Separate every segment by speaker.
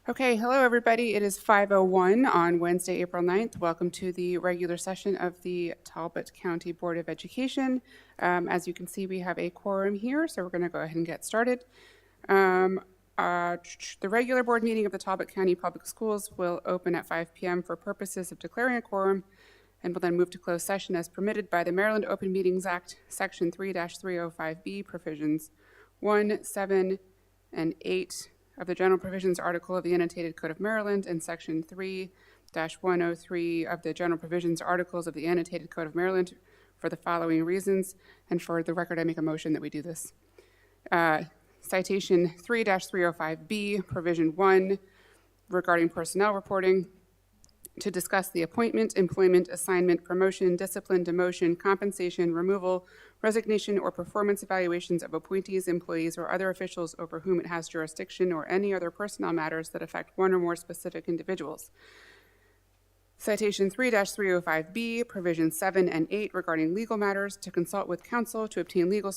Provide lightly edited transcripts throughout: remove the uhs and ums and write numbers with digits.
Speaker 1: Okay, hello everybody. It is 5:01 on Wednesday, April 9th. Welcome to the regular session of the Talbot County Board of Education. As you can see, we have a quorum here, so we're going to go ahead and get started. The regular board meeting of the Talbot County Public Schools will open at 5 p.m. for purposes of declaring a quorum, and will then move to closed session as permitted by the Maryland Open Meetings Act, Section 3-305B, provisions 1, 7, and 8 of the General Provisions Article of the Annotated Code of Maryland, and Section 3-103 of the General Provisions Articles of the Annotated Code of Maryland for the following reasons. And for the record, I make a motion that we do this. Citation 3-305B, Provision 1, regarding personnel reporting, to discuss the appointment, employment, assignment, promotion, discipline, demotion, compensation, removal, resignation, or performance evaluations of appointees, employees, or other officials over whom it has jurisdiction, or any other personnel matters that affect one or more specific individuals. Citation 3-305B, provisions 7 and 8 regarding legal matters, to consult with counsel to obtain legal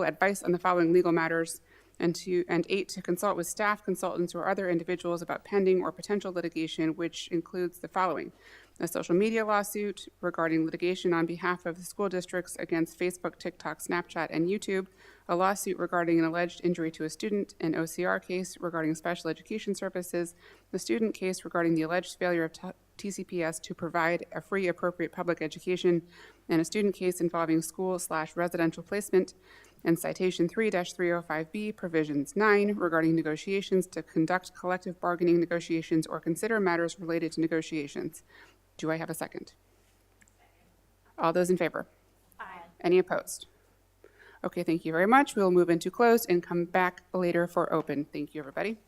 Speaker 1: advice on the following legal matters, and 8, to consult with staff, consultants, or other individuals about pending or potential litigation, which includes the following: a social media lawsuit regarding litigation on behalf of the school districts against Facebook, TikTok, Snapchat, and YouTube, a lawsuit regarding an alleged injury to a student, an OCR case regarding special education services, the student case regarding the alleged failure of TCPS to provide a free, appropriate public education, and a student case involving school/residential placement. And citation 3-305B, provisions 9, regarding negotiations, to conduct collective bargaining negotiations or consider matters related to negotiations. Do I have a second? All those in favor?
Speaker 2: Aye.
Speaker 1: Any opposed? Okay, thank you very much. We'll move into closed and come back later for open. Thank you, everybody.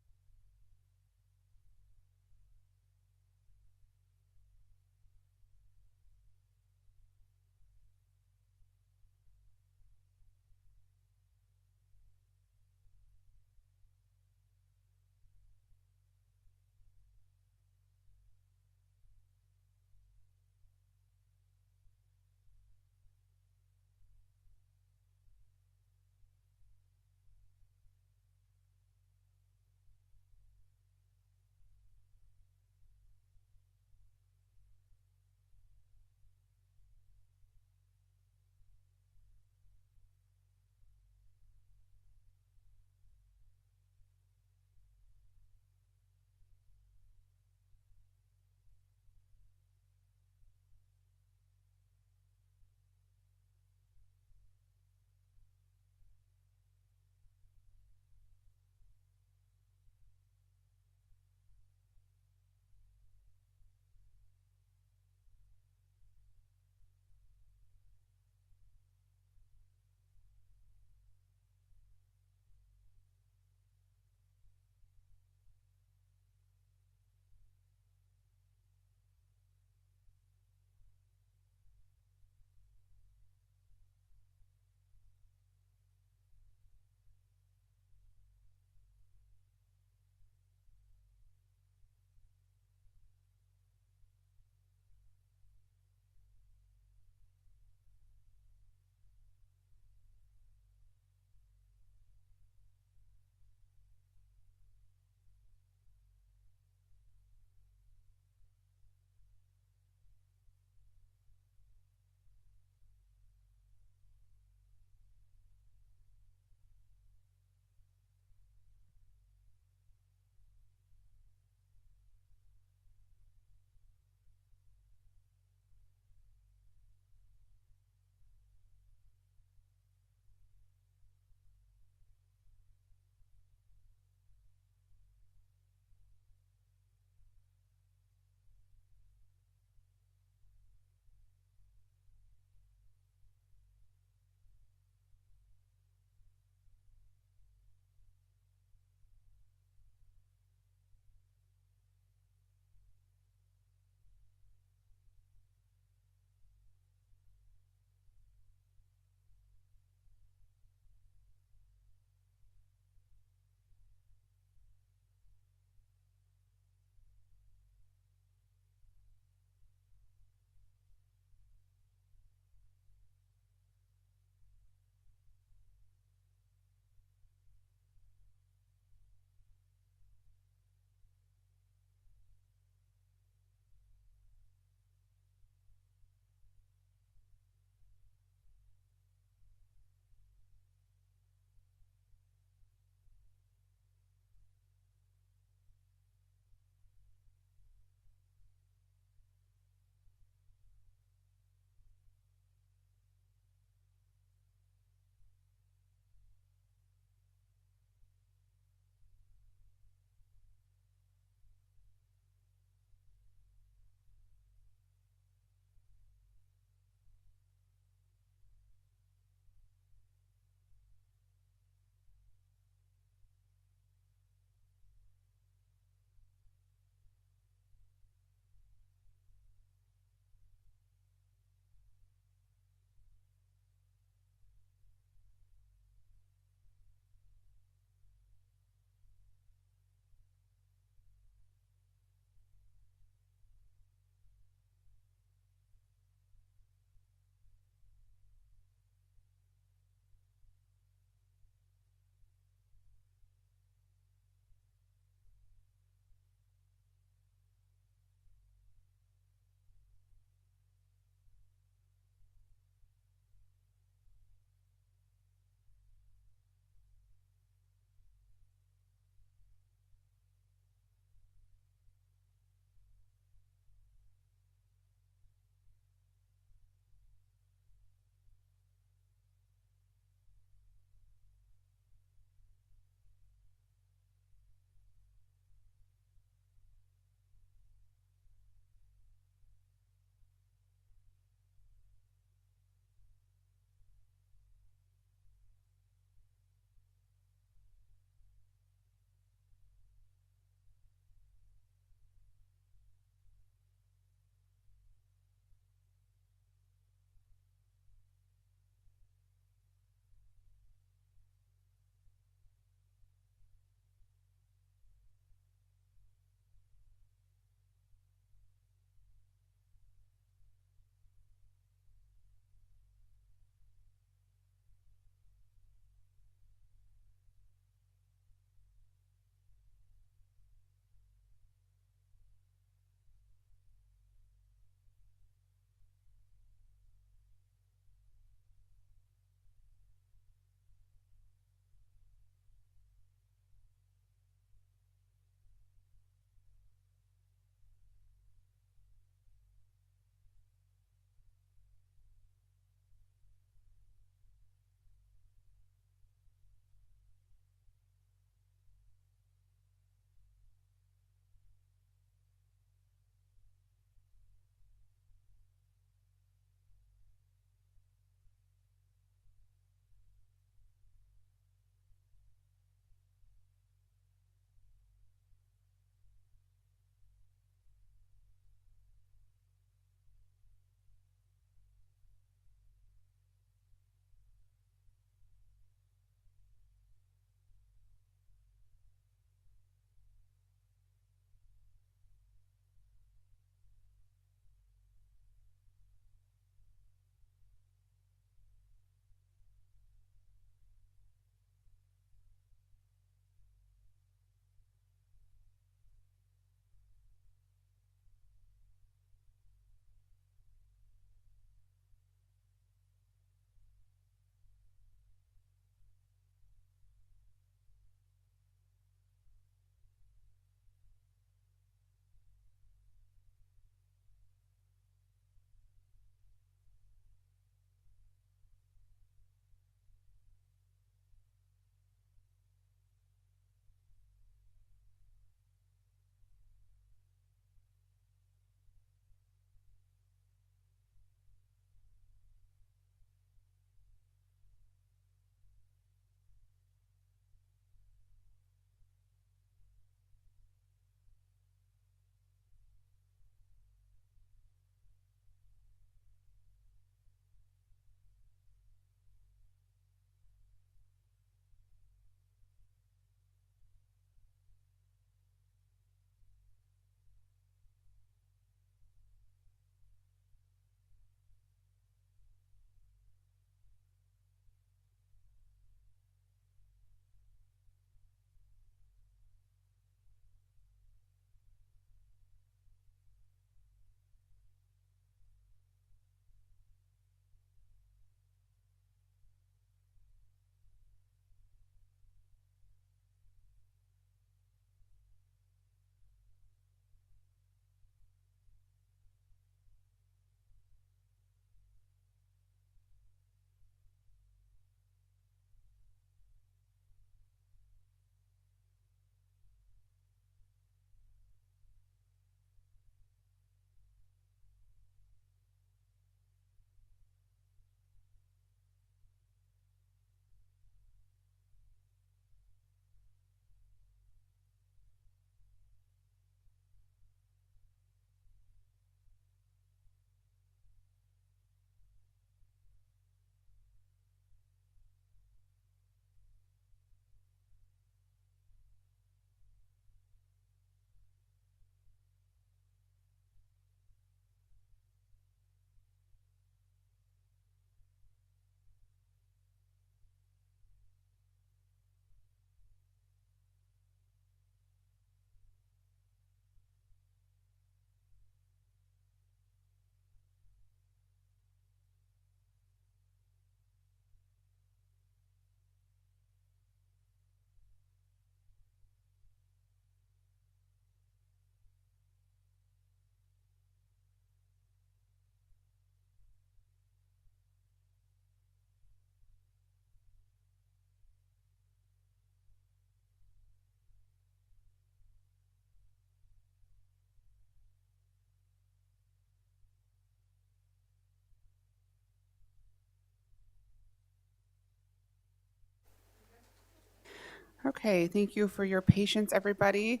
Speaker 1: Okay, thank you for your patience, everybody.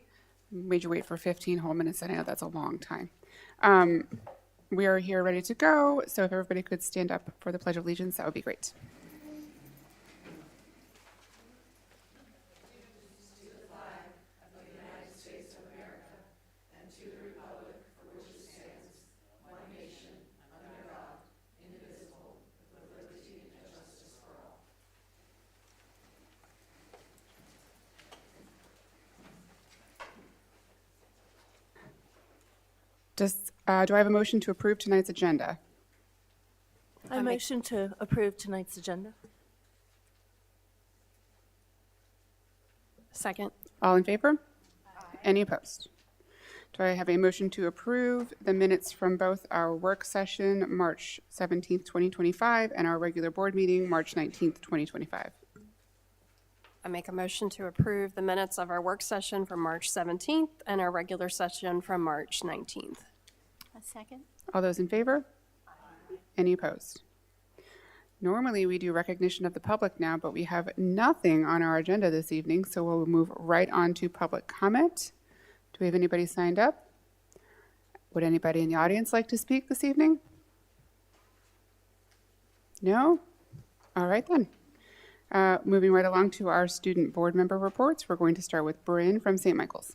Speaker 1: Made you wait for 15 whole minutes. I know that's a long time. We are here ready to go, so if everybody could stand up for the Pledge of Allegiance, that would be great. Do I have a motion to approve tonight's agenda?
Speaker 2: I motion to approve tonight's agenda. Second.
Speaker 1: All in favor? Any opposed? Do I have a motion to approve the minutes from both our work session, March 17th, 2025, and our regular board meeting, March 19th, 2025?
Speaker 2: I make a motion to approve the minutes of our work session from March 17th and our regular session from March 19th.
Speaker 3: A second.
Speaker 1: All those in favor? Any opposed? Normally, we do recognition of the public now, but we have nothing on our agenda this evening, so we'll move right on to public comment. Do we have anybody signed up? Would anybody in the audience like to speak this evening? No? All right then. Moving right along to our student board member reports, we're going to start with Bryn from St. Michael's.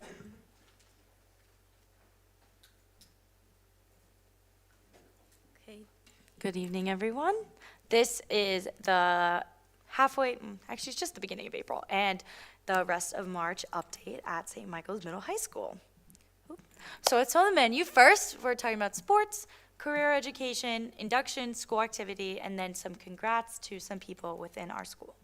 Speaker 4: Okay. Good evening, everyone. This is the actually it's just the beginning of April, and the rest of March update at St. Michael's Middle High School. So it's on the menu. First, we're talking about sports, career education, induction, school activity, and then some congrats to some people within our school.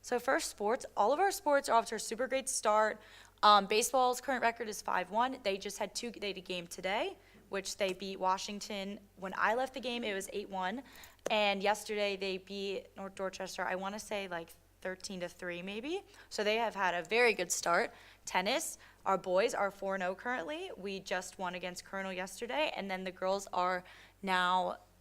Speaker 4: So first, sports. All of our sports are off to a super great start. Baseball's current record is 5-1. They just had they had a game today, which they beat Washington. When I left the game, it was 8-1. And yesterday, they beat North Dorchester, I want to say like 13-3 maybe. So they have had a very good start. Tennis, our boys are 4-0 currently. We just won against Colonel yesterday. And then the girls are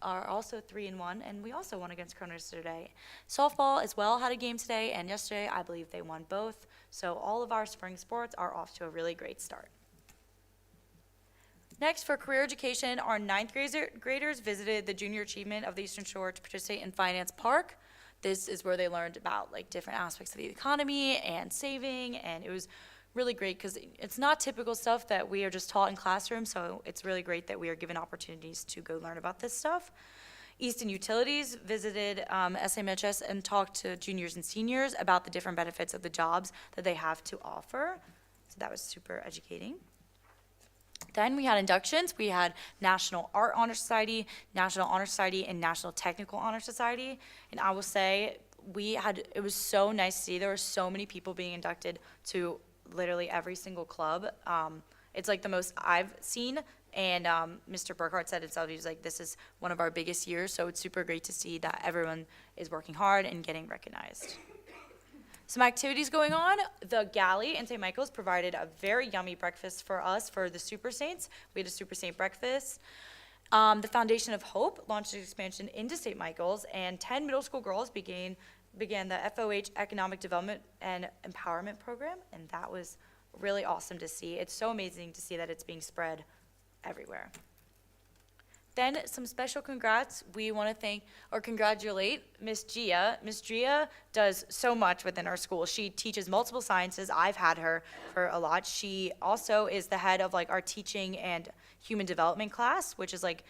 Speaker 4: also 3-1, and we also won against Colonel yesterday. Softball as well had a game today, and yesterday I believe they won both. So all of our spring sports are off to a really great start. Next, for career education, our 9th graders visited the Junior Achievement of the Eastern Shore to participate in Finance Park. This is where they learned about like different aspects of the economy and saving, and it was really great because it's not typical stuff that we are just taught in classrooms, so it's really great that we are given opportunities to go learn about this stuff. Easton Utilities visited SMHS and talked to juniors and seniors about the different benefits of the jobs that they have to offer, so that was super educating. Then we had inductions. We had National Art Honor Society, National Honor Society, and National Technical Honor Society. And I will say, it was so nice to see. There were so many people being inducted to literally every single club. It's like the most I've seen. And Mr. Burkhart said himself, he was like, this is one of our biggest years. So it's super great to see that everyone is working hard and getting recognized. Some activities going on. The Galley in St. Michael's provided a very yummy breakfast for us for the Super Saints. We had a Super Saint breakfast. The Foundation of Hope launched an expansion into St. Michael's, and 10 middle school girls began the FOH Economic Development and Empowerment Program, and that was really awesome to see. It's so amazing to see that it's being spread everywhere. Then some special congrats. We want to thank or congratulate Miss Gia. Miss Gia does so much within our school. She teaches multiple sciences. I've had her for a lot. She also is the head of like our teaching and human development class, which is like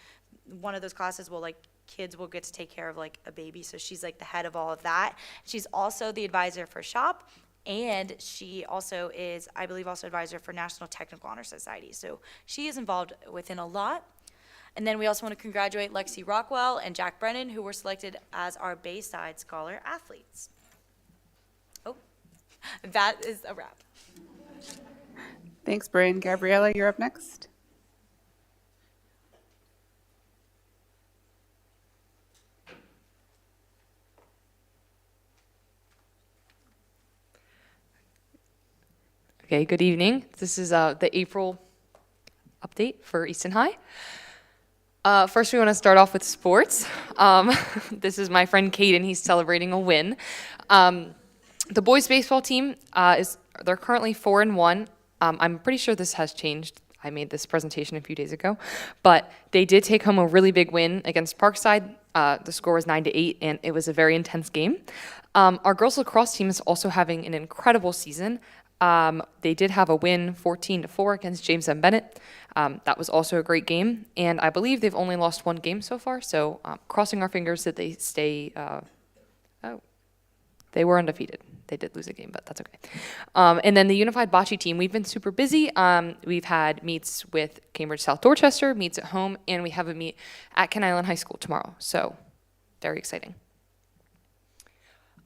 Speaker 4: one of those classes where like kids will get to take care of like a baby. So she's like the head of all of that. She's also the advisor for SHOP. And she also is, I believe, also advisor for National Technical Honor Society. So she is involved within a lot. And then we also want to congratulate Lexi Rockwell and Jack Brennan, who were selected as our Bayside Scholar athletes. Oh, that is a wrap.
Speaker 1: Thanks, Bryn. Gabriella, you're up next.
Speaker 5: Okay, good evening. This is the April update for Easton High. First, we want to start off with sports. This is my friend Caden. He's celebrating a win. The boys baseball team they're currently 4-1. I'm pretty sure this has changed. I made this presentation a few days ago, but they did take home a really big win against Parkside. The score was 9-8, and it was a very intense game. Our girls lacrosse team is also having an incredible season. They did have a win 14-4 against James M. Bennett. That was also a great game, and I believe they've only lost one game so far, so crossing our fingers that they stay. They were undefeated. They did lose a game, but that's okay. And then the Unified Bocce team, we've been super busy. We've had meets with Cambridge South Dorchester, meets at home, and we have a meet at Ken Island High School tomorrow, so very exciting.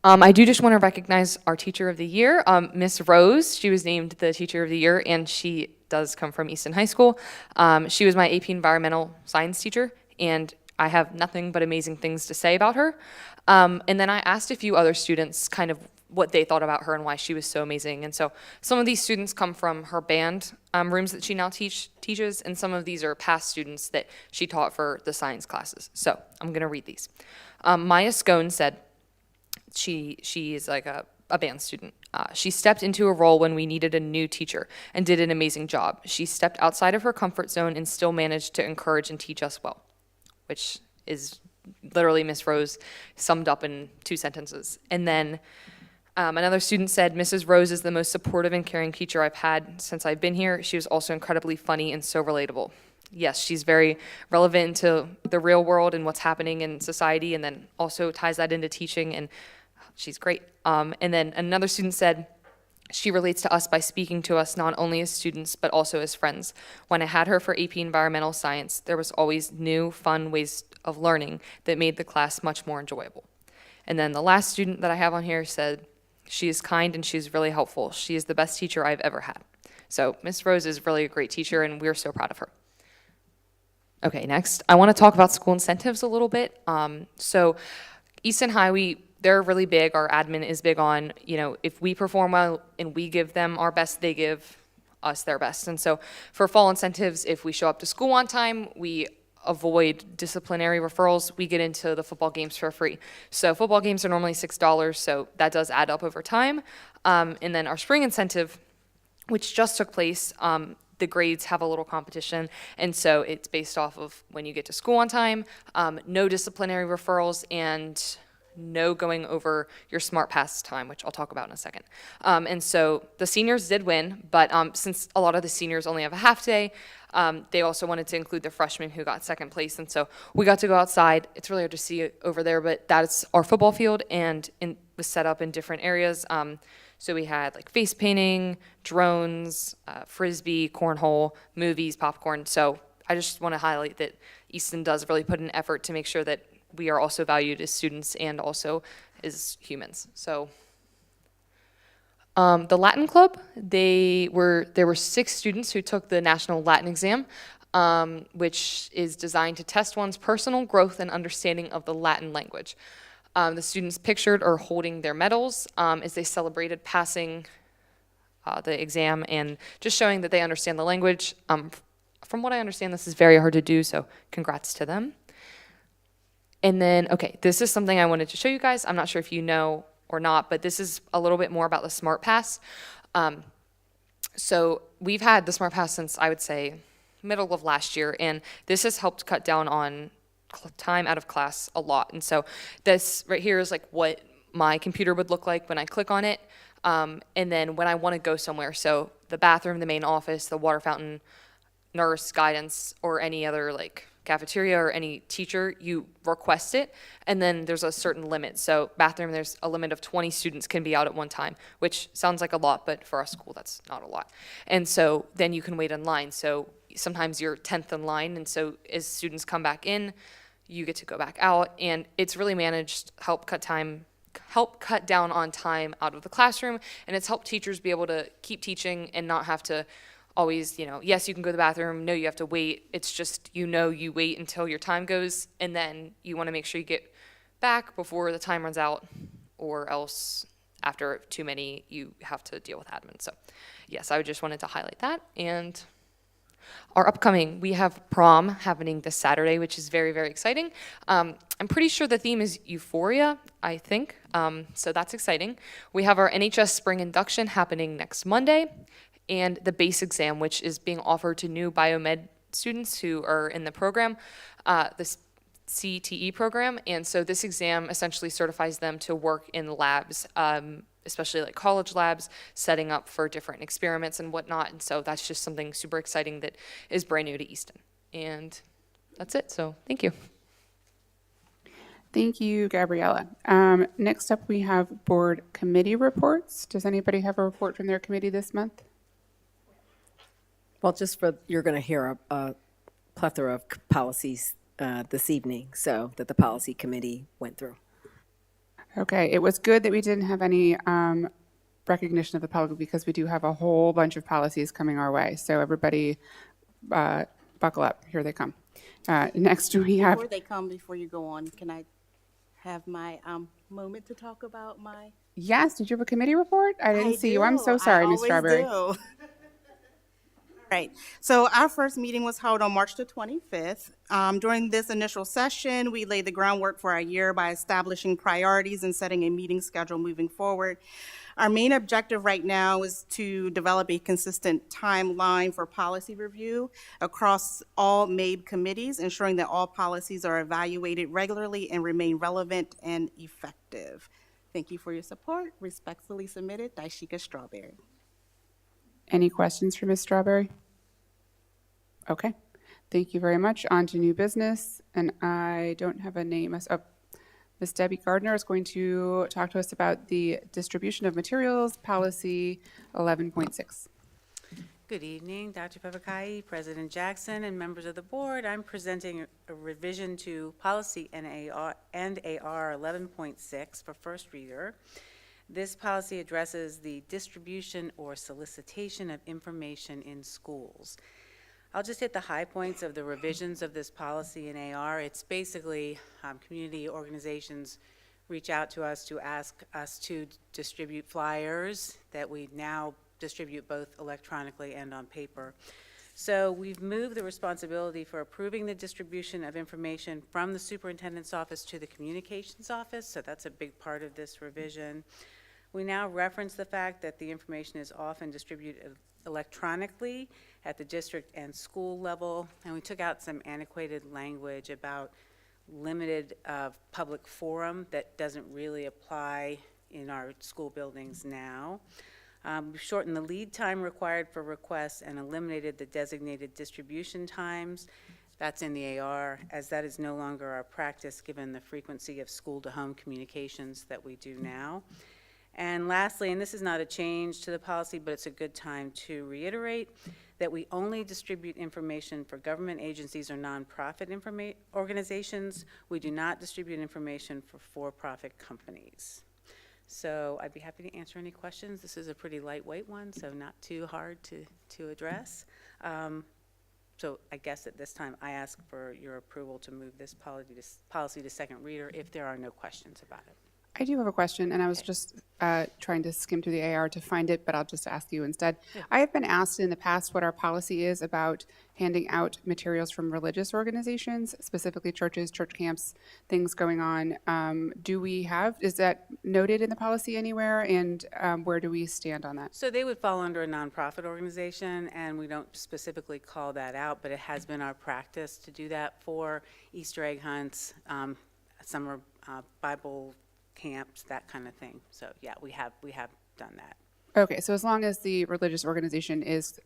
Speaker 5: I do just want to recognize our Teacher of the Year, Miss Rose. She was named the Teacher of the Year, and she does come from Easton High School. She was my AP Environmental Science teacher, and I have nothing but amazing things to say about her. And then I asked a few other students kind of what they thought about her and why she was so amazing. And so some of these students come from her band rooms that she now teaches, and some of these are past students that she taught for the science classes. So I'm going to read these. Maya Scone said she is like a band student. She stepped into a role when we needed a new teacher and did an amazing job. She stepped outside of her comfort zone and still managed to encourage and teach us well, which is literally Miss Rose summed up in 2 sentences. And then another student said, Mrs. Rose is the most supportive and caring teacher I've had since I've been here. She was also incredibly funny and so relatable. Yes, she's very relevant to the real world and what's happening in society, and then also ties that into teaching, and she's great. And then another student said, she relates to us by speaking to us not only as students, but also as friends. When I had her for AP Environmental Science, there was always new, fun ways of learning that made the class much more enjoyable. And then the last student that I have on here said, she is kind and she's really helpful. She is the best teacher I've ever had. So Miss Rose is really a great teacher, and we're so proud of her. Okay, next, I want to talk about school incentives a little bit. So Easton High, they're really big. Our admin is big on, if we perform well and we give them our best, they give us their best. And so for fall incentives, if we show up to school on time, we avoid disciplinary referrals, we get into the football games for free. So football games are normally $6, so that does add up over time. And then our spring incentive, which just took place, the grades have a little competition, and so it's based off of when you get to school on time, no disciplinary referrals, and no going over your Smart Pass time, which I'll talk about in a second. And so the seniors did win, but since a lot of the seniors only have a half day, they also wanted to include the freshmen who got second place, and so we got to go outside. It's really hard to see it over there, but that's our football field, and it was set up in different areas. So we had like face painting, drones, frisbee, cornhole, movies, popcorn. So I just want to highlight that Easton does really put an effort to make sure that we are also valued as students and also as humans. So the Latin Club, there were 6 students who took the National Latin Exam, which is designed to test one's personal growth and understanding of the Latin language. The students pictured or holding their medals as they celebrated passing the exam and just showing that they understand the language. From what I understand, this is very hard to do, so congrats to them. And then, okay, this is something I wanted to show you guys. I'm not sure if you know or not, but this is a little bit more about the Smart Pass. So we've had the Smart Pass since, I would say, middle of last year, and this has helped cut down on time out of class a lot. And so this right here is like what my computer would look like when I click on it, and then when I want to go somewhere. So the bathroom, the main office, the water fountain, nurse, guidance, or any other like cafeteria or any teacher, you request it, and then there's a certain limit. So bathroom, there's a limit of 20 students can be out at one time, which sounds like a lot, but for our school, that's not a lot. And so then you can wait in line. So sometimes you're 10th in line, and so as students come back in, you get to go back out, and it's really managed, help cut down on time out of the classroom, and it's helped teachers be able to keep teaching and not have to always, yes, you can go to the bathroom, no, you have to wait. It's just, you wait until your time goes, and then you want to make sure you get back before the time runs out, or else after too many, you have to deal with admin. So yes, I just wanted to highlight that. And Our upcoming, we have prom happening this Saturday, which is very, very exciting. I'm pretty sure the theme is euphoria, I think. So that's exciting. We have our NHS spring induction happening next Monday, and the base exam, which is being offered to new biomed students who are in the program, the CTE program. And so this exam essentially certifies them to work in labs, especially like college labs, setting up for different experiments and whatnot. And so that's just something super exciting that is brand new to Easton. And that's it. So thank you.
Speaker 1: Thank you, Gabriella. Next up, we have board committee reports. Does anybody have a report from their committee this month?
Speaker 3: Well, you're going to hear a plethora of policies this evening, so that the policy committee went through.
Speaker 1: Okay, it was good that we didn't have any recognition of the public because we do have a whole bunch of policies coming our way. So everybody buckle up. Here they come. Next, we have,
Speaker 6: Before they come, before you go on, can I have my moment to talk about my?
Speaker 1: yes, did you have a committee report? I didn't see you. I'm so sorry, Ms. Strawberry.
Speaker 6: Right. So our first meeting was held on March the 25th. During this initial session, we laid the groundwork for our year by establishing priorities and setting a meeting schedule moving forward. Our main objective right now is to develop a consistent timeline for policy review across all MABE committees, ensuring that all policies are evaluated regularly and remain relevant and effective. Thank you for your support. Respectfully submitted, Daishika Strawberry.
Speaker 1: Any questions for Ms. Strawberry? Okay, thank you very much. On to new business, and I don't have a name. Oh, Ms. Debbie Gardner is going to talk to us about the distribution of materials, policy 11.6.
Speaker 7: Good evening, Dr. Papakai, President Jackson, and members of the board. I'm presenting a revision to policy NAR and AR 11.6 for first reader. This policy addresses the distribution or solicitation of information in schools. I'll just hit the high points of the revisions of this policy in AR. It's basically community organizations reach out to us to ask us to distribute flyers that we now distribute both electronically and on paper. So we've moved the responsibility for approving the distribution of information from the superintendent's office to the communications office, so that's a big part of this revision. We now reference the fact that the information is often distributed electronically at the district and school level, and we took out some antiquated language about limited public forum that doesn't really apply in our school buildings now. We've shortened the lead time required for requests and eliminated the designated distribution times. That's in the AR, as that is no longer our practice given the frequency of school-to-home communications that we do now. And lastly, and this is not a change to the policy, but it's a good time to reiterate, that we only distribute information for government agencies or nonprofit organizations. We do not distribute information for for-profit companies. So I'd be happy to answer any questions. This is a pretty lightweight one, so not too hard to address. So I guess at this time, I ask for your approval to move this policy to second reader if there are no questions about it.
Speaker 1: I do have a question, and I was just trying to skim through the AR to find it, but I'll just ask you instead.
Speaker 7: Yeah.
Speaker 1: I have been asked in the past what our policy is about handing out materials from religious organizations, specifically churches, church camps, things going on. Is that noted in the policy anywhere, and where do we stand on that?
Speaker 7: So they would fall under a nonprofit organization, and we don't specifically call that out, but it has been our practice to do that for Easter egg hunts, summer Bible camps, that kind of thing. So yeah, we have done that.
Speaker 1: Okay, so as long as the religious organization is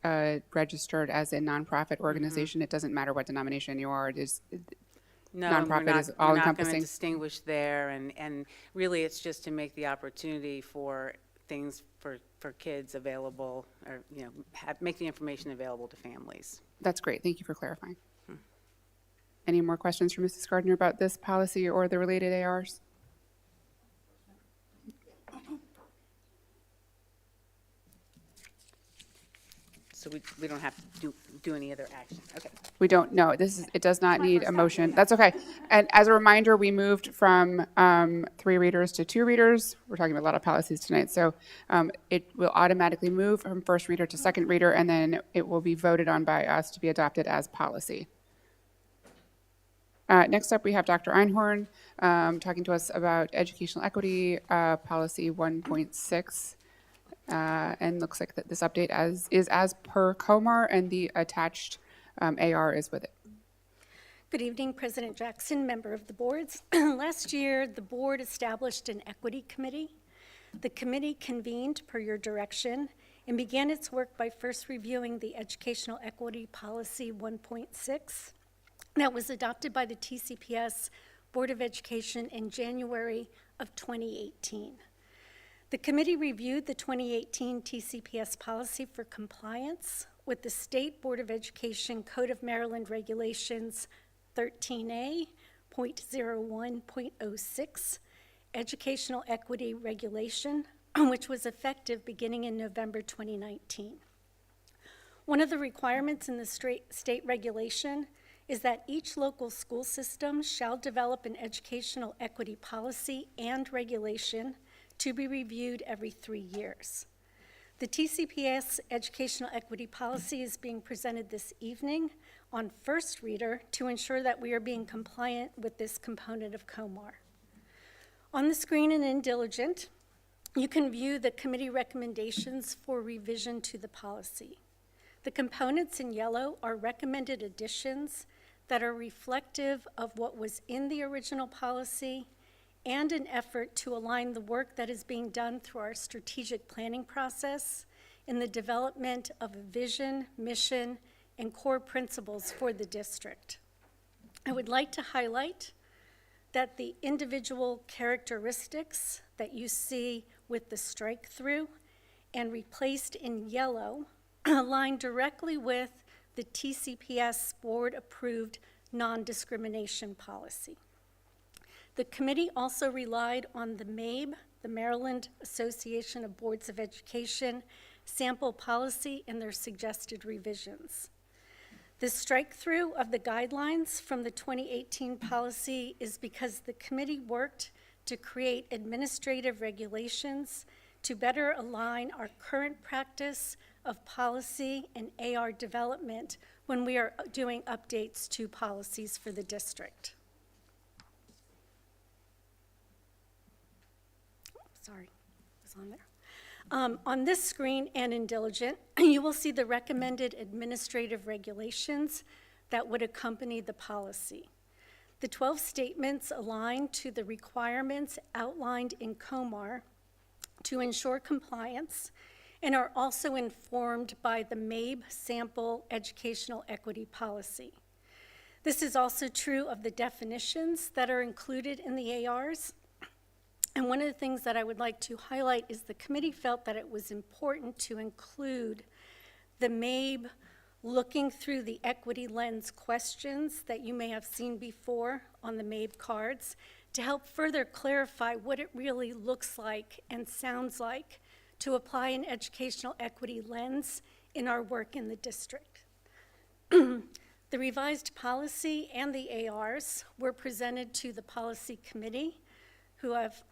Speaker 1: registered as a nonprofit organization, it doesn't matter what denomination you are. It is
Speaker 7: No,
Speaker 1: nonprofit is
Speaker 7: we're not going to
Speaker 1: all-encompassing.
Speaker 7: distinguish there, and really it's just to make the opportunity for things for kids available, or make the information available to families.
Speaker 1: That's great. Thank you for clarifying. Any more questions for Mrs. Gardner about this policy or the related ARs?
Speaker 7: So we don't have to do any other action. Okay.
Speaker 1: We don't, no, it does not need a motion. That's okay. And as a reminder, we moved from 3 readers to 2 readers. We're talking about a lot of policies tonight. So it will automatically move from first reader to second reader, and then it will be voted on by us to be adopted as policy. Next up, we have Dr. Einhorn talking to us about educational equity, policy 1.6. And looks like that this update is as per COMAR, and the attached AR is with it.
Speaker 8: Good evening, President Jackson, member of the boards. Last year, the board established an equity committee. The committee convened per your direction and began its work by first reviewing the Educational Equity Policy 1.6 that was adopted by the TCPS Board of Education in January of 2018. The committee reviewed the 2018 TCPS policy for compliance with the State Board of Education Code of Maryland Regulations 13A.01.06, Educational Equity Regulation, which was effective beginning in November 2019. One of the requirements in the state regulation is that each local school system shall develop an educational equity policy and regulation to be reviewed every 3 years. The TCPS Educational Equity Policy is being presented this evening on first reader to ensure that we are being compliant with this component of COMAR. On the screen and in Diligent, you can view the committee recommendations for revision to the policy. The components in yellow are recommended additions that are reflective of what was in the original policy and an effort to align the work that is being done through our strategic planning process in the development of a vision, mission, and core principles for the district. I would like to highlight that the individual characteristics that you see with the strike through and replaced in yellow align directly with the TCPS board-approved non-discrimination policy. The committee also relied on the MABE, the Maryland Association of Boards of Education, sample policy and their suggested revisions. The strike-through of the guidelines from the 2018 policy is because the committee worked to create administrative regulations to better align our current practice of policy and AR development when we are doing updates to policies for the district. Sorry, it was on there. On this screen and in Diligent, you will see the recommended administrative regulations that would accompany the policy. The 12 statements align to the requirements outlined in COMAR to ensure compliance and are also informed by the MABE sample educational equity policy. This is also true of the definitions that are included in the ARs. And one of the things that I would like to highlight is the committee felt that it was important to include the MABE looking through the equity lens questions that you may have seen before on the MABE cards to help further clarify what it really looks like and sounds like to apply an educational equity lens in our work in the district. The revised policy and the ARs were presented to the policy committee, who have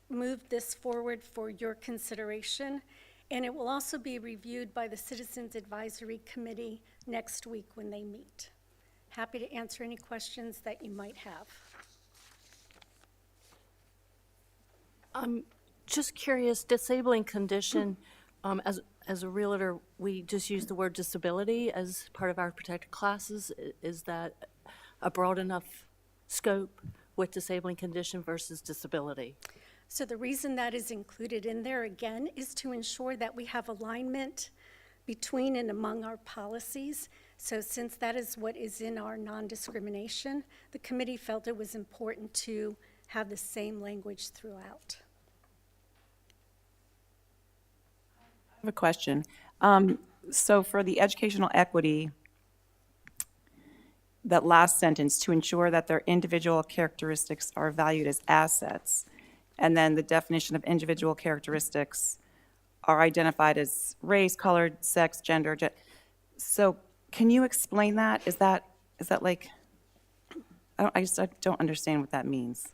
Speaker 8: moved this forward for your consideration, and it will also be reviewed by the Citizens Advisory Committee next week when they meet. Happy to answer any questions that you might have.
Speaker 9: I'm just curious, disabling condition, as a realtor, we just use the word disability as part of our protected classes. Is that a broad enough scope with disabling condition versus disability?
Speaker 8: So the reason that is included in there, again, is to ensure that we have alignment between and among our policies. So since that is what is in our non-discrimination, the committee felt it was important to have the same language throughout.
Speaker 10: I have a question. So for the educational equity, that last sentence, to ensure that their individual characteristics are valued as assets, and then the definition of individual characteristics are identified as race, color, sex, gender. So can you explain that? Is that like, I don't understand what that means.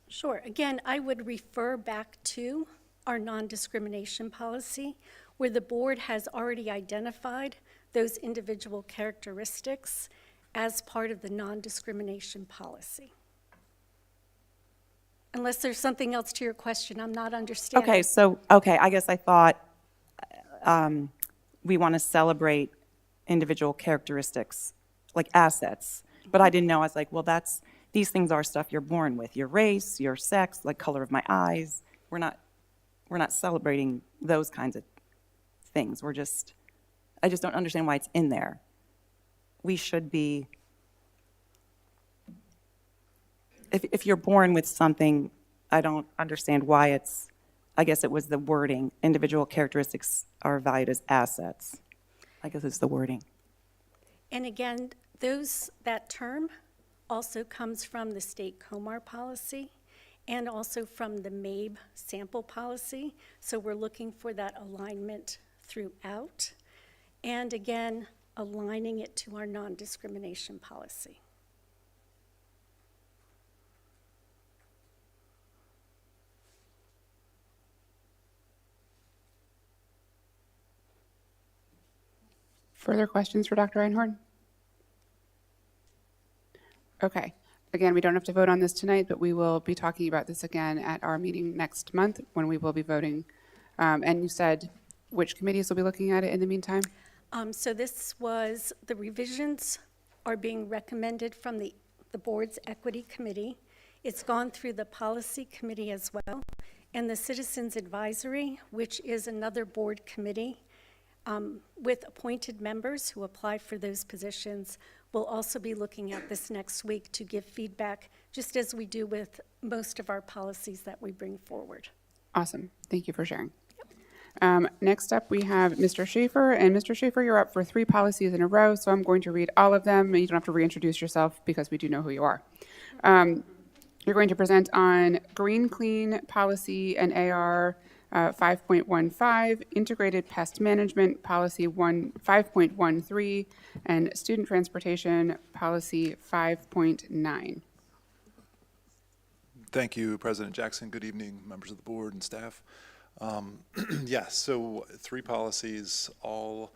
Speaker 8: Sure. Again, I would refer back to our non-discrimination policy, where the board has already identified those individual characteristics as part of the non-discrimination policy. Unless there's something else to your question, I'm not understanding.
Speaker 10: Okay, I guess I thought we want to celebrate individual characteristics, like assets. But I didn't know. I was like, well, these things are stuff you're born with. Your race, your sex, like color of my eyes. We're not celebrating those kinds of things. I just don't understand why it's in there. We should be, if you're born with something, I don't understand why I guess it was the wording, individual characteristics are valued as assets. I guess it's the wording.
Speaker 8: And again, that term also comes from the state COMAR policy and also from the MABE sample policy. So we're looking for that alignment throughout. And again, aligning it to our non-discrimination policy.
Speaker 1: Further questions for Dr. Einhorn? Okay. Again, we don't have to vote on this tonight, but we will be talking about this again at our meeting next month when we will be voting. And you said which committees will be looking at it in the meantime?
Speaker 8: So the revisions are being recommended from the board's equity committee. It's gone through the policy committee as well, and the citizens advisory, which is another board committee with appointed members who apply for those positions, will also be looking at this next week to give feedback, just as we do with most of our policies that we bring forward.
Speaker 1: Awesome. Thank you for sharing. Next up, we have Mr. Schaefer. And Mr. Schaefer, you're up for 3 policies in a row, so I'm going to read all of them. And you don't have to reintroduce yourself because we do know who you are. You're going to present on Green Clean Policy and AR 5.15, Integrated Pest Management Policy 5.13, and Student Transportation Policy 5.9.
Speaker 11: Thank you, President Jackson. Good evening, members of the board and staff. Yes, so 3 policies, all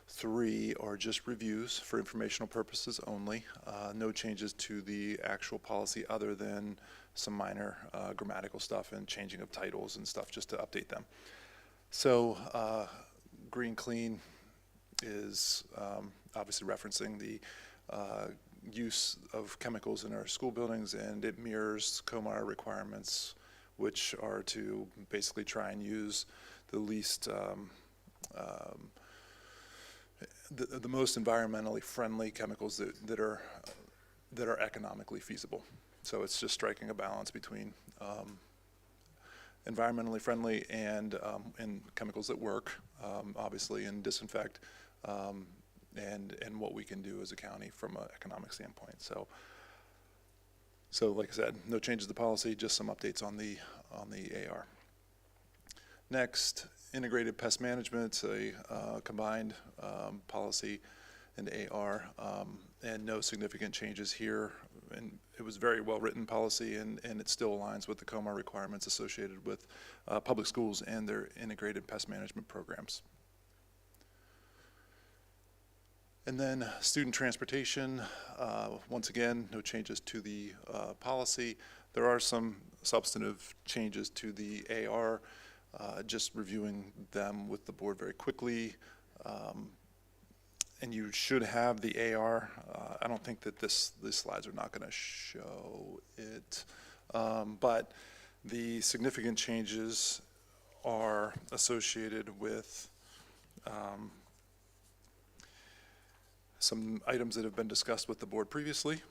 Speaker 11: 3 are just reviews for informational purposes only. No changes to the actual policy other than some minor grammatical stuff and changing of titles and stuff just to update them. So Green Clean is obviously referencing the use of chemicals in our school buildings, and it mirrors COMAR requirements, which are to basically try and use the least, the most environmentally friendly chemicals that are economically feasible. So it's just striking a balance between environmentally friendly and chemicals that work, obviously, and disinfect, and what we can do as a county from an economic standpoint. So like I said, no changes to policy, just some updates on the AR. Next, integrated pest management, a combined policy and AR, and no significant changes here. And it was very well-written policy, and it still aligns with the COMAR requirements associated with public schools and their integrated pest management programs. And then student transportation, once again, no changes to the policy. There are some substantive changes to the AR, just reviewing them with the board very quickly. And you should have the AR. I don't think that these slides are not going to show it, but the significant changes are associated with some items that have been discussed with the board previously.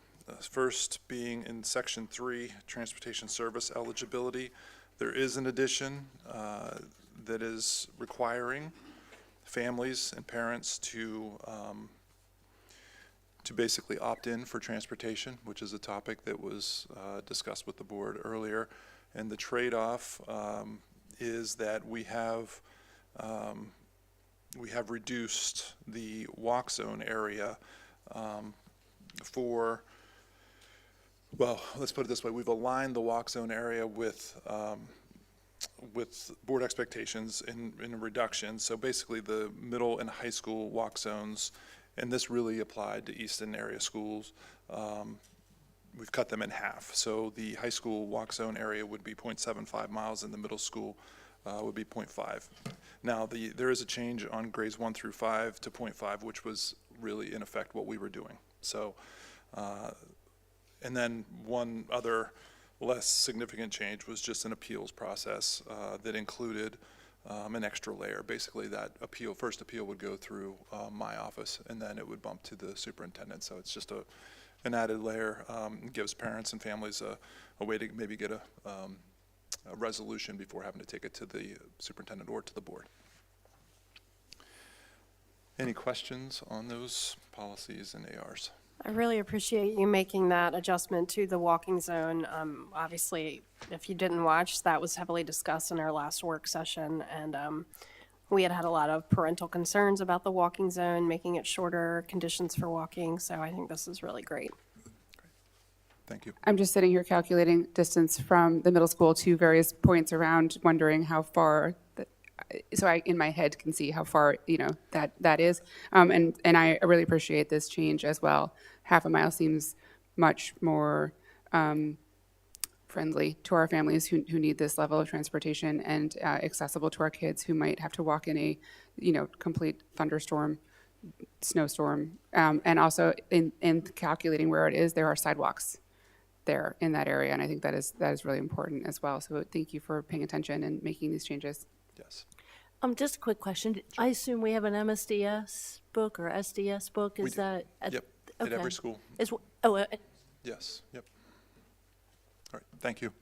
Speaker 11: First being in section 3, transportation service eligibility. There is an addition that is requiring families and parents to basically opt in for transportation, which is a topic that was discussed with the board earlier. And the trade-off is that we have we have reduced the walk zone area for, well, let's put it this way, we've aligned the walk zone area with board expectations in a reduction. So basically the middle and high school walk zones, and this really applied to Easton area schools, we've cut them in half. So the high school walk zone area would be 0.75 miles, and the middle school would be 0.5. Now, there is a change on grades 1 through 5 to 0.5, which was really in effect what we were doing. So, and then one other less significant change was just an appeals process that included an extra layer. Basically, that first appeal would go through my office, and then it would bump to the superintendent. So it's just an added layer. It gives parents and families a way to maybe get a resolution before having to take it to the superintendent or to the board. Any questions on those policies and ARs?
Speaker 2: I really appreciate you making that adjustment to the walking zone. Obviously, if you didn't watch, that was heavily discussed in our last work session, and we had a lot of parental concerns about the walking zone, making it shorter, conditions for walking, so I think this is really great.
Speaker 11: Thank you.
Speaker 1: I'm just sitting here calculating distance from the middle school to various points around, wondering how far, so I, in my head, can see how far, that is. And I really appreciate this change as well. Half a mile seems much more friendly to our families who need this level of transportation, and accessible to our kids who might have to walk in a, complete thunderstorm, snowstorm. And also in calculating where it is, there are sidewalks there in that area, and I think that is really important as well. So thank you for paying attention and making these changes.
Speaker 11: Yes.
Speaker 9: Just a quick question. I assume we have an MSDS book or SDS book.
Speaker 11: We
Speaker 9: Is
Speaker 11: do.
Speaker 9: that
Speaker 11: Yep, at every school. Yes, yep. All right, thank you.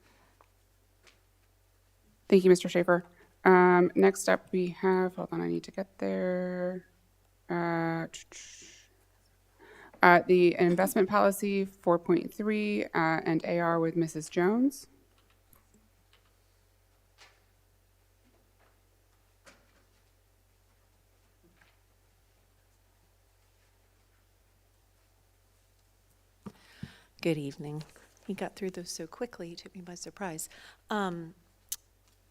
Speaker 1: Thank you, Mr. Schaefer. Next up, we have, hold on, I need to get there. The investment policy 4.3 and AR with Mrs. Jones.
Speaker 12: Good evening. You got through those so quickly, it took me by surprise.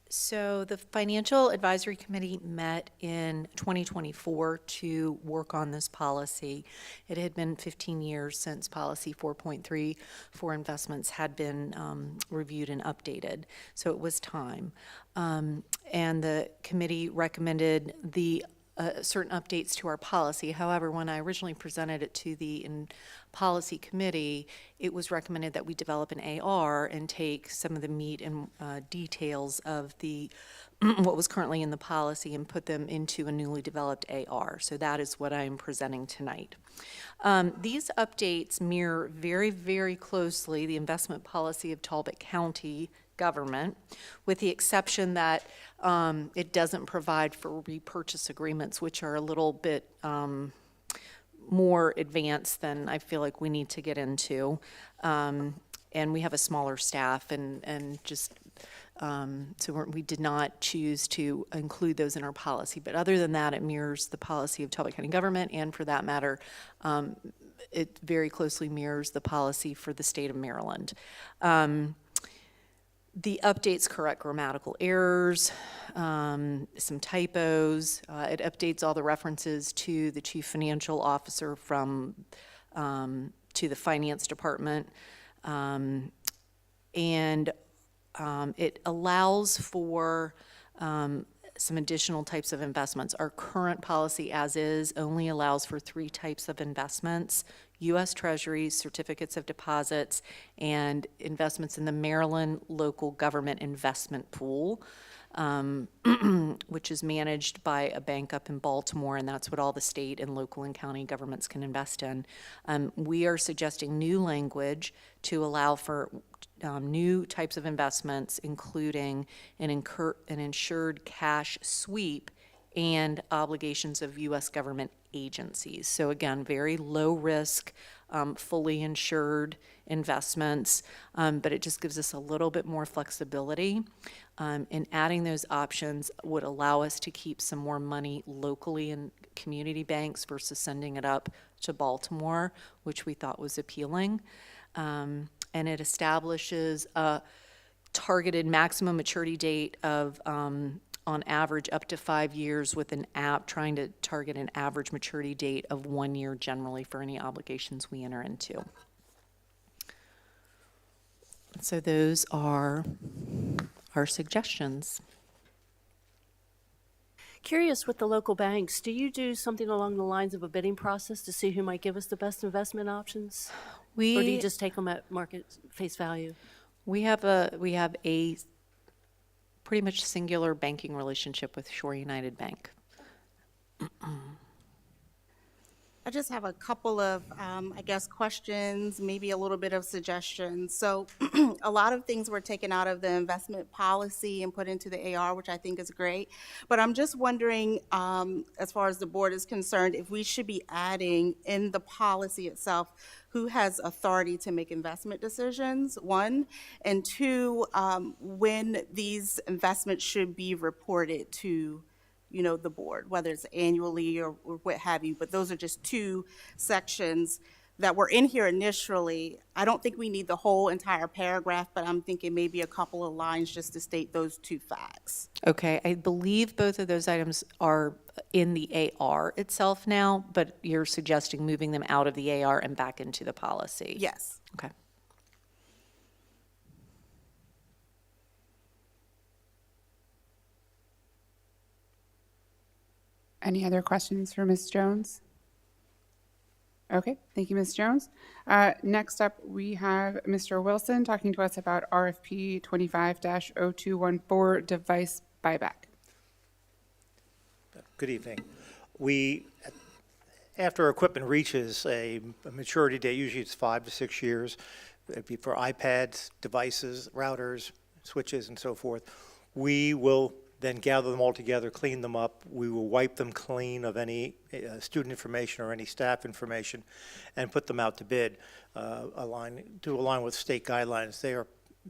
Speaker 12: So the Financial Advisory Committee met in 2024 to work on this policy. It had been 15 years since policy 4.3 for investments had been reviewed and updated, so it was time. And the committee recommended the certain updates to our policy. However, when I originally presented it to the policy committee, it was recommended that we develop an AR and take some of the meat and details of the what was currently in the policy and put them into a newly developed AR. So that is what I am presenting tonight. These updates mirror very, very closely the investment policy of Talbot County government, with the exception that it doesn't provide for repurchase agreements, which are a little bit more advanced than I feel like we need to get into. And we have a smaller staff, and just so we did not choose to include those in our policy. But other than that, it mirrors the policy of Talbot County government, and for that matter, it very closely mirrors the policy for the state of Maryland. The updates correct grammatical errors, some typos. It updates all the references to the chief financial officer from to the finance department, and it allows for some additional types of investments. Our current policy, as is, only allows for 3 types of investments: U.S. Treasuries, certificates of deposits, and investments in the Maryland Local Government Investment Pool, which is managed by a bank up in Baltimore, and that's what all the state and local and county governments can invest in. We are suggesting new language to allow for new types of investments, including an insured cash sweep and obligations of U.S. government agencies. So again, very low risk, fully insured investments, but it just gives us a little bit more flexibility. And adding those options would allow us to keep some more money locally in community banks versus sending it up to Baltimore, which we thought was appealing. And it establishes a targeted maximum maturity date of, on average, up to 5 years, with an app trying to target an average maturity date of 1 year generally for any obligations we enter into. So those are our suggestions.
Speaker 9: Curious with the local banks, do you do something along the lines of a bidding process to see who might give us the best investment options? Or do you just take them at market face value?
Speaker 12: We have a pretty much singular banking relationship with Shore United Bank.
Speaker 6: I just have a couple of, I guess, questions, maybe a little bit of suggestions. So a lot of things were taken out of the investment policy and put into the AR, which I think is great. But I'm just wondering, as far as the board is concerned, if we should be adding in the policy itself who has authority to make investment decisions, one, and two, when these investments should be reported to the board, whether it's annually or what have you, but those are just two sections that were in here initially. I don't think we need the whole entire paragraph, but I'm thinking maybe a couple of lines just to state those two facts.
Speaker 12: Okay, I believe both of those items are in the AR itself now, but you're suggesting moving them out of the AR and back into the policy?
Speaker 6: Yes.
Speaker 12: Okay.
Speaker 1: Any other questions for Ms. Jones? Okay, thank you, Ms. Jones. Next up, we have Mr. Wilson talking to us about RFP 25-0214 device buyback.
Speaker 13: Good evening. After equipment reaches a maturity date, usually it's 5 to 6 years, it'd be for iPads, devices, routers, switches, and so forth, we will then gather them all together, clean them up. We will wipe them clean of any student information or any staff information and put them out to bid, align with state guidelines.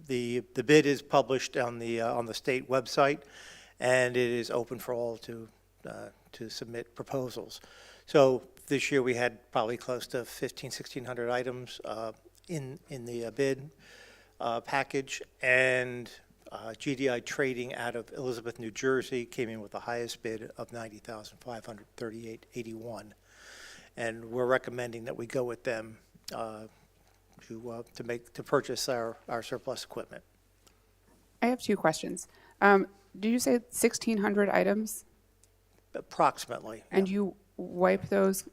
Speaker 13: The bid is published on the state website, and it is open for all to submit proposals. So this year we had probably close to 1,600 items in the bid package, and GDI Trading out of Elizabeth, New Jersey came in with the highest bid of $90,538.81, and we're recommending that we go with them to purchase our surplus equipment.
Speaker 1: I have two questions. Did you say 1,600 items?
Speaker 13: Approximately.
Speaker 1: And you wipe those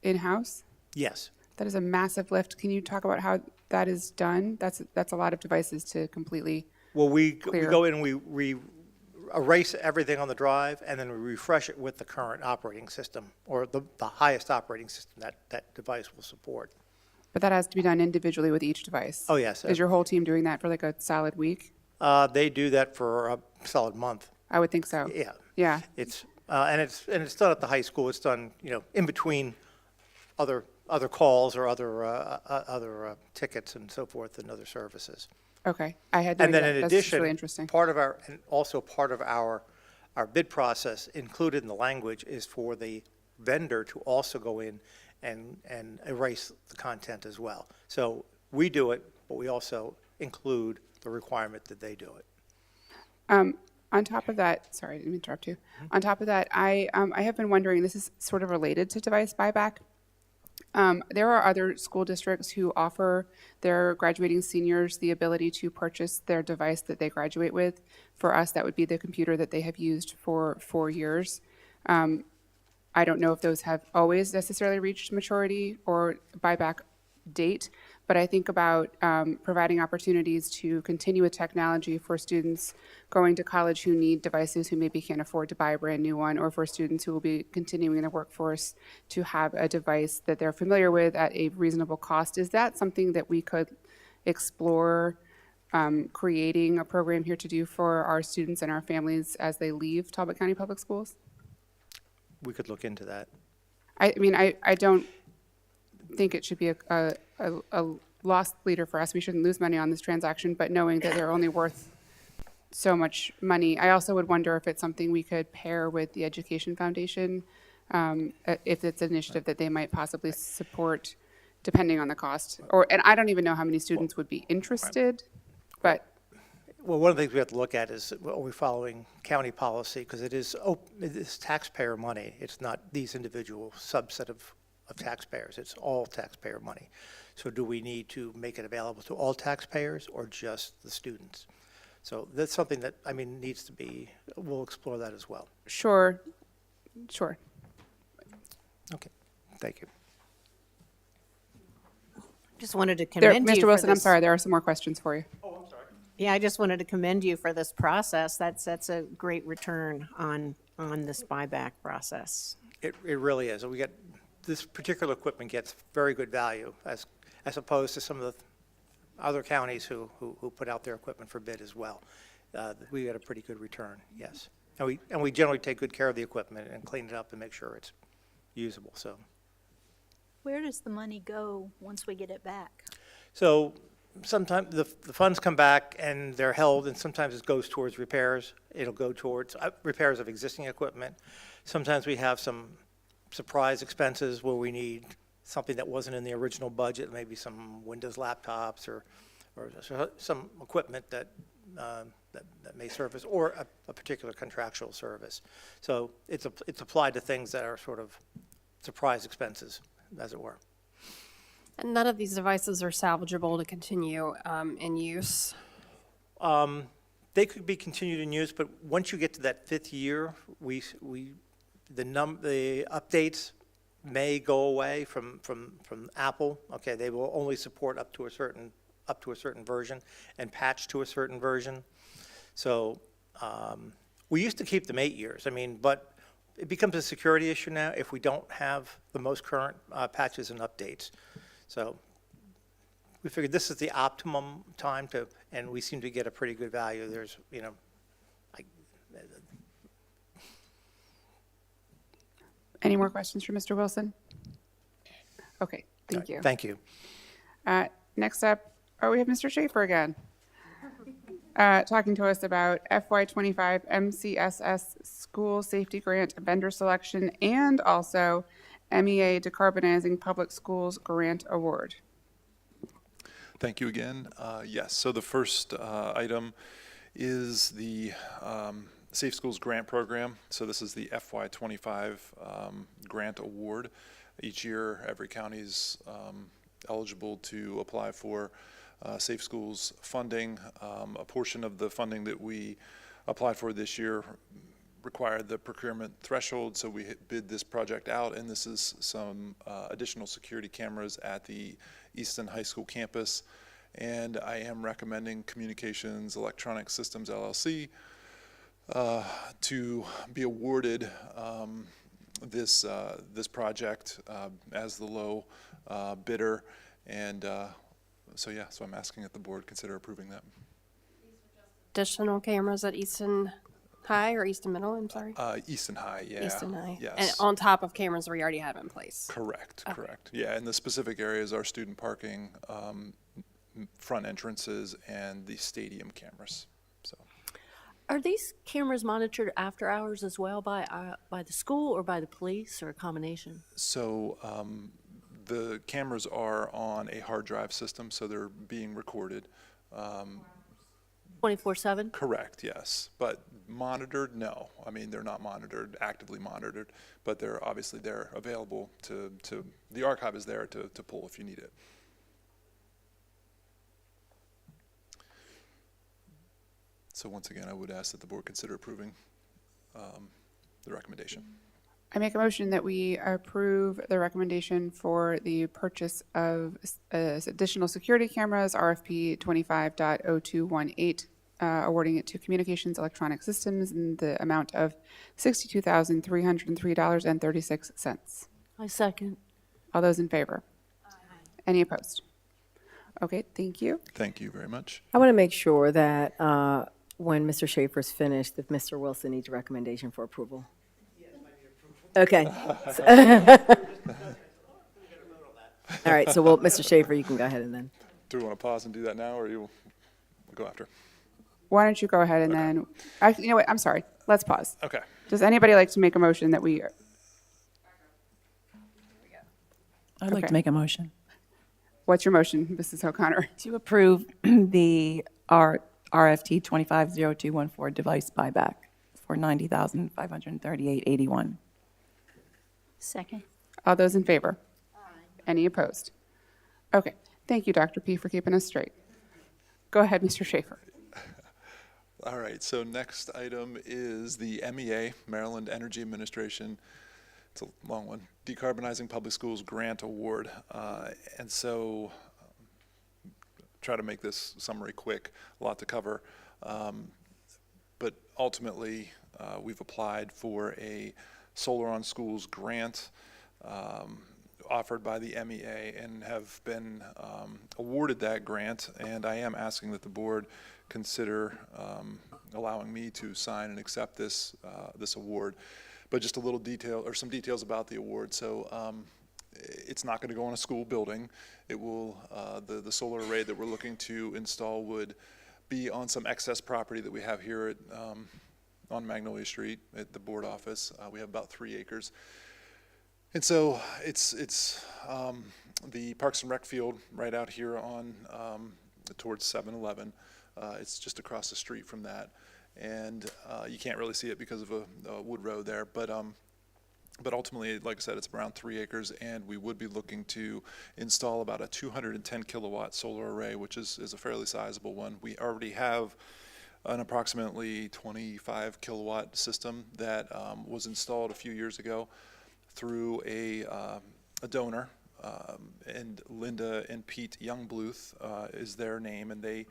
Speaker 1: in-house?
Speaker 13: Yes.
Speaker 1: That is a massive lift. Can you talk about how that is done? That's a lot of devices to completely.
Speaker 13: Well, we
Speaker 1: clear.
Speaker 13: go in, we erase everything on the drive, and then we refresh it with the current operating system, or the highest operating system that device will support.
Speaker 1: But that has to be done individually with each device.
Speaker 13: Oh, yes.
Speaker 1: Is your whole team doing that for like a solid week?
Speaker 13: They do that for a solid month.
Speaker 1: I would think so.
Speaker 13: Yeah.
Speaker 1: Yeah.
Speaker 13: It's it's done at the high school. It's done, in between other calls or other tickets and so forth and other services.
Speaker 1: Okay. I had no
Speaker 13: And then
Speaker 1: idea.
Speaker 13: in
Speaker 1: That's
Speaker 13: addition,
Speaker 1: really interesting.
Speaker 13: part of our bid process included in the language is for the vendor to also go in and erase the content as well. So we do it, but we also include the requirement that they do it.
Speaker 1: On top of that, sorry, I didn't interrupt you. On top of that, I have been wondering, this is sort of related to device buyback. There are other school districts who offer their graduating seniors the ability to purchase their device that they graduate with. For us, that would be the computer that they have used for 4 years. I don't know if those have always necessarily reached maturity or buyback date, but I think about providing opportunities to continue with technology for students going to college who need devices, who maybe can't afford to buy a brand new one, or for students who will be continuing in the workforce to have a device that they're familiar with at a reasonable cost. Is that something that we could explore creating a program here to do for our students and our families as they leave Talbot County Public Schools?
Speaker 13: we could look into that.
Speaker 1: I mean, I don't think it should be a lost leader for us. We shouldn't lose money on this transaction, but knowing that they're only worth so much money, I also would wonder if it's something we could pair with the Education Foundation, if it's an initiative that they might possibly support, depending on the cost. And I don't even know how many students would be interested, but
Speaker 13: Well, one of the things we have to look at is, are we following county policy? Because it is taxpayer money. It's not these individual subset of taxpayers. It's all taxpayer money. So do we need to make it available to all taxpayers or just the students? So that's something that, I mean, needs to be, we'll explore that as well.
Speaker 1: sure.
Speaker 13: Okay, thank you.
Speaker 2: Just wanted to
Speaker 1: There,
Speaker 2: commend you
Speaker 1: Mr.
Speaker 2: for
Speaker 1: Wilson, I'm
Speaker 2: this.
Speaker 1: sorry, there are some more questions for you.
Speaker 2: Yeah, I just wanted to commend you for this process. That's a great return on this buyback process.
Speaker 13: It really is. We get, this particular equipment gets very good value as opposed to some of the other counties who put out their equipment for bid as well. We get a pretty good return, yes. And we generally take good care of the equipment and clean it up and make sure it's usable, so.
Speaker 8: Where does the money go once we get it back?
Speaker 13: So sometimes the funds come back and they're held, and sometimes it goes towards repairs. It'll go towards repairs of existing equipment. Sometimes we have some surprise expenses where we need something that wasn't in the original budget, maybe some Windows laptops or some equipment that may service, or a particular contractual service. So it's applied to things that are sort of surprise expenses, as it were.
Speaker 2: And none of these devices are salvageable to continue in use.
Speaker 13: They could be continued in use, but once you get to that 5th year, the updates may go away from Apple. Okay, they will only support up to a certain version and patch to a certain version. So we used to keep them 8 years. I mean, but it becomes a security issue now if we don't have the most current patches and updates. So we figured this is the optimum time to, and we seem to get a pretty good value. There's,
Speaker 1: Any more questions for Mr. Wilson? Okay, thank you.
Speaker 13: Thank you.
Speaker 1: Next up, we have Mr. Schaefer again, talking to us about FY25 MCSS School Safety Grant vendor selection and also MEA Decarbonizing Public Schools Grant Award.
Speaker 11: Thank you again. Yes, so the first item is the Safe Schools Grant Program. So this is the FY25 Grant Award. Each year, every county is eligible to apply for Safe Schools funding. A portion of the funding that we applied for this year required the procurement threshold, so we bid this project out, and this is some additional security cameras at the Easton High School campus. And I am recommending Communications Electronic Systems LLC to be awarded this project as the low bidder. And so I'm asking that the board consider approving that.
Speaker 2: Additional cameras at Easton High or Easton Middle, I'm sorry?
Speaker 11: Easton High, yeah.
Speaker 2: Easton High.
Speaker 11: Yes.
Speaker 2: And on top of cameras we already have in place.
Speaker 11: Correct. Yeah, and the specific areas are student parking, front entrances, and the stadium cameras. So
Speaker 9: Are these cameras monitored after hours as well by the school or by the police, or a combination?
Speaker 11: So the cameras are on a hard drive system, so they're being recorded.
Speaker 9: 24/7?
Speaker 11: Correct, yes. But monitored, no. I mean, they're not monitored, actively monitored, but they're available to the archive is there to pull if you need it. So once again, I would ask that the board consider approving the recommendation.
Speaker 1: I make a motion that we approve the recommendation for the purchase of additional security cameras, RFP 25.0218, awarding it to Communications Electronic Systems in the amount of $62,303.36.
Speaker 9: I second.
Speaker 1: All those in favor? Any opposed? Okay, thank you.
Speaker 11: Thank you very much.
Speaker 3: I want to make sure that when Mr. Schaefer's finished, that Mr. Wilson needs a recommendation for approval. Okay. All right, so Mr. Schaefer, you can go ahead and then.
Speaker 11: Do we want to pause and do that now, or you go after?
Speaker 1: Why don't you go ahead and then, you know what, I'm sorry, let's pause.
Speaker 11: Okay.
Speaker 1: Does anybody like to make a motion that we,
Speaker 10: I'd like
Speaker 1: Okay.
Speaker 10: to make a motion
Speaker 1: what's your motion, Mrs. O'Connor?
Speaker 10: to approve the RFT 250214 device buyback for $90,538.81.
Speaker 8: Second.
Speaker 1: All those in favor? Any opposed? Okay, thank you, Dr. P, for keeping us straight. Go ahead, Mr. Schaefer.
Speaker 11: All right, so next item is the MEA, Maryland Energy Administration. It's a long one. Decarbonizing Public Schools Grant Award. And so, try to make this summary quick, a lot to cover. But ultimately, we've applied for a Solar on Schools grant offered by the MEA and have been awarded that grant. And I am asking that the board consider allowing me to sign and accept this award. But just a little detail, or some details about the award. So it's not going to go on a school building. It will, the solar array that we're looking to install would be on some excess property that we have here at, on Magnolia Street at the board office. We have about 3 acres. And so it's the Parks and Rec field right out here on towards 7-Eleven. It's just across the street from that. And you can't really see it because of a wood row there, but ultimately, like I said, it's around 3 acres, and we would be looking to install about a 210 kilowatt solar array, which is a fairly sizable one. We already have an approximately 25 kilowatt system that was installed a few years ago through a donor, and Linda and Pete Youngbluth is their name, and they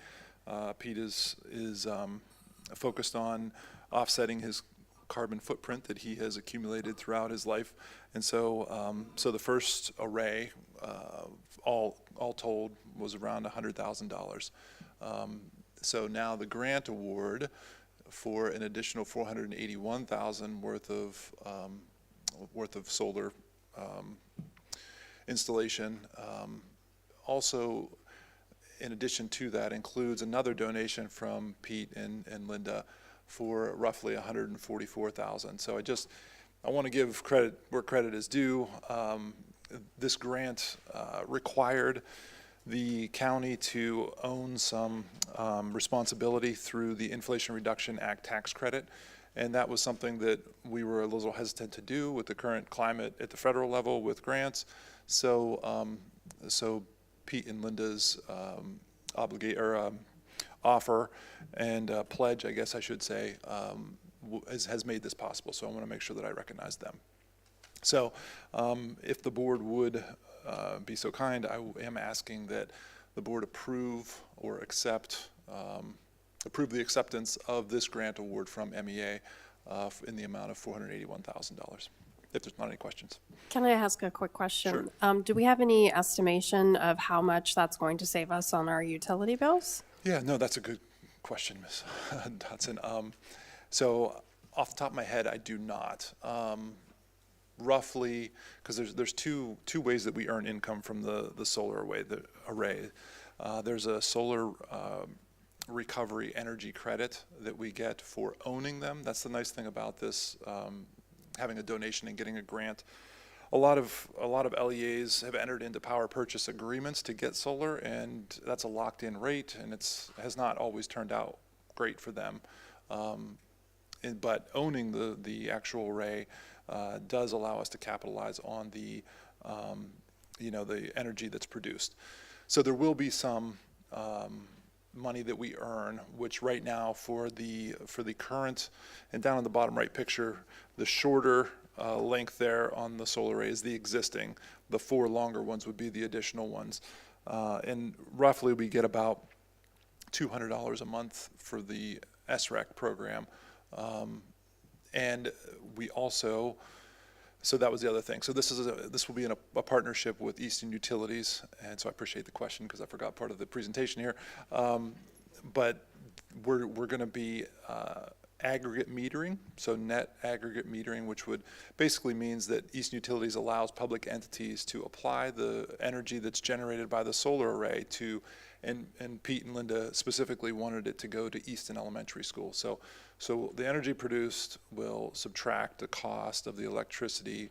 Speaker 11: Pete is focused on offsetting his carbon footprint that he has accumulated throughout his life. And so so the first array, all told, was around $100,000. So now the grant award for an additional $481,000 worth of solar installation. Also, in addition to that, includes another donation from Pete and Linda for roughly $144,000. So I want to give credit where credit is due. This grant required the county to own some responsibility through the Inflation Reduction Act tax credit, and that was something that we were a little hesitant to do with the current climate at the federal level with grants. So so Pete and Linda's offer and pledge, I guess I should say, has made this possible. So I want to make sure that I recognize them. So if the board would be so kind, I am asking that the board approve or accept, approve the acceptance of this grant award from MEA in the amount of $481,000. If there's not any questions.
Speaker 2: Can I ask a quick question?
Speaker 11: Sure.
Speaker 2: Do we have any estimation of how much that's going to save us on our utility bills?
Speaker 11: Yeah, no, that's a good question, Ms. Dotson. So off the top of my head, I do not. Roughly, because there's two ways that we earn income from the solar array. There's a solar recovery energy credit that we get for owning them. That's the nice thing about this, having a donation and getting a grant. A lot of LEAs have entered into power purchase agreements to get solar, and that's a locked-in rate, and has not always turned out great for them. But owning the actual array does allow us to capitalize on the the energy that's produced. So there will be some money that we earn, which right now for the current, and down in the bottom right picture, the shorter length there on the solar array is the existing. The 4 longer ones would be the additional ones. And roughly we get about $200 a month for the SREC program. And we also, so that was the other thing. So this will be in a partnership with Eastern Utilities, and so I appreciate the question because I forgot part of the presentation here. But we're going to be aggregate metering, so net aggregate metering, which would basically means that Eastern Utilities allows public entities to apply the energy that's generated by the solar array to, and Pete and Linda specifically wanted it to go to Easton Elementary School. So the energy produced will subtract the cost of the electricity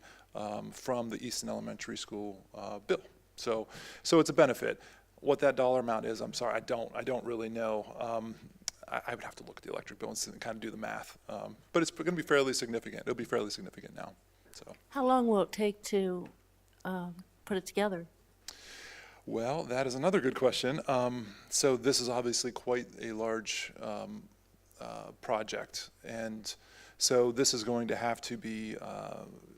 Speaker 11: from the Easton Elementary School bill. So it's a benefit. What that dollar amount is, I'm sorry, I don't really know. I would have to look at the electric bill and kind of do the math. But it's going to be fairly significant. It'll be fairly significant now. So,
Speaker 9: How long will it take to put it together?
Speaker 11: well, that is another good question. So this is obviously quite a large project. And so this is going to have to be,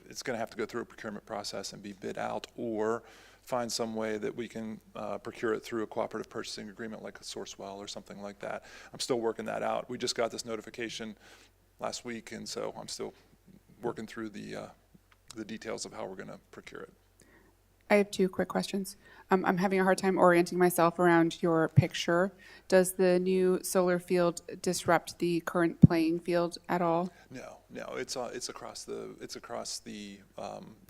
Speaker 11: it's going to have to go through a procurement process and be bid out, or find some way that we can procure it through a cooperative purchasing agreement like a Sourcewell or something like that. I'm still working that out. We just got this notification last week, and so I'm still working through the details of how we're going to procure it.
Speaker 1: I have two quick questions. I'm having a hard time orienting myself around your picture. Does the new solar field disrupt the current playing field at all?
Speaker 11: No, it's across the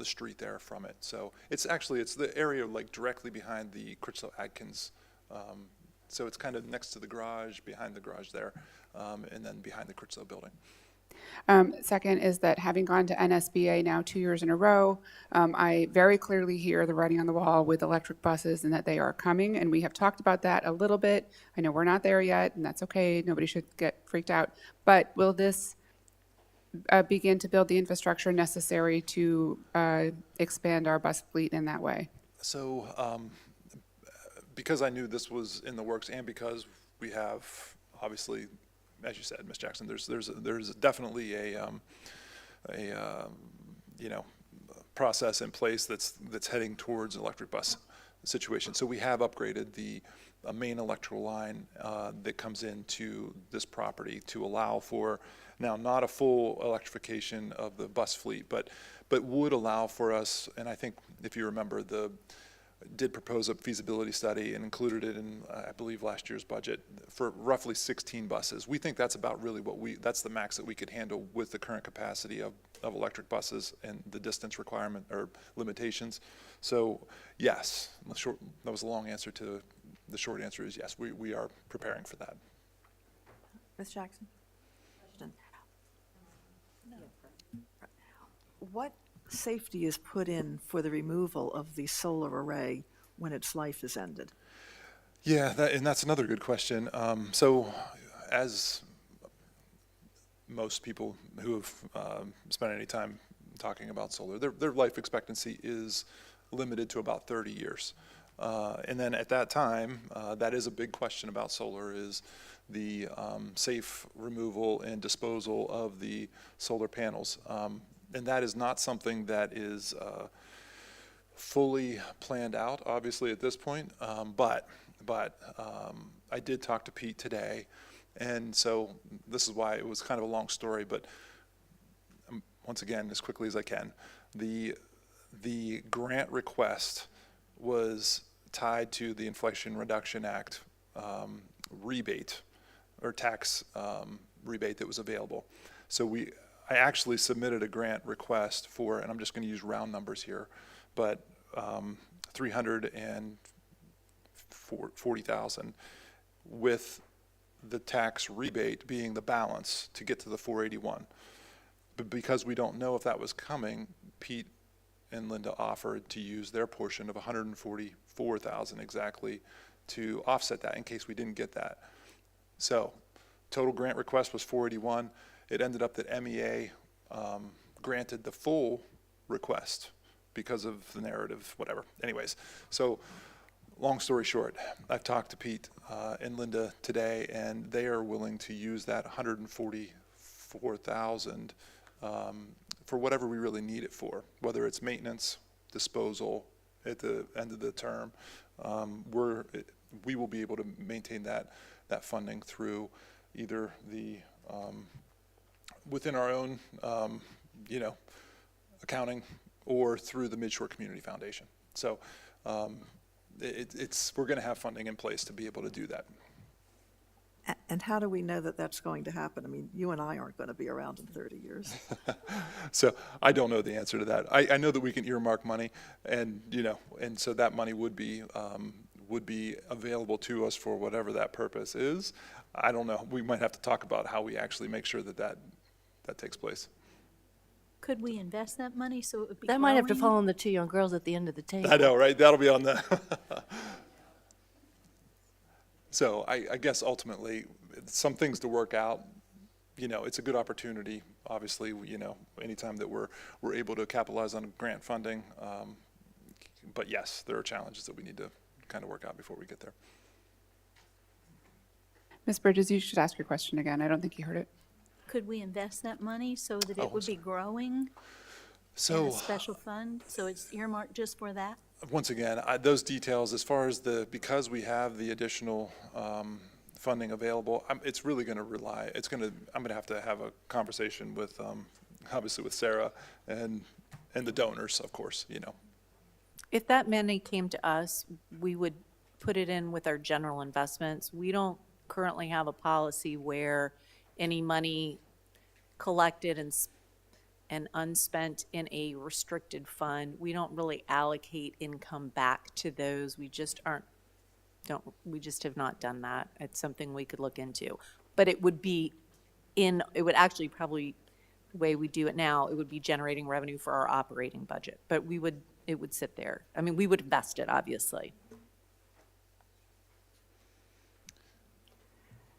Speaker 11: street there from it. So it's the area like directly behind the Critchlow Adkins. So it's kind of next to the garage, behind the garage there, and then behind the Critchlow building.
Speaker 1: Second is that having gone to NSBA now 2 years in a row, I very clearly hear the writing on the wall with electric buses and that they are coming. And we have talked about that a little bit. I know we're not there yet, and that's okay. Nobody should get freaked out. But will this begin to build the infrastructure necessary to expand our bus fleet in that way?
Speaker 11: So because I knew this was in the works, and because we have obviously, as you said, Ms. Jackson, there's definitely a process in place that's heading towards an electric bus situation. So we have upgraded the main electrical line that comes into this property to allow for, now not a full electrification of the bus fleet, but would allow for us, and I think if you remember, did propose a feasibility study and included it in, I believe, last year's budget for roughly 16 buses. We think that's about really that's the max that we could handle with the current capacity of electric buses and the distance requirement or limitations. So yes, that was a long answer to, the short answer is yes, we are preparing for that.
Speaker 14: Ms. Jackson? What safety is put in for the removal of the solar array when its life is ended?
Speaker 11: Yeah, and that's another good question. So as most people who have spent any time talking about solar, their life expectancy is limited to about 30 years. And then at that time, that is a big question about solar, is the safe removal and disposal of the solar panels. And that is not something that is fully planned out, obviously, at this point. But I did talk to Pete today, and so this is why it was kind of a long story. But once again, as quickly as I can, the grant request was tied to the Inflation Reduction Act rebate or tax rebate that was available. So I actually submitted a grant request for, and I'm just going to use round numbers here, but $340,000 with the tax rebate being the balance to get to the 481. But because we don't know if that was coming, Pete and Linda offered to use their portion of $144,000 exactly to offset that in case we didn't get that. So total grant request was 481. It ended up that MEA granted the full request because of the narrative, whatever. Anyways, so long story short, I've talked to Pete and Linda today, and they are willing to use that $144,000 for whatever we really need it for, whether it's maintenance, disposal at the end of the term. We will be able to maintain that funding through either the within our own, accounting, or through the Midshore Community Foundation. So we're going to have funding in place to be able to do that.
Speaker 14: And how do we know that that's going to happen? I mean, you and I aren't going to be around in 30 years.
Speaker 11: So I don't know the answer to that. I know that we can earmark money, and, and so that money would be available to us for whatever that purpose is. I don't know. We might have to talk about how we actually make sure that takes place.
Speaker 9: Could we invest that money so it would be
Speaker 15: That might have to
Speaker 9: growing?
Speaker 15: fall on the two young girls at the end of the table.
Speaker 11: I know, right? That'll be on the. So I guess ultimately, some things to work out. It's a good opportunity, obviously, anytime that we're able to capitalize on grant funding. But yes, there are challenges that we need to kind of work out before we get there.
Speaker 1: Ms. Bridges, you should ask your question again. I don't think you heard it.
Speaker 9: Could we invest that money so that
Speaker 11: Oh,
Speaker 9: it would be growing in
Speaker 11: So.
Speaker 9: a special fund? So it's earmarked just for that?
Speaker 11: Once again, those details, as far as because we have the additional funding available, it's really going to I'm going to have a conversation with, obviously with Sarah and the donors, of course,
Speaker 12: If that money came to us, we would put it in with our general investments. We don't currently have a policy where any money collected and unspent in a restricted fund, we don't really allocate income back to those. We just have not done that. It's something we could look into. But it would actually probably, the way we do it now, it would be generating revenue for our operating budget. But it would sit there. I mean, we would invest it, obviously.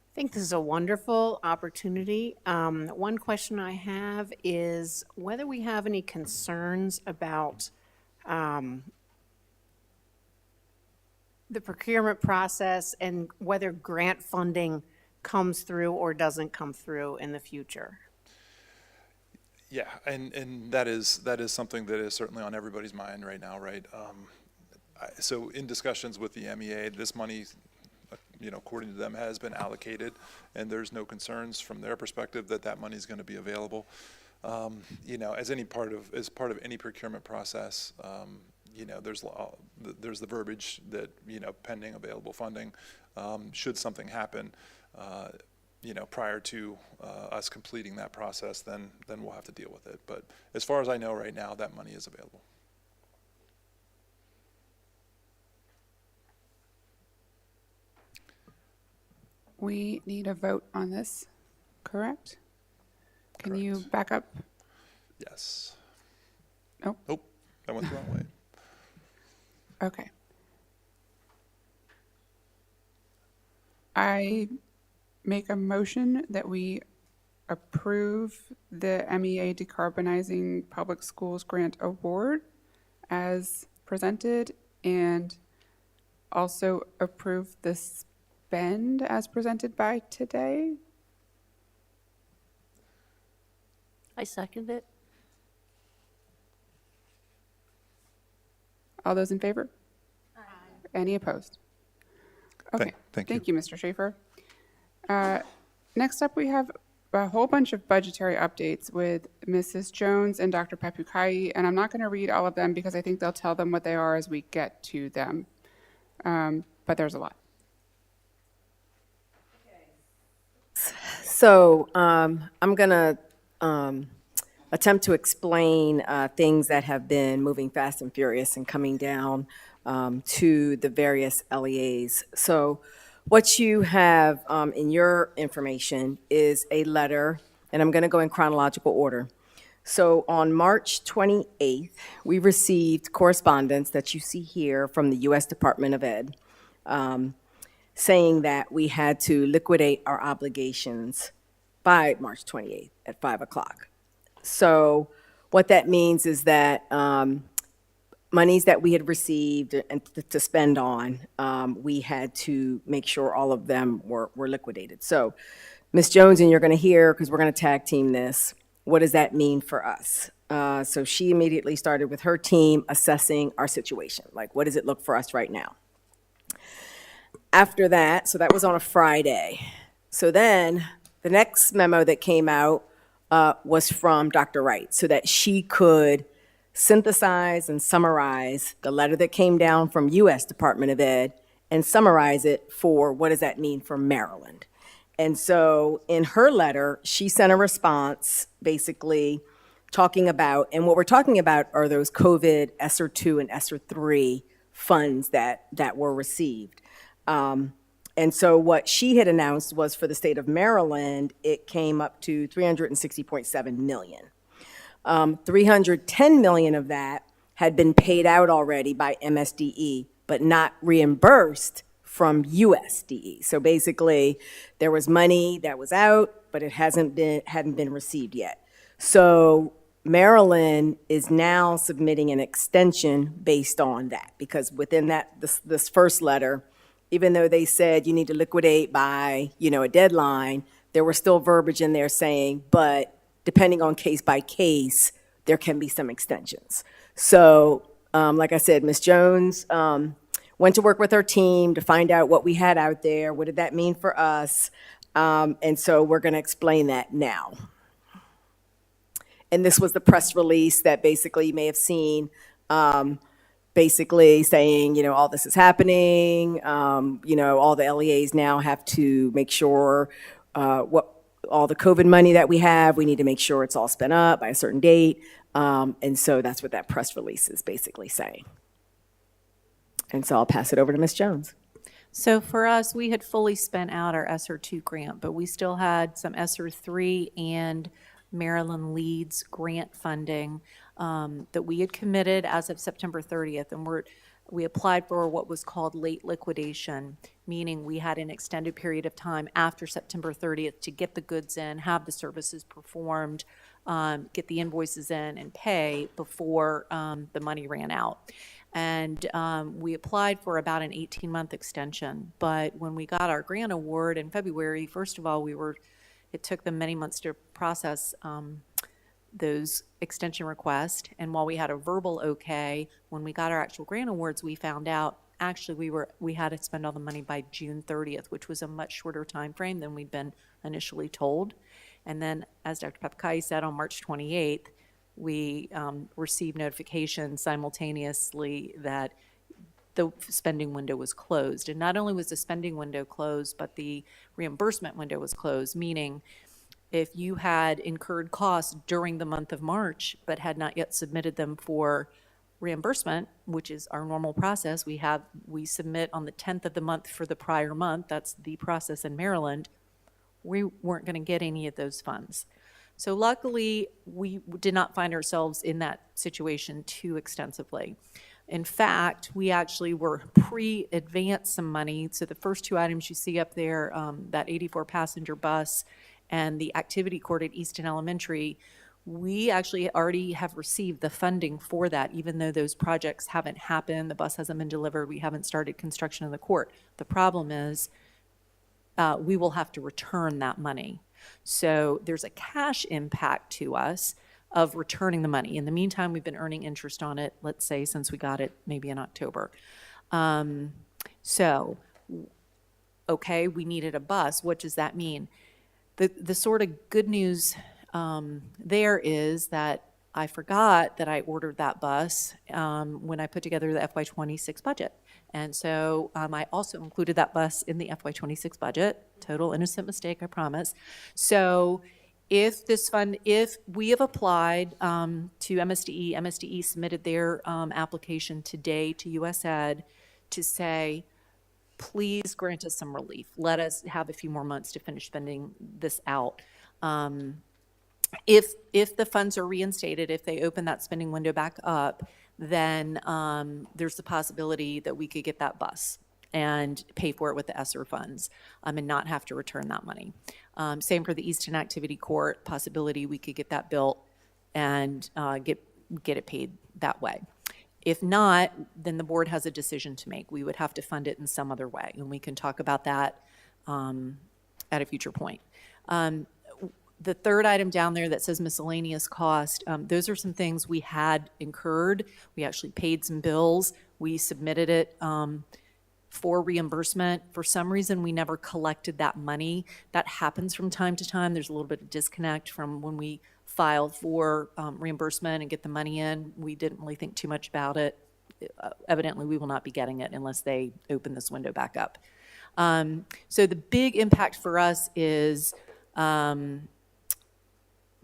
Speaker 16: I think this is a wonderful opportunity. One question I have is whether we have any concerns about the procurement process and whether grant funding comes through or doesn't come through in the future.
Speaker 11: Yeah, and that is something that is certainly on everybody's mind right now, right? So in discussions with the MEA, this money, according to them, has been allocated, and there's no concerns from their perspective that money is going to be available. As part of any procurement process, there's the verbiage that pending available funding, should something happen, prior to us completing that process, then we'll have to deal with it. But as far as I know right now, that money is available.
Speaker 1: We need a vote on this, correct? Can you back up?
Speaker 11: Yes.
Speaker 1: Nope.
Speaker 11: Nope, I went the wrong way.
Speaker 1: Okay. I make a motion that we approve the MEA Decarbonizing Public Schools Grant Award as presented and also approve the spend as presented by today.
Speaker 15: I second it.
Speaker 1: All those in favor? Aye. Any opposed? Okay.
Speaker 11: Thank you.
Speaker 1: Thank you, Mr. Schaefer. Next up, we have a whole bunch of budgetary updates with Mrs. Jones and Dr. Papukai, and I'm not going to read all of them because I think they'll tell them what they are as we get to them. But there's a lot.
Speaker 3: So I'm going to attempt to explain things that have been moving fast and furious and coming down to the various LEAs. So what you have in your information is a letter, and I'm going to go in chronological order. So on March 28th, we received correspondence that you see here from the U.S. Department of Ed, saying that we had to liquidate our obligations by March 28th at 5 o'clock. So what that means is that monies that we had received and to spend on, we had to make sure all of them were liquidated. So Ms. Jones, and you're going to hear, because we're going to tag team this, what does that mean for us? So she immediately started with her team assessing our situation. Like, what does it look for us right now? After that, so that was on a Friday. So then the next memo that came out was from Dr. Wright, so that she could synthesize and summarize the letter that came down from U.S. Department of Ed and summarize it for what does that mean for Maryland. And so in her letter, she sent a response basically talking about, and what we're talking about are those COVID ESSER 2 and ESSER 3 funds that were received. And so what she had announced was for the state of Maryland, it came up to 360.7 million. 310 million of that had been paid out already by MSDE, but not reimbursed from USDE. So basically, there was money that was out, but it hadn't been received yet. So Maryland is now submitting an extension based on that, because within this first letter, even though they said you need to liquidate by, a deadline, there was still verbiage in there saying, but depending on case by case, there can be some extensions. So, like I said, Ms. Jones went to work with her team to find out what we had out there. What did that mean for us? And so we're going to explain that now. And this was the press release that basically you may have seen, basically saying, all this is happening. All the LEAs now have to make sure all the COVID money that we have, we need to make sure it's all spent up by a certain date. And so that's what that press release is basically saying. And so I'll pass it over to Ms. Jones.
Speaker 12: So for us, we had fully spent out our ESSER 2 grant, but we still had some ESSER 3 and Maryland Leads grant funding that we had committed as of September 30th. And we applied for what was called late liquidation, meaning we had an extended period of time after September 30th to get the goods in, have the services performed, get the invoices in and pay before the money ran out. And we applied for about an 18-month extension. But when we got our grant award in February, first of all, it took them many months to process those extension requests. And while we had a verbal okay, when we got our actual grant awards, we found out actually we had to spend all the money by June 30th, which was a much shorter time frame than we'd been initially told. And then, as Dr. Papakai said, on March 28th, we received notification simultaneously that the spending window was closed. And not only was the spending window closed, but the reimbursement window was closed, meaning if you had incurred costs during the month of March but had not yet submitted them for reimbursement, which is our normal process, we submit on the 10th of the month for the prior month. That's the process in Maryland. We weren't going to get any of those funds. So luckily, we did not find ourselves in that situation too extensively. In fact, we actually were pre-advanced some money. So the first two items you see up there, that 84-passenger bus and the activity court at Easton Elementary, we actually already have received the funding for that, even though those projects haven't happened, the bus hasn't been delivered, we haven't started construction of the court. The problem is we will have to return that money. So there's a cash impact to us of returning the money. In the meantime, we've been earning interest on it, let's say, since we got it maybe in October. Okay, we needed a bus. What does that mean? The sort of good news there is that I forgot that I ordered that bus when I put together the FY26 budget. And so I also included that bus in the FY26 budget. Total innocent mistake, I promise. So if we have applied to MSDE, MSDE submitted their application today to USAID to say, please grant us some relief. Let us have a few more months to finish spending this out. If the funds are reinstated, if they open that spending window back up, then there's the possibility that we could get that bus and pay for it with the ESSER funds and not have to return that money. Same for the Easton Activity Court, possibility we could get that built and get it paid that way. If not, then the board has a decision to make. We would have to fund it in some other way, and we can talk about that at a future point. The third item down there that says miscellaneous cost, those are some things we had incurred. We actually paid some bills. We submitted it for reimbursement. For some reason, we never collected that money. That happens from time to time. There's a little bit of disconnect from when we filed for reimbursement and get the money in. We didn't really think too much about it. Evidently, we will not be getting it unless they open this window back up. So the big impact for us is the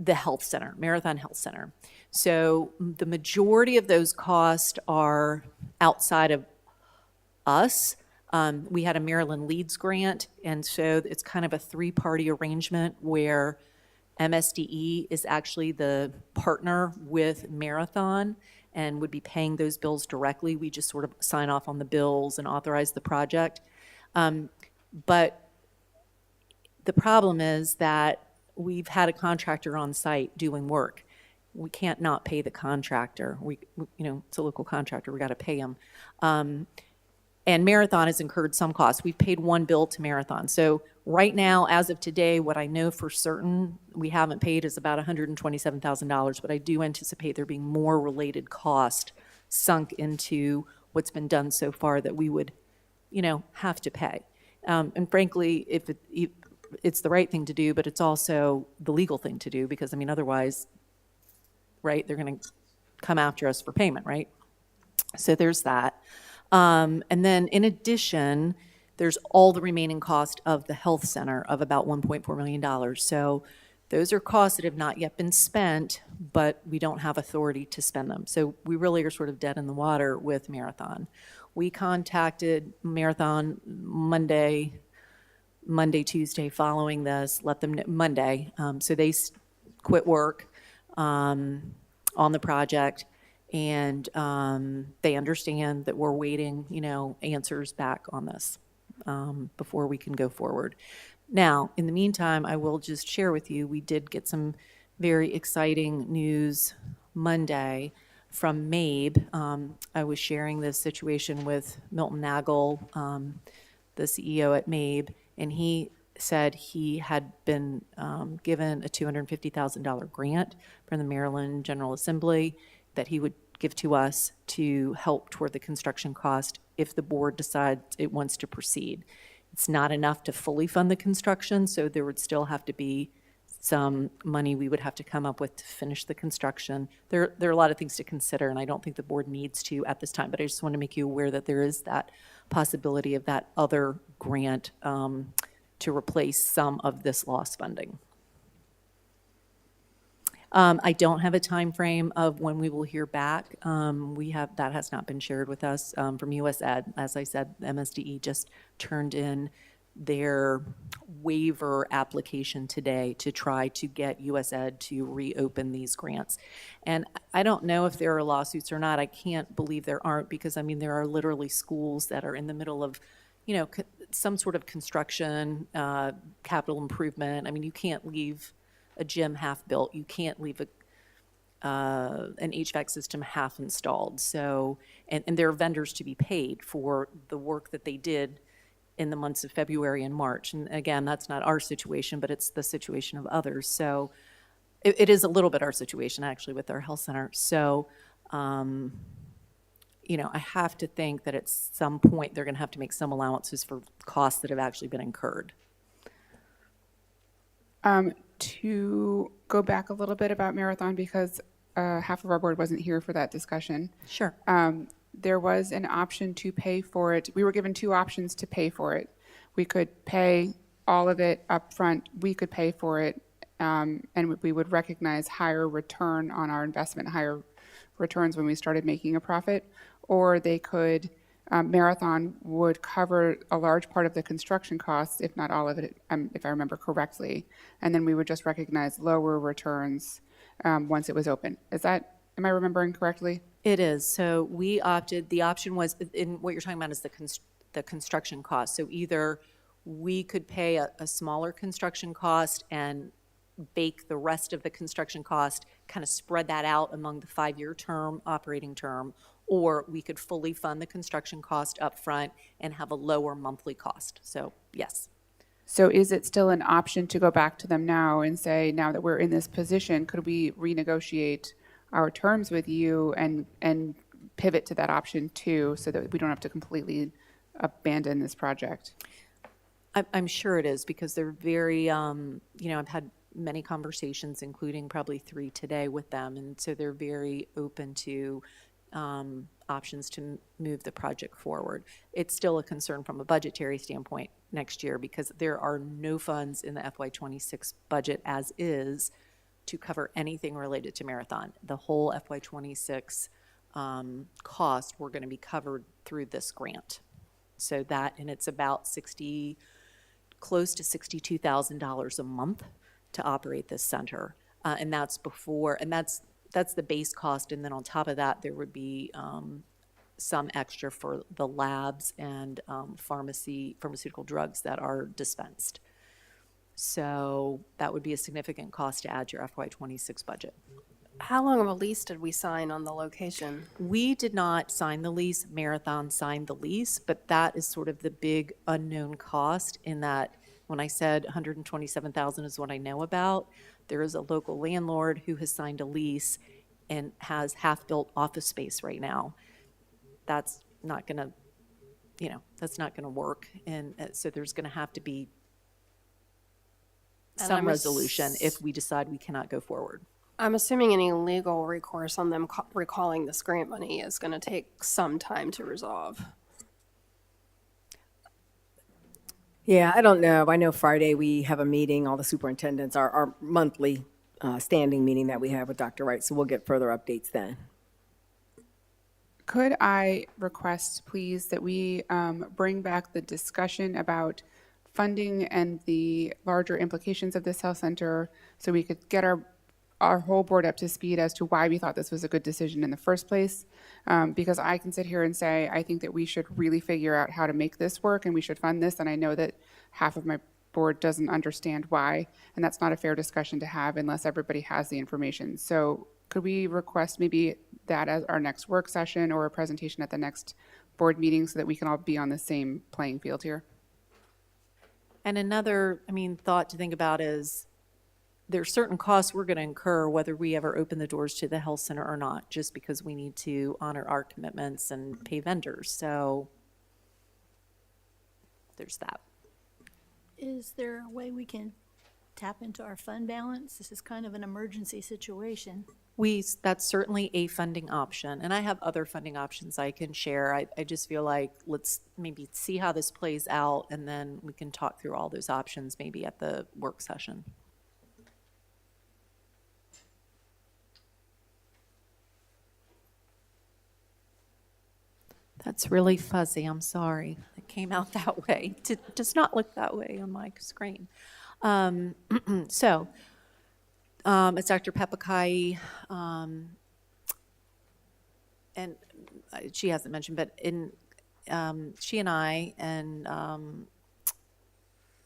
Speaker 12: health center, Marathon Health Center. So the majority of those costs are outside of us. We had a Maryland Leads grant, and so it's kind of a three-party arrangement where MSDE is actually the partner with Marathon and would be paying those bills directly. We just sort of sign off on the bills and authorize the project. But the problem is that we've had a contractor on site doing work. We can't not pay the contractor. It's a local contractor, we got to pay him. And Marathon has incurred some costs. We've paid one bill to Marathon. So right now, as of today, what I know for certain we haven't paid is about $127,000, but I do anticipate there being more related cost sunk into what's been done so far that we would, have to pay. And frankly, if it's the right thing to do, but it's also the legal thing to do because, otherwise, right, they're going to come after us for payment, right? So there's that. And then in addition, there's all the remaining cost of the health center of about $1.4 million. So those are costs that have not yet been spent, but we don't have authority to spend them. So we really are sort of dead in the water with Marathon. We contacted Marathon Monday, Tuesday following this, let them know Monday. So they quit work on the project. And they understand that we're waiting, answers back on this before we can go forward. Now, in the meantime, I will just share with you, we did get some very exciting news Monday from MABE. I was sharing this situation with Milton Nagel, the CEO at MABE, and he said he had been given a $250,000 grant from the Maryland General Assembly that he would give to us to help toward the construction cost if the board decides it wants to proceed. It's not enough to fully fund the construction, so there would still have to be some money we would have to come up with to finish the construction. There are a lot of things to consider, and I don't think the board needs to at this time, but I just want to make you aware that there is that possibility of that other grant to replace some of this lost funding. I don't have a time frame of when we will hear back. That has not been shared with us from USAID. As I said, MSDE just turned in their waiver application today to try to get USAID to reopen these grants. And I don't know if there are lawsuits or not. I can't believe there aren't because, there are literally schools that are in the middle of, some sort of construction, capital improvement. You can't leave a gym half built. You can't leave an HVAC system half installed. So, and there are vendors to be paid for the work that they did in the months of February and March. And again, that's not our situation, but it's the situation of others. So it is a little bit our situation actually with our health center. So, I have to think that at some point they're going to have to make some allowances for costs that have actually been incurred.
Speaker 1: To go back a little bit about Marathon, because half of our board wasn't here for that discussion.
Speaker 12: Sure.
Speaker 1: There was an option to pay for it. We were given two options to pay for it. We could pay all of it up front. We could pay for it, and we would recognize higher return on our investment, higher returns when we started making a profit. Or they could, Marathon would cover a large part of the construction costs, if not all of it, if I remember correctly. And then we would just recognize lower returns once it was open. Am I remembering correctly?
Speaker 12: It is. So we opted, the option was, in what you're talking about is the construction cost. So either we could pay a smaller construction cost and bake the rest of the construction cost, kind of spread that out among the 5-year term, operating term, or we could fully fund the construction cost up front and have a lower monthly cost. So yes.
Speaker 1: So is it still an option to go back to them now and say, now that we're in this position, could we renegotiate our terms with you and pivot to that option too, so that we don't have to completely abandon this project?
Speaker 12: I'm sure it is, because they're very, I've had many conversations, including probably 3 today with them, and so they're very open to options to move the project forward. It's still a concern from a budgetary standpoint, next year because there are no funds in the FY26 budget as is to cover anything related to Marathon. The whole FY26 cost were going to be covered through this grant. So that, and it's about close to $62,000 a month to operate this center. And that's before, and that's the base cost. And then on top of that, there would be some extra for the labs and pharmaceutical drugs that are dispensed. So that would be a significant cost to add to your FY26 budget.
Speaker 2: How long of a lease did we sign on the location?
Speaker 12: We did not sign the lease. Marathon signed the lease, but that is sort of the big unknown cost in that when I said 127,000 is what I know about, there is a local landlord who has signed a lease and has half-built office space right now. That's not going to, that's not going to work. And so there's going to have to be some resolution if we decide we cannot go forward.
Speaker 2: I'm assuming any legal recourse on them recalling this grant money is going to take some time to resolve.
Speaker 3: Yeah, I don't know. I know Friday we have a meeting, all the superintendents, our monthly standing meeting that we have with Dr. Wright, so we'll get further updates then.
Speaker 1: Could I request, please, that we bring back the discussion about funding and the larger implications of this health center so we could get our whole board up to speed as to why we thought this was a good decision in the first place? Because I can sit here and say, I think that we should really figure out how to make this work and we should fund this. And I know that half of my board doesn't understand why, and that's not a fair discussion to have unless everybody has the information. So could we request maybe that as our next work session or a presentation at the next board meeting so that we can all be on the same playing field here?
Speaker 12: And another, thought to think about is there are certain costs we're going to incur whether we ever open the doors to the health center or not, just because we need to honor our commitments and pay vendors. So there's that.
Speaker 15: Is there a way we can tap into our fund balance? This is kind of an emergency situation.
Speaker 12: That's certainly a funding option, and I have other funding options I can share. I just feel like let's maybe see how this plays out, and then we can talk through all those options maybe at the work session. That's really fuzzy, I'm sorry. It came out that way. It does not look that way on my screen. It's Dr. Pepakai, and she hasn't mentioned, but she and I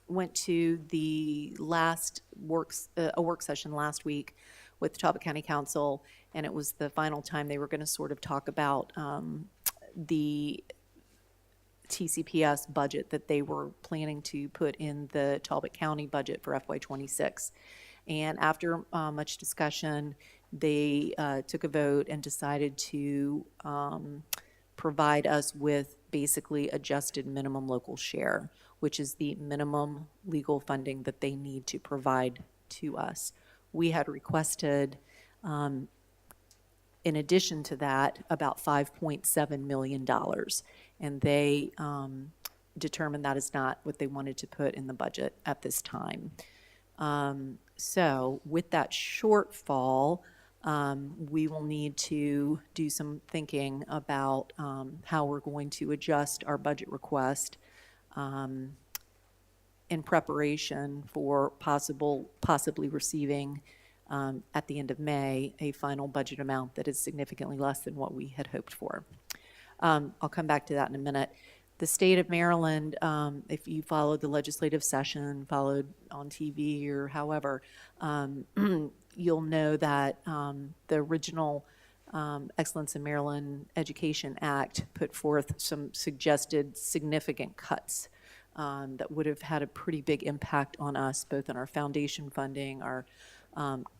Speaker 12: went to the last a work session last week with the Talbot County Council, and it was the final time they were going to sort of talk about the TCPS budget that they were planning to put in the Talbot County budget for FY26. And after much discussion, they took a vote and decided to provide us with basically adjusted minimum local share, which is the minimum legal funding that they need to provide to us. We had requested, in addition to that, about $5.7 million. And they determined that is not what they wanted to put in the budget at this time. So with that shortfall, we will need to do some thinking about how we're going to adjust our budget request in preparation for possibly receiving at the end of May a final budget amount that is significantly less than what we had hoped for. I'll come back to that in a minute. The state of Maryland, if you followed the legislative session, followed on TV or however, you'll know that the original Excellence in Maryland Education Act put forth some suggested significant cuts that would have had a pretty big impact on us, both in our foundation funding, our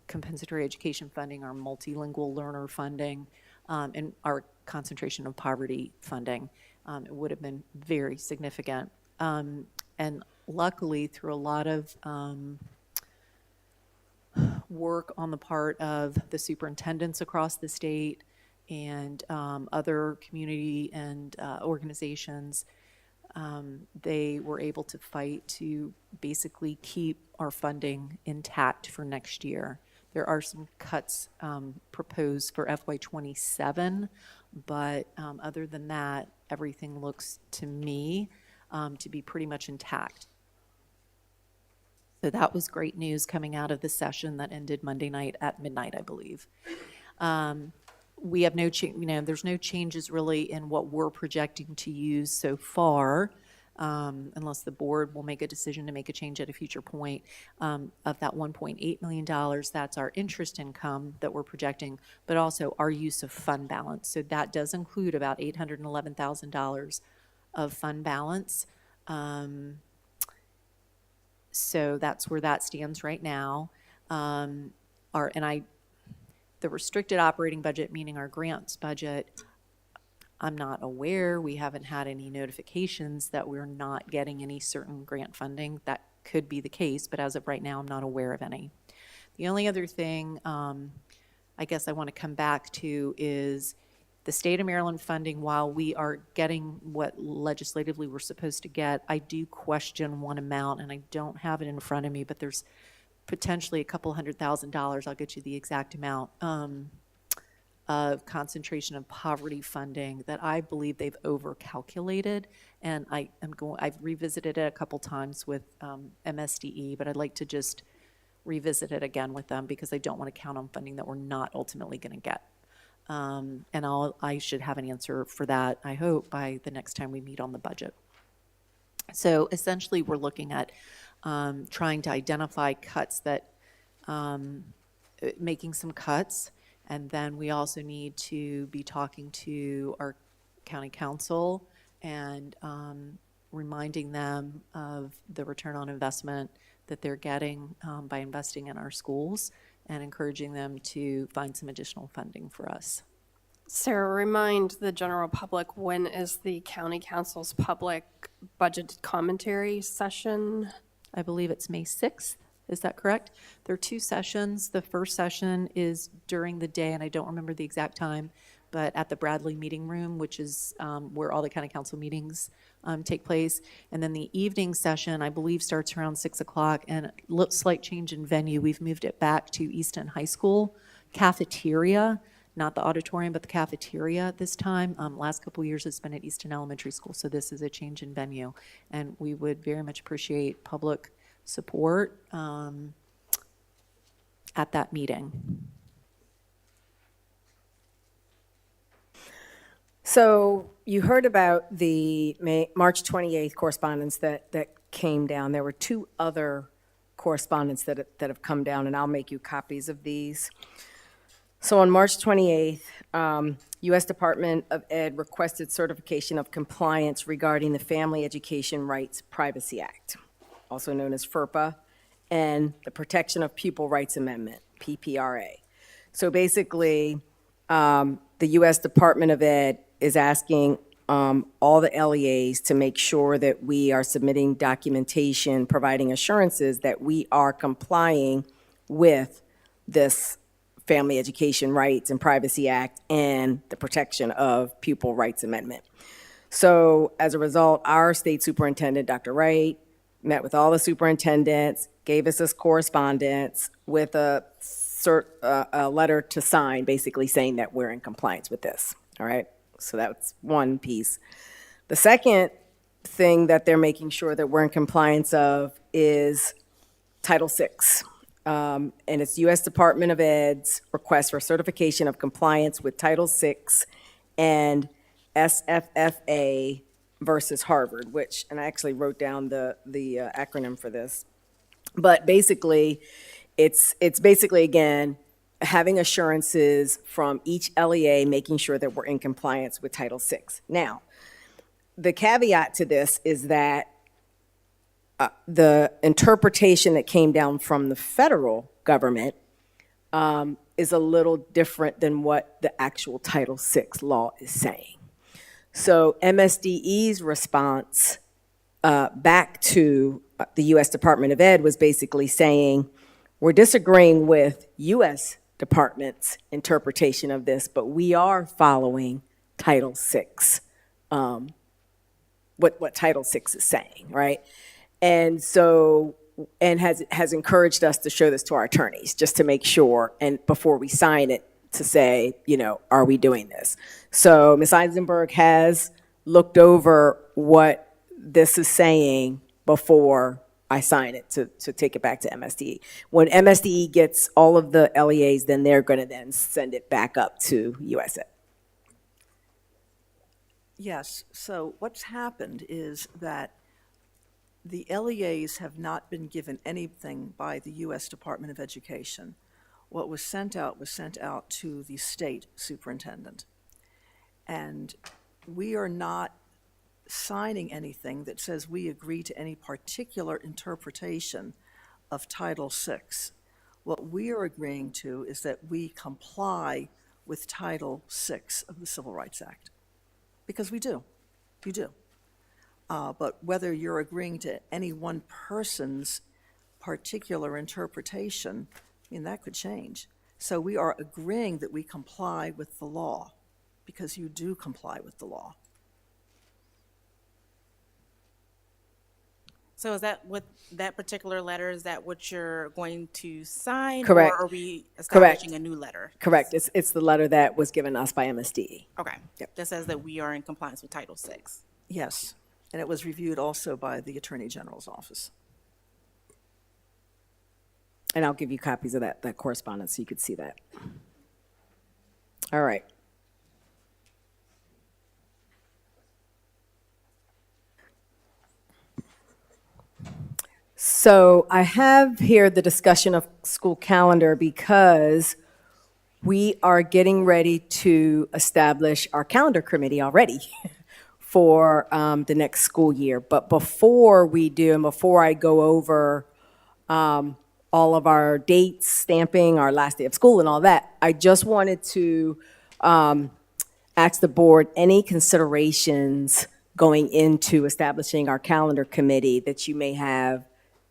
Speaker 12: compensatory education funding, our multilingual learner funding, and our concentration of poverty funding. It would have been very significant. And luckily, through a lot of work on the part of the superintendents across the state and other community and organizations, they were able to fight to basically keep our funding intact for next year. There are some cuts proposed for FY '27, but other than that, everything looks to me to be pretty much intact. So that was great news coming out of the session that ended Monday night at midnight, I believe. We have no there's no changes really in what we're projecting to use so far, unless the board will make a decision to make a change at a future point. Of that $1.8 million, that's our interest income that we're projecting, but also our use of fund balance. So that does include about $811,000 of fund balance. So that's where that stands right now. The restricted operating budget, meaning our grants budget, I'm not aware, we haven't had any notifications that we're not getting any certain grant funding. That could be the case, but as of right now, I'm not aware of any. The only other thing I guess I want to come back to is the state of Maryland funding. While we are getting what legislatively we're supposed to get, I do question one amount, and I don't have it in front of me, but there's potentially a couple $100,000, I'll get you the exact amount, of concentration of poverty funding that I believe they've overcalculated. And I've revisited it a couple times with MSDE, but I'd like to just revisit it again with them because I don't want to count on funding that we're not ultimately going to get. And I should have an answer for that, I hope, by the next time we meet on the budget. So essentially, we're looking at trying to identify cuts that, making some cuts, and then we also need to be talking to our county council and reminding them of the return on investment that they're getting by investing in our schools and encouraging them to find some additional funding for us.
Speaker 2: Sarah, remind the general public, when is the county council's public budget commentary session?
Speaker 12: I believe it's May 6th. Is that correct? There are two sessions. The first session is during the day, and I don't remember the exact time, but at the Bradley Meeting Room, which is where all the county council meetings take place. And then the evening session, I believe, starts around 6 o'clock, and slight change in venue. We've moved it back to Easton High School cafeteria, not the auditorium, but the cafeteria this time. Last couple of years, it's been at Easton Elementary School, so this is a change in venue. And we would very much appreciate public support at that meeting.
Speaker 3: So you heard about the March 28th correspondence that came down. There were two other correspondence that have come down, and I'll make you copies of these. So on March 28th, U.S. Department of Ed requested certification of compliance regarding the Family Education Rights Privacy Act, also known as FERPA, and the Protection of Pupil Rights Amendment, PPRA. So basically, the U.S. Department of Ed is asking all the LEAs to make sure that we are submitting documentation, providing assurances that we are complying with this Family Education Rights and Privacy Act and the Protection of Pupil Rights Amendment. So as a result, our state superintendent, Dr. Wright, met with all the superintendents, gave us this correspondence with a letter to sign, basically saying that we're in compliance with this, all right? So that's one piece. The second thing that they're making sure that we're in compliance of is Title VI. And it's U.S. Department of Ed's request for certification of compliance with Title VI and SFFA versus Harvard, which, and I actually wrote down the acronym for this. But basically, it's basically, again, having assurances from each LEA, making sure that we're in compliance with Title VI. Now, the caveat to this is that the interpretation that came down from the federal government is a little different than what the actual Title VI law is saying. So MSDE's response back to the U.S. Department of Ed was basically saying, we're disagreeing with U.S. Department's interpretation of this, but we are following Title VI what Title VI is saying, right? And so, and has encouraged us to show this to our attorneys, just to make sure, and before we sign it, to say, are we doing this? So Ms. Eisenberg has looked over what this is saying before I sign it to take it back to MSDE. When MSDE gets all of the LEAs, then they're going to then send it back up to USA.
Speaker 14: Yes, so what's happened is that the LEAs have not been given anything by the U.S. Department of Education. What was sent out to the state superintendent. And we are not signing anything that says we agree to any particular interpretation of Title VI. What we are agreeing to is that we comply with Title VI of the Civil Rights Act. Because we do. You do. But whether you're agreeing to any one person's particular interpretation, that could change. So we are agreeing that we comply with the law, because you do comply with the law.
Speaker 6: So is that what, that particular letter, is that what you're going to sign?
Speaker 3: Correct.
Speaker 6: Or are we
Speaker 3: Correct.
Speaker 6: establishing a new letter?
Speaker 3: Correct. It's the letter that was given us by MSDE.
Speaker 6: Okay. That says that we are in compliance with Title VI.
Speaker 14: Yes, and it was reviewed also by the Attorney General's office.
Speaker 3: And I'll give you copies of that correspondence so you could see that. All right. So I have here the discussion of school calendar because we are getting ready to establish our calendar committee already for the next school year. But before we do, and before I go over all of our dates, stamping, our last day of school and all that, I just wanted to ask the board any considerations going into establishing our calendar committee that you may have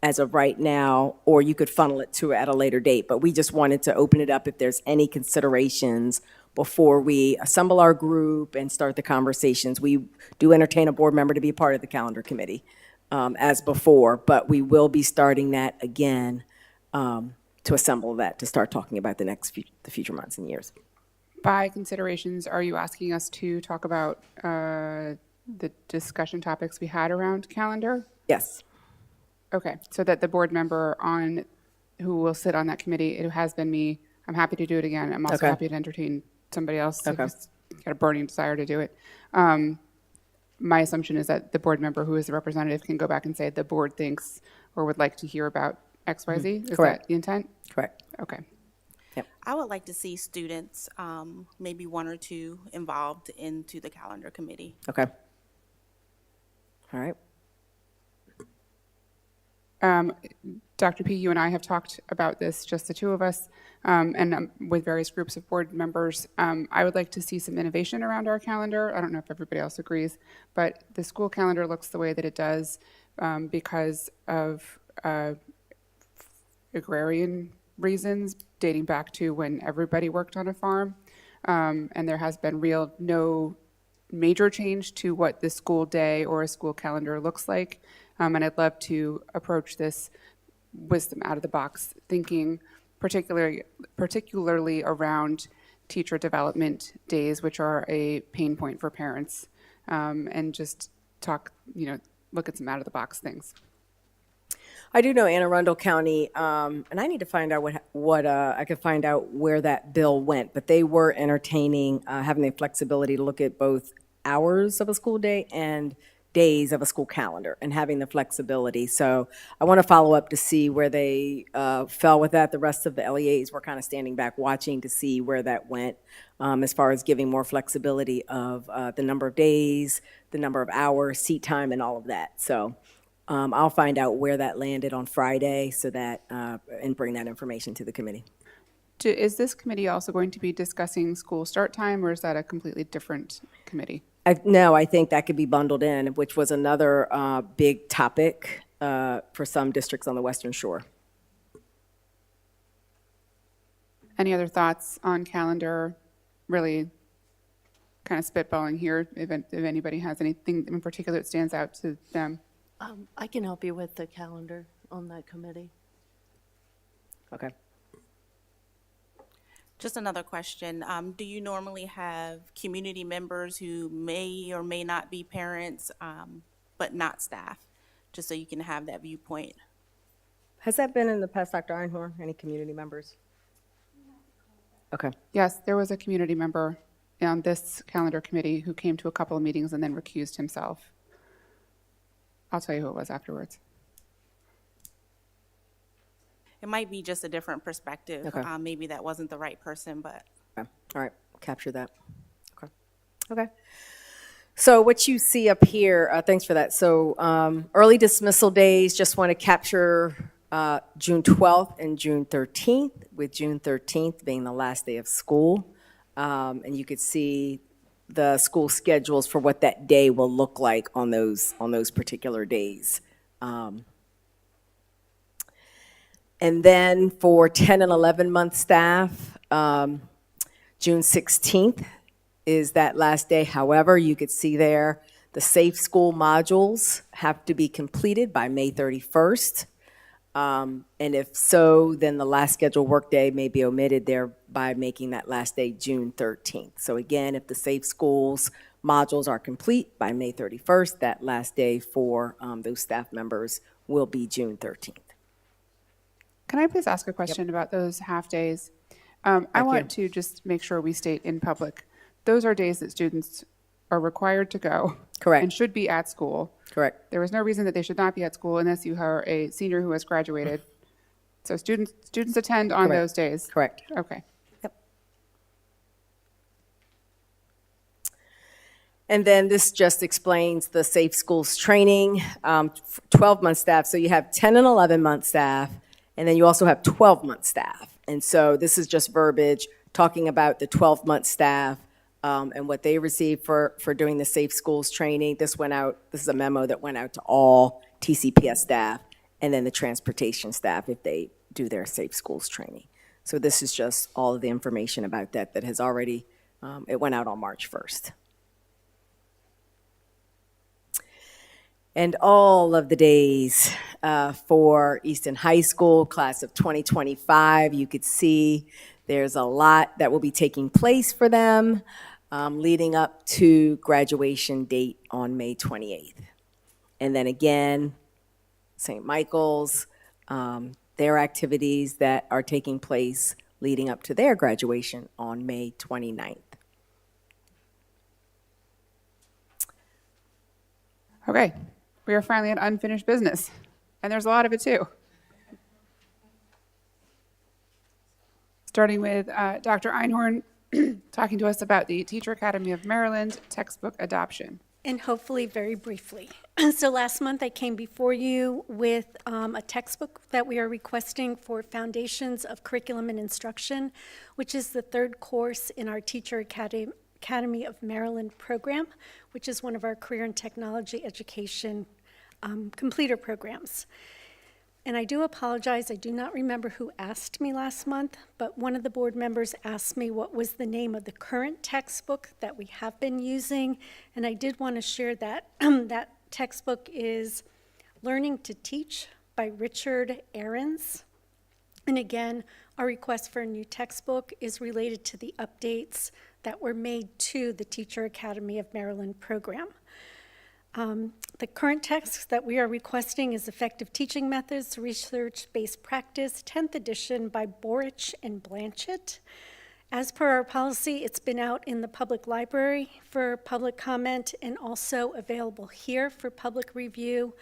Speaker 3: as of right now, or you could funnel it to at a later date. But we just wanted to open it up if there's any considerations before we assemble our group and start the conversations. We do entertain a board member to be a part of the calendar committee as before, but we will be starting that again to assemble that, to start talking about the future months and years.
Speaker 1: By considerations, are you asking us to talk about the discussion topics we had around calendar?
Speaker 3: Yes.
Speaker 1: Okay, so that the board member who will sit on that committee, it has been me. I'm happy to do it again. I'm also
Speaker 3: Okay.
Speaker 1: happy to entertain somebody else
Speaker 3: Okay.
Speaker 1: who's got a burning desire to do it. My assumption is that the board member who is the representative can go back and say the board thinks or would like to hear about XYZ. Is
Speaker 3: Correct.
Speaker 1: that the intent?
Speaker 3: Correct.
Speaker 1: Okay.
Speaker 6: I would like to see students, maybe one or two, involved into the calendar committee.
Speaker 3: Okay. All right.
Speaker 1: Dr. P, you and I have talked about this, just the two of us, and with various groups of board members. I would like to see some innovation around our calendar. I don't know if everybody else agrees, but the school calendar looks the way that it does because of agrarian reasons dating back to when everybody worked on a farm. And there has been no major change to what the school day or a school calendar looks like. And I'd love to approach this with some out-of-the-box thinking, particularly around teacher development days, which are a pain point for parents, and just look at some out-of-the-box things.
Speaker 3: I do know Anne Arundel County, and I need to find out what I could find out where that bill went, but they were entertaining having the flexibility to look at both hours of a school day and days of a school calendar and having the flexibility. So I want to follow up to see where they fell with that. The rest of the LEAs were kind of standing back watching to see where that went as far as giving more flexibility of the number of days, the number of hours, seat time, and all of that. So I'll find out where that landed on Friday so that, and bring that information to the committee.
Speaker 1: Is this committee also going to be discussing school start time, or is that a completely different committee?
Speaker 3: No, I think that could be bundled in, which was another big topic for some districts on the Western Shore.
Speaker 1: Any other thoughts on calendar? Really, kind of spitballing here, if anybody has anything in particular that stands out to them.
Speaker 9: I can help you with the calendar on that committee.
Speaker 3: Okay.
Speaker 6: Just another question. Do you normally have community members who may or may not be parents, but not staff? Just so you can have that viewpoint.
Speaker 3: Has that been in the past, Dr. Einhorn? Any community members? Okay.
Speaker 1: Yes, there was a community member on this calendar committee who came to a couple of meetings and then recused himself. I'll tell you who it was afterwards.
Speaker 6: It might be just a different perspective.
Speaker 3: Okay.
Speaker 6: Maybe that wasn't the right person, but.
Speaker 3: Okay. All right, capture that. Okay. Okay. So what you see up here, thanks for that. So early dismissal days, just want to capture June 12th and June 13th, with June 13th being the last day of school. And you could see the school schedules for what that day will look like on those particular days. And then for 10 and 11-month staff, June 16th is that last day. However, you could see there, the Safe School modules have to be completed by May 31st. And if so, then the last scheduled workday may be omitted there by making that last day June 13th. So again, if the Safe Schools modules are complete by May 31st, that last day for those staff members will be June 13th.
Speaker 1: Can I please ask a question about those half days? I want to just make sure we state in public, those are days that students are required to go.
Speaker 3: Correct.
Speaker 1: And should be at school.
Speaker 3: Correct.
Speaker 1: There is no reason that they should not be at school unless you are a senior who has graduated. So students attend on
Speaker 3: Correct.
Speaker 1: those days.
Speaker 3: Correct.
Speaker 1: Okay.
Speaker 3: And then this just explains the Safe Schools training, 12-month staff. So you have 10 and 11-month staff, and then you also have 12-month staff. And so this is just verbiage talking about the 12-month staff and what they receive for doing the Safe Schools training. This is a memo that went out to all TCPS staff, and then the transportation staff if they do their Safe Schools training. So this is just all of the information about that has already, it went out on March 1st. And all of the days for Easton High School, class of 2025, you could see there's a lot that will be taking place for them leading up to graduation date on May 28th. And then again, St. Michael's, their activities that are taking place leading up to their graduation on May 29th.
Speaker 1: Okay. We are finally at unfinished business, and there's a lot of it too. Starting with Dr. Einhorn talking to us about the Teacher Academy of Maryland textbook adoption.
Speaker 8: And hopefully very briefly. So last month I came before you with a textbook that we are requesting for Foundations of Curriculum and Instruction, which is the third course in our Teacher Academy of Maryland program, which is one of our career and technology education completer programs. And I do apologize, I do not remember who asked me last month, but one of the board members asked me what was the name of the current textbook that we have been using, and I did want to share that. That textbook is Learning to Teach by Richard Ahrens. And again, our request for a new textbook is related to the updates that were made to the Teacher Academy of Maryland program. The current text that we are requesting is Effective Teaching Methods, Research-Based Practice, 10th edition by Borich and Blanchett. As per our policy, it's been out in the public library for public comment and also available here for public review.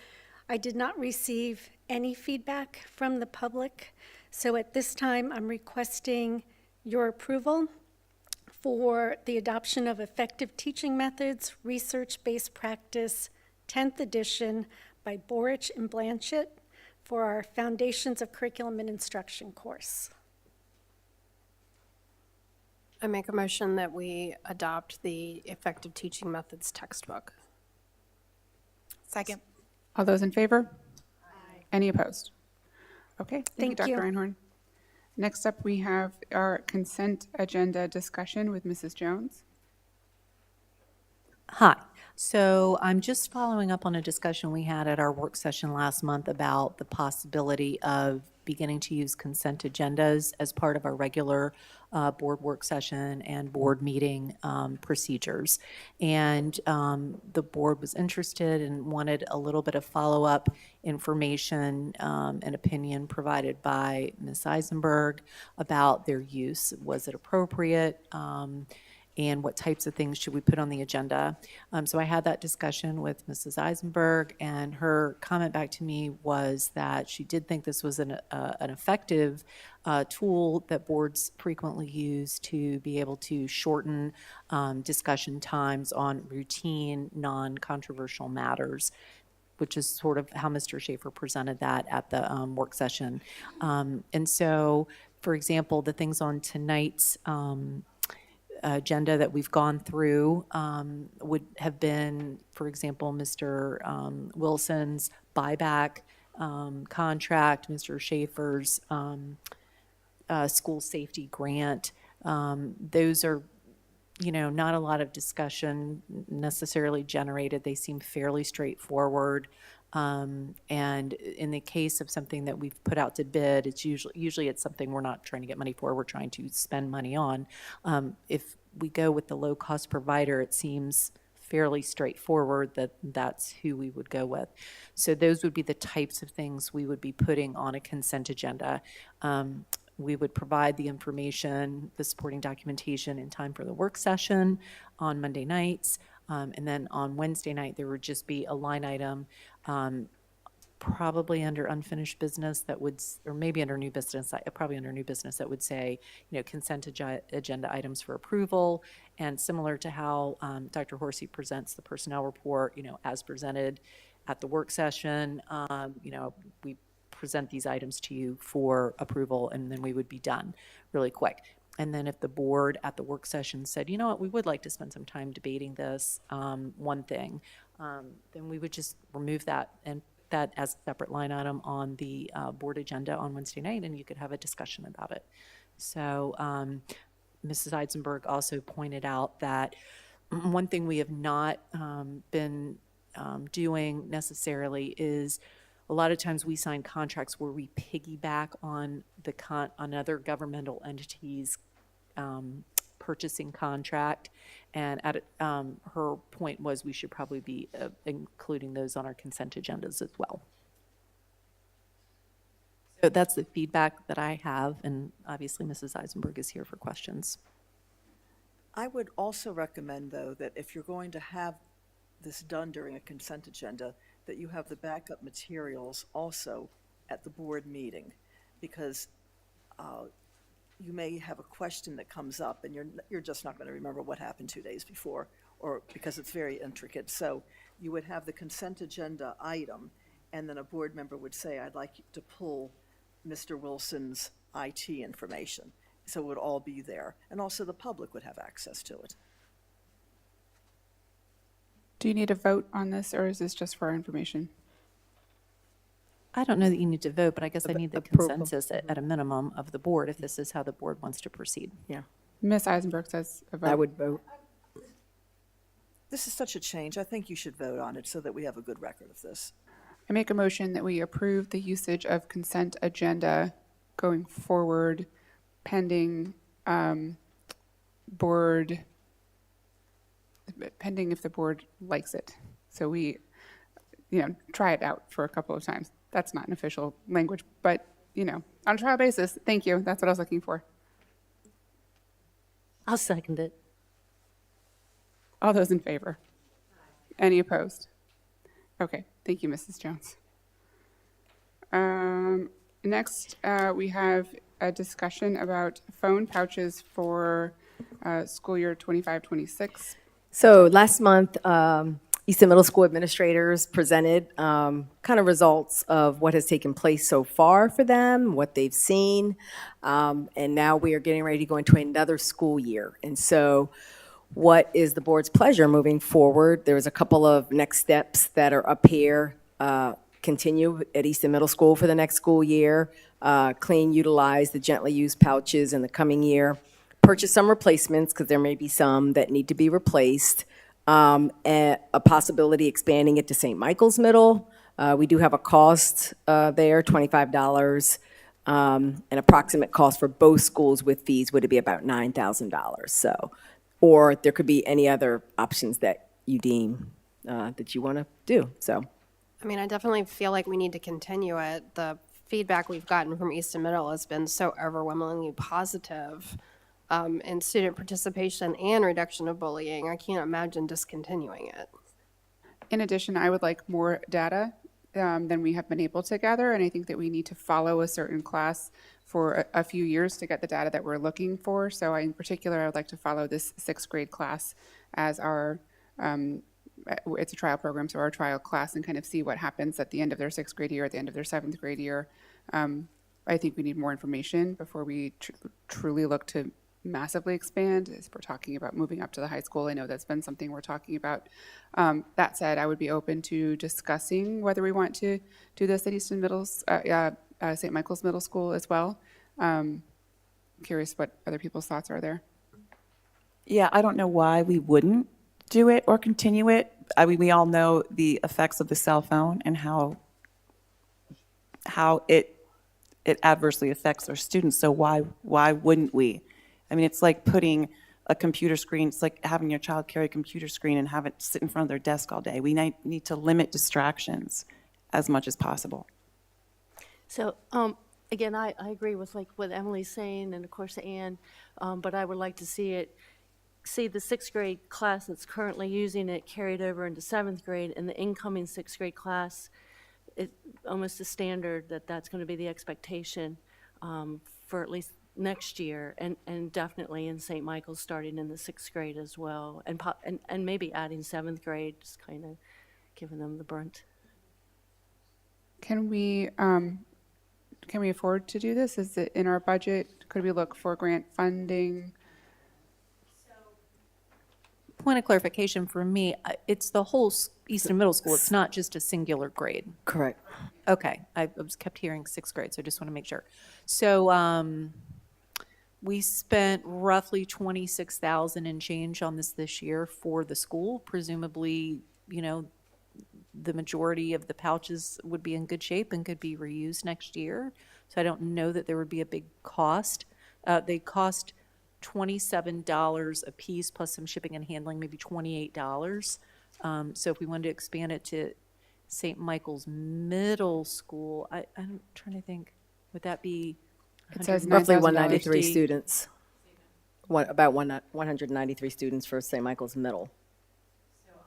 Speaker 8: I did not receive any feedback from the public, so at this time I'm requesting your approval for the adoption of Effective Teaching Methods, Research-Based Practice, 10th edition by Borich and Blanchett for our Foundations of Curriculum and Instruction course.
Speaker 2: I make a motion that we adopt the Effective Teaching Methods textbook.
Speaker 6: Second.
Speaker 1: All those in favor? Aye. Any opposed? Okay, thank you,
Speaker 8: Thank you.
Speaker 1: Dr. Einhorn. Next up, we have our consent agenda discussion with Mrs. Jones.
Speaker 12: Hi. So I'm just following up on a discussion we had at our work session last month about the possibility of beginning to use consent agendas as part of our regular board work session and board meeting procedures. And the board was interested and wanted a little bit of follow-up information and opinion provided by Ms. Eisenberg about their use. Was it appropriate? And what types of things should we put on the agenda? So I had that discussion with Mrs. Eisenberg, and her comment back to me was that she did think this was an effective tool that boards frequently use to be able to shorten discussion times on routine, non-controversial matters, which is sort of how Mr. Schaefer presented that at the work session. And so, for example, the things on tonight's agenda that we've gone through would have been, for example, Mr. Wilson's buyback contract, Mr. Schaefer's school safety grant. Those are, not a lot of discussion necessarily generated. They seem fairly straightforward. And in the case of something that we've put out to bid, it's usually it's something we're not trying to get money for, we're trying to spend money on. If we go with the low-cost provider, it seems fairly straightforward that that's who we would go with. So those would be the types of things we would be putting on a consent agenda. We would provide the information, the supporting documentation in time for the work session on Monday nights. And then on Wednesday night, there would just be a line item, probably under unfinished business that would, or maybe under new business, probably under new business that would say, consent agenda items for approval. And similar to how Dr. Horsey presents the personnel report, as presented at the work session, we present these items to you for approval, and then we would be done really quick. And then if the board at the work session said, you know what, we would like to spend some time debating this one thing, then we would just remove that and that as a separate line item on the board agenda on Wednesday night, and you could have a discussion about it. So Mrs. Eisenberg also pointed out that one thing we have not been doing necessarily is a lot of times we sign contracts where we piggyback on on other governmental entities' purchasing contract. And her point was we should probably be including those on our consent agendas as well. So that's the feedback that I have, and obviously Mrs. Eisenberg is here for questions.
Speaker 14: I would also recommend, though, that if you're going to have this done during a consent agenda, that you have the backup materials also at the board meeting, because you may have a question that comes up and you're just not going to remember what happened 2 days before, or because it's very intricate. So you would have the consent agenda item, and then a board member would say, I'd like you to pull Mr. Wilson's IT information. So it would all be there. And also the public would have access to it.
Speaker 1: Do you need a vote on this, or is this just for our information?
Speaker 12: I don't know that you need to vote, but I guess I need the consensus at a minimum of the board if this is how the board wants to proceed.
Speaker 3: Yeah,
Speaker 1: Ms. Eisenberg says a vote.
Speaker 3: I would vote.
Speaker 14: This is such a change. I think you should vote on it so that we have a good record of this.
Speaker 1: I make a motion that we approve the usage of consent agenda going forward pending pending if the board likes it. So we, try it out for a couple of times. That's not an official language, but, on a trial basis, thank you. That's what I was looking for.
Speaker 9: I'll second it.
Speaker 1: All those in favor? Any opposed? Okay, thank you, Mrs. Jones. Next, we have a discussion about phone pouches for school year 25-26.
Speaker 3: So last month, Easton Middle School administrators presented kind of results of what has taken place so far for them, what they've seen, and now we are getting ready to go into another school year. And so what is the board's pleasure moving forward? There's a couple of next steps that are up here. Continue at Easton Middle School for the next school year, utilize the gently used pouches in the coming year, purchase some replacements because there may be some that need to be replaced, A possibility expanding it to St. Michael's Middle. We do have a cost there, $25. An approximate cost for both schools with fees would be about $9,000. So, or there could be any other options that you deem that you want to do. So,
Speaker 2: I mean, I definitely feel like we need to continue it. The feedback we've gotten from Easton Middle has been so overwhelmingly positive in student participation and reduction of bullying. I can't imagine discontinuing it.
Speaker 1: In addition, I would like more data than we have been able to gather, and I think that we need to follow a certain class for a few years to get the data that we're looking for. So in particular, I would like to follow this sixth grade class as our, it's a trial program, so our trial class, and kind of see what happens at the end of their sixth grade year, at the end of their seventh grade year. I think we need more information before we truly look to massively expand, as we're talking about moving up to the high school. I know that's been something we're talking about. That said, I would be open to discussing whether we want to do this at Easton St. Michael's Middle School as well. Curious what other people's thoughts are there.
Speaker 10: Yeah, I don't know why we wouldn't do it or continue it. I mean, we all know the effects of the cell phone and how it adversely affects our students. So why wouldn't we? I mean, it's like putting a computer screen, it's like having your child carry a computer screen and have it sit in front of their desk all day. We need to limit distractions as much as possible.
Speaker 9: So, again, I agree with like what Emily's saying, and of course Ann, but I would like to see the sixth grade class that's currently using it carried over into seventh grade, and the incoming sixth grade class, it almost a standard that's going to be the expectation for at least next year, and definitely in St. Michael's starting in the sixth grade as well, and maybe adding seventh grade, just kind of giving them the brunt.
Speaker 1: Can we afford to do this? Is it in our budget? Could we look for grant funding?
Speaker 12: Point of clarification for me, it's the whole Easton Middle School. It's not just a singular grade.
Speaker 3: correct.
Speaker 12: Okay, I was kept hearing sixth grade, so I just want to make sure. So we spent roughly 26,000 and change on this year for the school. Presumably, the majority of the pouches would be in good shape and could be reused next year. So I don't know that there would be a big cost. They cost $27 a piece plus some shipping and handling, maybe $28. So if we wanted to expand it to St. Michael's Middle School, I'm trying to think, would that be
Speaker 1: It says
Speaker 3: Roughly
Speaker 1: $9,000.
Speaker 3: 193 students. About 193 students for St. Michael's Middle.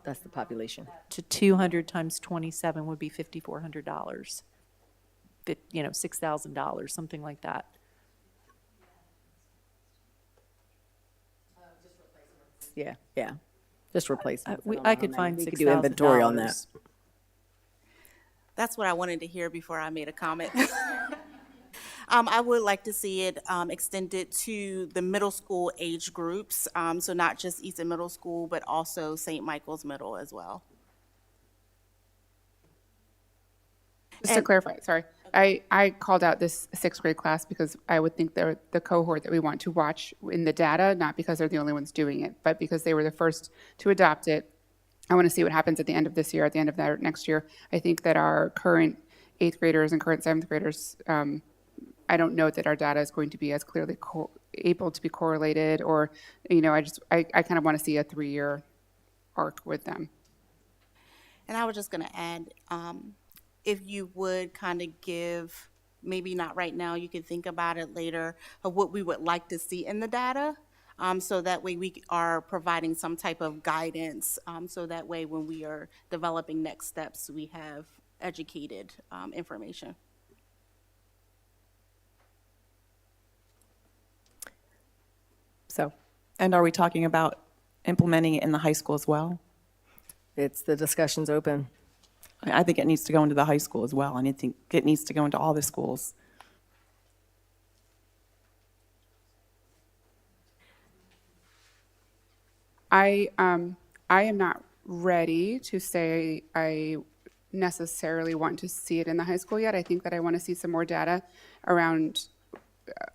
Speaker 3: That's the population.
Speaker 12: to 200 times 27 would be $5,400. $6,000, something like that.
Speaker 3: Yeah. Just replace it.
Speaker 12: I could find
Speaker 3: We
Speaker 12: $6,000.
Speaker 3: could do inventory on that.
Speaker 6: That's what I wanted to hear before I made a comment. I would like to see it extended to the middle school age groups, so not just Easton Middle School, but also St. Michael's Middle as well.
Speaker 1: Just to clarify, sorry, I called out this sixth grade class because I would think they're the cohort that we want to watch in the data, not because they're the only ones doing it, but because they were the first to adopt it. I want to see what happens at the end of this year, at the end of that next year. I think that our current eighth graders and current seventh graders, I don't know that our data is going to be as clearly able to be correlated, or, I kind of want to see a 3-year arc with them.
Speaker 6: And I was just going to add, if you would kind of give, maybe not right now, you can think about it later, of what we would like to see in the data. So that way we are providing some type of guidance. So that way when we are developing next steps, we have educated information.
Speaker 3: So
Speaker 10: And are we talking about implementing it in the high school as well?
Speaker 3: it's the discussion's open.
Speaker 10: I think it needs to go into the high school as well, and I think it needs to go into all the schools.
Speaker 1: I am not ready to say I necessarily want to see it in the high school yet. I think that I want to see some more data around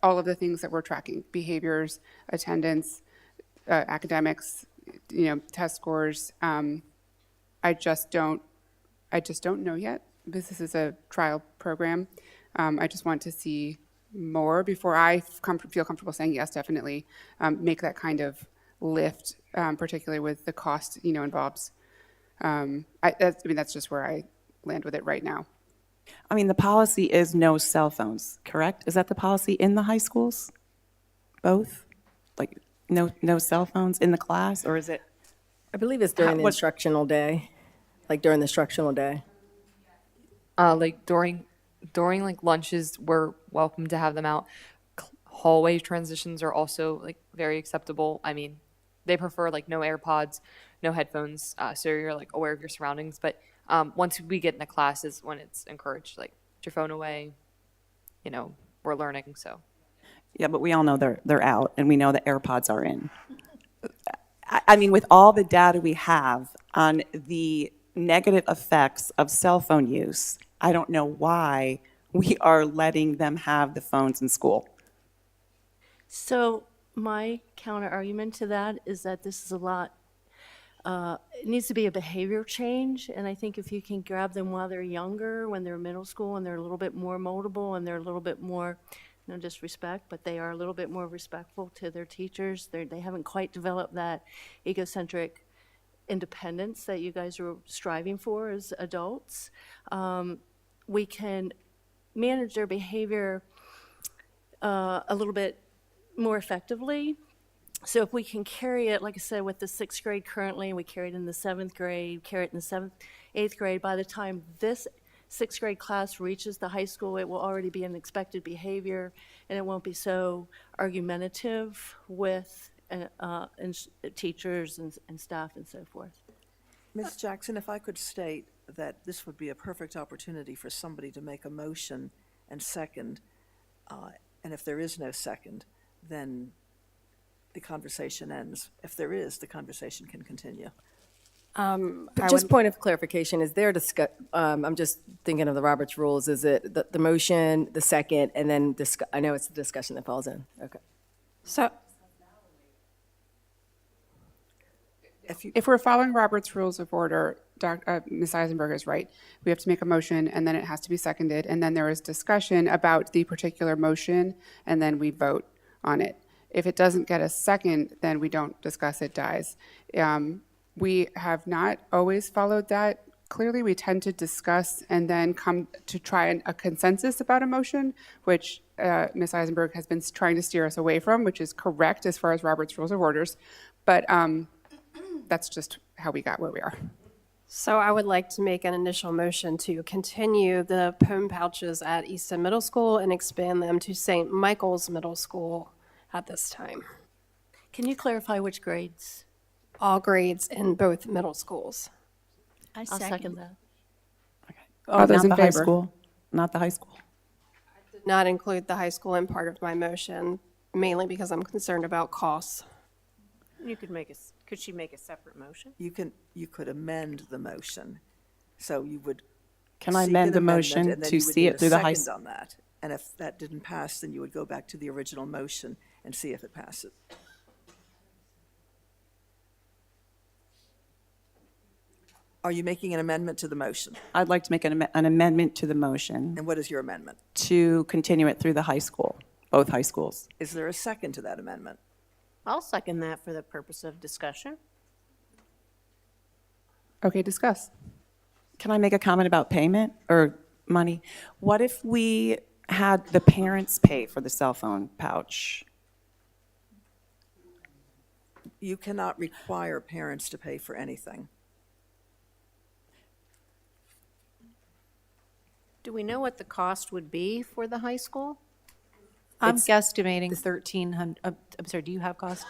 Speaker 1: all of the things that we're tracking: behaviors, attendance, academics, test scores. I just don't know yet, because this is a trial program. I just want to see more before I feel comfortable saying yes, definitely make that kind of lift, particularly with the cost, involves. That's just where I land with it right now.
Speaker 10: I mean, the policy is no cell phones, correct? Is that the policy in the high schools? Both? Like, no cell phones in the class, or is it?
Speaker 3: I believe it's during the
Speaker 10: what-
Speaker 3: instructional day, like during the instructional day.
Speaker 5: Like during like lunches, we're welcome to have them out. Hallway transitions are also like very acceptable. I mean, they prefer like no AirPods, no headphones, so you're like aware of your surroundings. But once we get into classes, when it's encouraged, like put your phone away, we're learning. So
Speaker 10: Yeah, but we all know they're out, and we know the AirPods are in. I mean, with all the data we have on the negative effects of cell phone use, I don't know why we are letting them have the phones in school.
Speaker 9: So my counter argument to that is that this is a lot, it needs to be a behavior change. And I think if you can grab them while they're younger, when they're middle school and they're a little bit more moldable and they're a little bit more, no disrespect, but they are a little bit more respectful to their teachers. They haven't quite developed that egocentric independence that you guys are striving for as adults. We can manage their behavior a little bit more effectively. So if we can carry it, like I said, with the 6th grade currently, we carry it in the 7th grade, carry it in the 8th grade, by the time this 6th grade class reaches the high school, it will already be an expected behavior, and it won't be so argumentative with teachers and staff and so forth.
Speaker 14: Ms. Jackson, if I could state that this would be a perfect opportunity for somebody to make a motion and second, and if there is no second, then the conversation ends. If there is, the conversation can continue.
Speaker 3: But just point of clarification, is there I'm just thinking of the Roberts rules, is it the motion, the second, and then I know it's the discussion that falls in, okay.
Speaker 1: So if we're following Robert's Rules of Order, Ms. Eisenberg is right. We have to make a motion, and then it has to be seconded, and then there is discussion about the particular motion, and then we vote on it. If it doesn't get a second, then we don't discuss, it dies. We have not always followed that. Clearly, we tend to discuss and then come to try a consensus about a motion, which Ms. Eisenberg has been trying to steer us away from, which is correct as far as Robert's Rules of Orders. But that's just how we got where we are.
Speaker 2: So I would like to make an initial motion to continue the POEM pouches at Easton Middle School and expand them to St. Michael's Middle School at this time.
Speaker 9: Can you clarify which grades?
Speaker 2: All grades in both middle schools.
Speaker 9: I'll second that.
Speaker 10: Oh,
Speaker 1: those
Speaker 10: not
Speaker 1: in
Speaker 10: the high
Speaker 1: favor?
Speaker 10: school? Not the high school?
Speaker 2: Did not include the high school in part of my motion, mainly because I'm concerned about costs.
Speaker 16: You could she make a separate motion?
Speaker 14: You could amend the motion. So you would.
Speaker 10: Can I
Speaker 14: seek
Speaker 10: amend
Speaker 14: an
Speaker 10: the
Speaker 14: amendment,
Speaker 10: motion
Speaker 14: and then
Speaker 10: to
Speaker 14: you would
Speaker 10: see
Speaker 14: need
Speaker 10: it
Speaker 14: a
Speaker 10: through the high?
Speaker 14: second on that. And if that didn't pass, then you would go back to the original motion and see if it passes. Are you making an amendment to the motion?
Speaker 10: I'd like to make an amendment to the motion
Speaker 14: And what is your amendment?
Speaker 10: to continue it through the high school, both high schools.
Speaker 14: Is there a second to that amendment?
Speaker 16: I'll second that for the purpose of discussion.
Speaker 1: Okay, discuss.
Speaker 10: Can I make a comment about payment or money? What if we had the parents pay for the cell phone pouch?
Speaker 14: You cannot require parents to pay for anything.
Speaker 16: Do we know what the cost would be for the high school?
Speaker 12: I'm guesstimating 1,300, I'm sorry, do you have cost?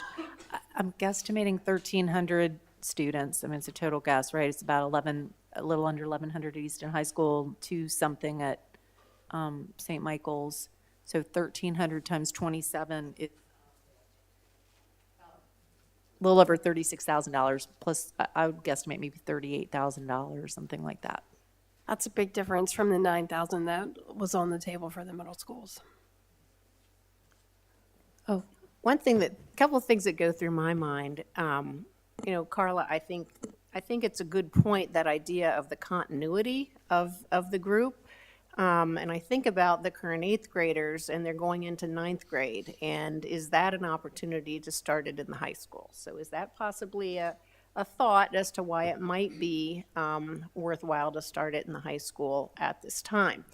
Speaker 12: I'm guesstimating 1,300 students. I mean, it's a total guess, right? It's about a little under 1,100 at Easton High School, 2 something at St. Michael's. So 1,300 times 27, a little over $36,000 plus, I would guesstimate maybe $38,000, something like that.
Speaker 2: That's a big difference from the 9,000 that was on the table for the middle schools.
Speaker 16: Oh, a couple of things that go through my mind. you know, Carla, I think it's a good point, that idea of the continuity of the group. And I think about the current 8th graders, and they're going into 9th grade. And is that an opportunity to start it in the high school? So is that possibly a thought as to why it might be worthwhile to start it in the high school at this time?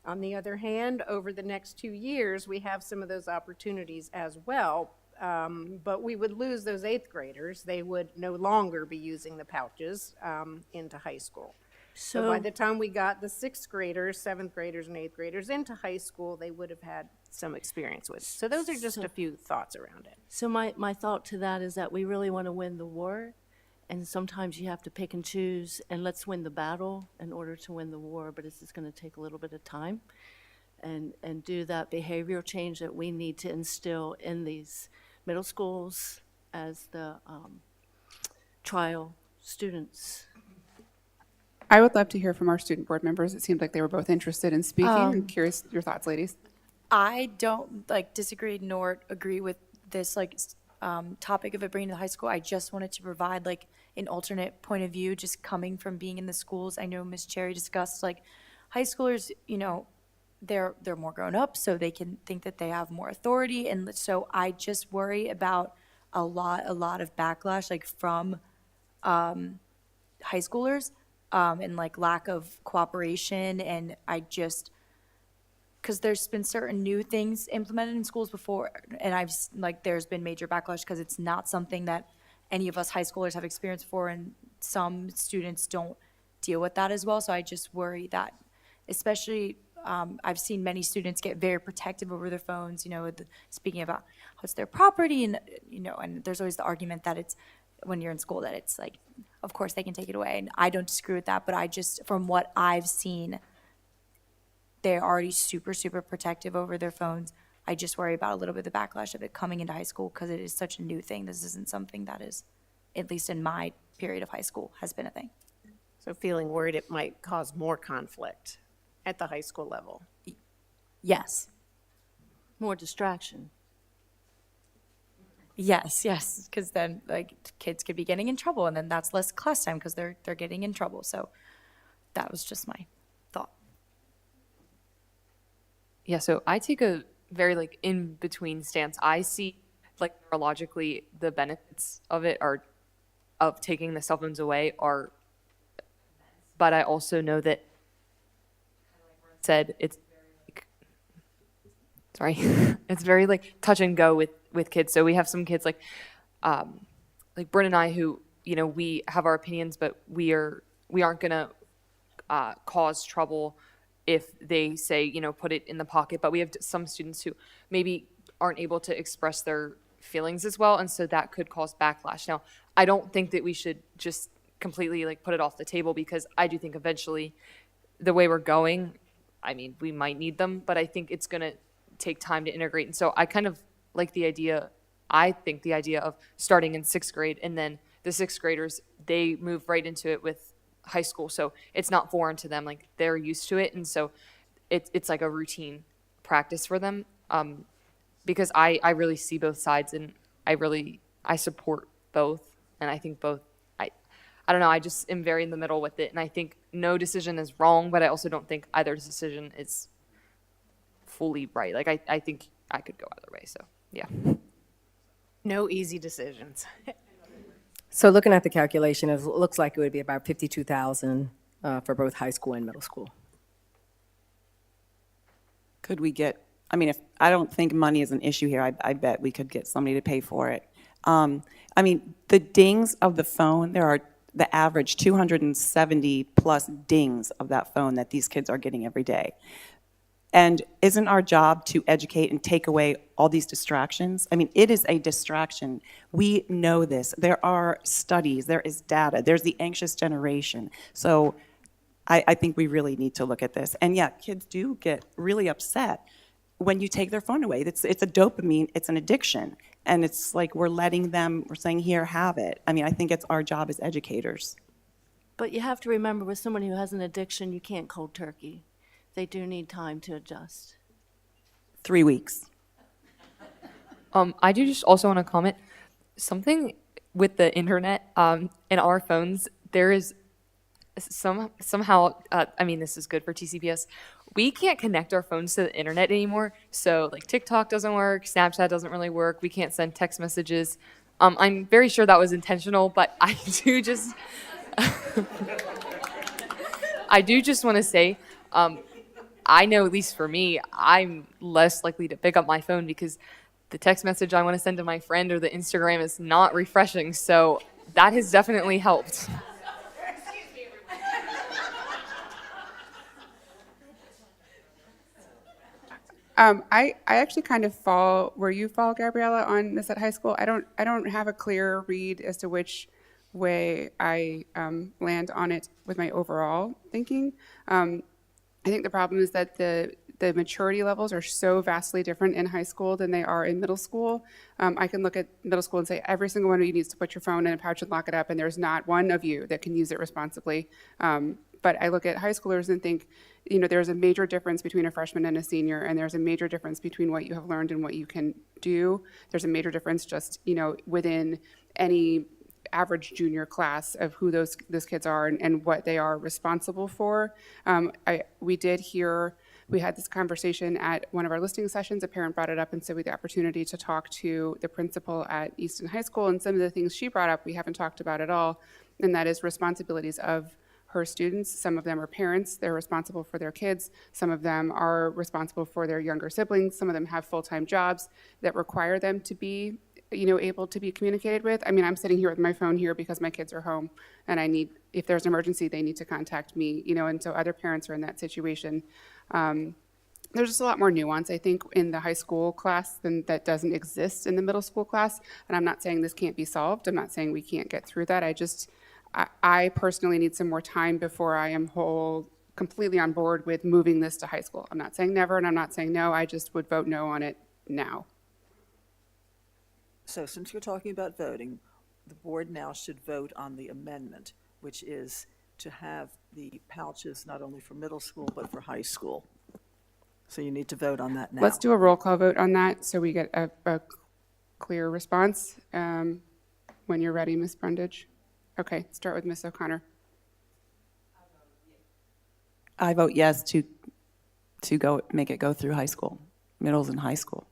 Speaker 16: On the other hand, over the next 2 years, we have some of those opportunities as well. But we would lose those 8th graders. They would no longer be using the pouches into high school. So by the time we got the 6th graders, 7th graders, and 8th graders into high school, they would have had some experience with it. So those are just a few thoughts around it.
Speaker 9: So my thought to that is that we really want to win the war, and sometimes you have to pick and choose, and let's win the battle in order to win the war, but it's just going to take a little bit of time, and do that behavioral change that we need to instill in these middle schools as the trial students.
Speaker 1: I would love to hear from our student board members. It seemed like they were both interested in speaking. I'm curious your thoughts, ladies.
Speaker 4: I don't disagree nor agree with this topic of it bringing to the high school. I just wanted to provide an alternate point of view, just coming from being in the schools. I know Ms. Cherry discussed high schoolers, they're more grown up, so they can think that they have more authority, and so I just worry about a lot of backlash from high schoolers, and lack of cooperation, and I just, because there's been certain new things implemented in schools before, and I've there's been major backlash because it's not something that any of us high schoolers have experienced before, and some students don't deal with that as well. So I just worry that, especially, I've seen many students get very protective over their phones, speaking about how it's their property, and, and there's always the argument that it's, when you're in school, that it's of course they can take it away, and I don't disagree with that, but I just, from what I've seen, they're already super, super protective over their phones. I just worry about a little bit of the backlash of it coming into high school because it is such a new thing. This isn't something that is, at least in my period of high school, has been a thing.
Speaker 16: So feeling worried it might cause more conflict at the high school level.
Speaker 4: Yes.
Speaker 9: More distraction.
Speaker 4: Yes, because then kids could be getting in trouble, and then that's less class time because they're getting in trouble. So that was just my thought.
Speaker 5: Yeah, so I take a very in between stance. I see neurologically the benefits of it are of taking the cell phones away are, but I also know that said it's very, sorry, it's very touch and go with kids. So we have some kids like Bryn and I who we have our opinions, but we aren't gonna cause trouble if they say, put it in the pocket. But we have some students who maybe aren't able to express their feelings as well, and so that could cause backlash. Now, I don't think that we should just completely put it off the table, because I do think eventually the way we're going, I mean, we might need them, but I think it's going to take time to integrate. And so I kind of like the idea, I think the idea of starting in 6th grade, and then the 6th graders, they move right into it with high school. So it's not foreign to them, they're used to it. And so it's like a routine practice for them. Because I really see both sides, and I support both. And I think both, I don't know, I just am very in the middle with it. And I think no decision is wrong, but I also don't think either decision is fully right. I think I could go either way. So yeah.
Speaker 16: No easy decisions.
Speaker 3: So looking at the calculation, it looks like it would be about 52,000 for both high school and middle school.
Speaker 10: Could we get, I don't think money is an issue here. I bet we could get somebody to pay for it. The dings of the phone, there are the average 270 plus dings of that phone that these kids are getting every day. And isn't our job to educate and take away all these distractions? It is a distraction. We know this. There are studies, there is data, there's the anxious generation. So I think we really need to look at this. And yeah, kids do get really upset when you take their phone away. It's a dopamine, it's an addiction. And it's we're saying, here, have it. I think it's our job as educators.
Speaker 9: But you have to remember, with someone who has an addiction, you can't cold turkey. They do need time to adjust.
Speaker 10: 3 weeks.
Speaker 5: I do just also want to comment something with the internet and our phones, there is somehow, I mean, this is good for TCPS. We can't connect our phones to the internet anymore. So like TikTok doesn't work, Snapchat doesn't really work. We can't send text messages. I'm very sure that was intentional, but I do just, I do just want to say, I know at least for me, I'm less likely to pick up my phone because the text message I want to send to my friend or the Instagram is not refreshing. So that has definitely helped.
Speaker 1: I actually kind of fall where you fall, Gabriella, on this at high school. I don't have a clear read as to which way I land on it with my overall thinking. I think the problem is that the maturity levels are so vastly different in high school than they are in middle school. I can look at middle school and say every single one of you needs to put your phone in a pouch and lock it up, and there's not one of you that can use it responsibly. But I look at high schoolers and think, there's a major difference between a freshman and a senior, and there's a major difference between what you have learned and what you can do. There's a major difference just, within any average junior class of who those kids are and what they are responsible for. We had this conversation at one of our listening sessions. A parent brought it up, and so we had the opportunity to talk to the principal at Easton High School, and some of the things she brought up we haven't talked about at all, and that is responsibilities of her students. Some of them are parents. They're responsible for their kids. Some of them are responsible for their younger siblings. Some of them have full-time jobs that require them to be, able to be communicated with. I mean, I'm sitting here with my phone here because my kids are home, and if there's an emergency, they need to contact me, and so other parents are in that situation. There's just a lot more nuance, I think, in the high school class than that doesn't exist in the middle school class. And I'm not saying this can't be solved. I'm not saying we can't get through that. I personally need some more time before I am completely on board with moving this to high school. I'm not saying never, and I'm not saying no. I just would vote no on it now.
Speaker 14: So since you're talking about voting, the board now should vote on the amendment, which is to have the pouches not only for middle school, but for high school. So you need to vote on that now.
Speaker 1: Let's do a roll call vote on that so we get a clear response. When you're ready, Ms. Brundage. Okay, start with Ms. O'Connor.
Speaker 10: I vote yes to make it go through high school, middles and high school.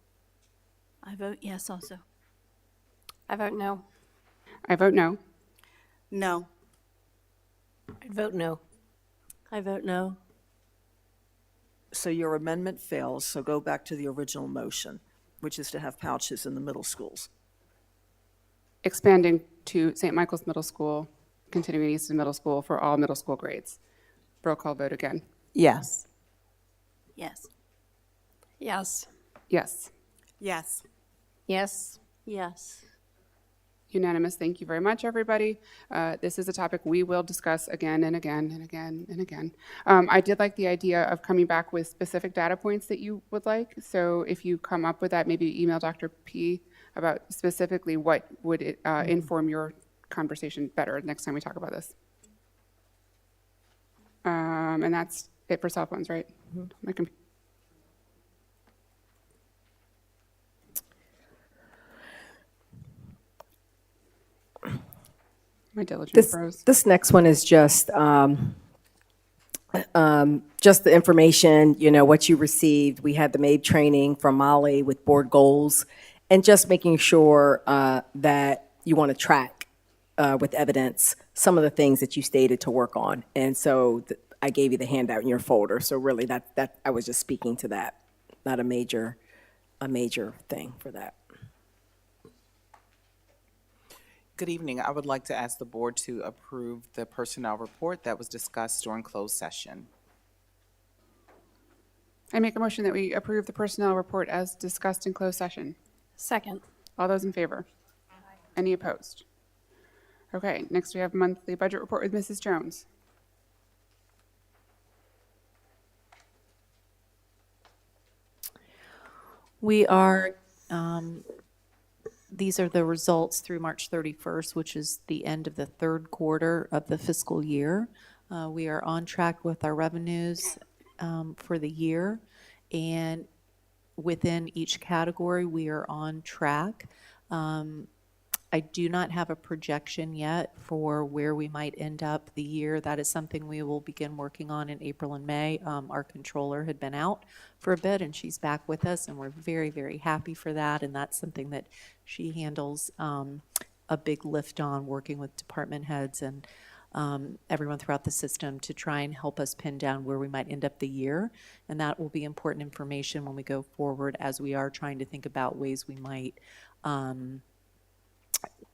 Speaker 15: I vote yes also.
Speaker 2: I vote no.
Speaker 1: I vote no.
Speaker 6: No.
Speaker 16: I'd vote no.
Speaker 9: I vote no.
Speaker 14: So your amendment fails, so go back to the original motion, which is to have pouches in the middle schools.
Speaker 1: Expanding to St. Michael's Middle School, continuing Easton Middle School for all middle school grades. Roll call vote again.
Speaker 10: Yes.
Speaker 15: Yes.
Speaker 2: Yes.
Speaker 1: Yes.
Speaker 6: Yes.
Speaker 16: Yes.
Speaker 9: Yes.
Speaker 1: Unanimous. Thank you very much, everybody. This is a topic we will discuss again and again and again and again. I did like the idea of coming back with specific data points that you would like. So if you come up with that, maybe email Dr. P about specifically what would it, inform your conversation better next time we talk about this. And that's it for cell phones, right? My computer. My diligent froze.
Speaker 3: This next one is just the information, what you received. We had the MABE training from Molly with board goals, and just making sure that you want to track with evidence some of the things that you stated to work on. And so I gave you the handout in your folder. So really, that I was just speaking to that, not a major thing for that.
Speaker 17: Good evening. I would like to ask the board to approve the personnel report that was discussed during closed session.
Speaker 1: I make a motion that we approve the personnel report as discussed in closed session.
Speaker 2: Second.
Speaker 1: All those in favor? Any opposed? Okay, next we have monthly budget report with Mrs. Jones.
Speaker 12: We are, these are the results through March 31st, which is the end of the third quarter of the fiscal year. We are on track with our revenues for the year, and within each category, we are on track. I do not have a projection yet for where we might end up the year. That is something we will begin working on in April and May. Our controller had been out for a bit, and she's back with us, and we're very, very happy for that. And that's something that she handles a big lift on, working with department heads and everyone throughout the system to try and help us pin down where we might end up the year. And that will be important information when we go forward, as we are trying to think about ways we might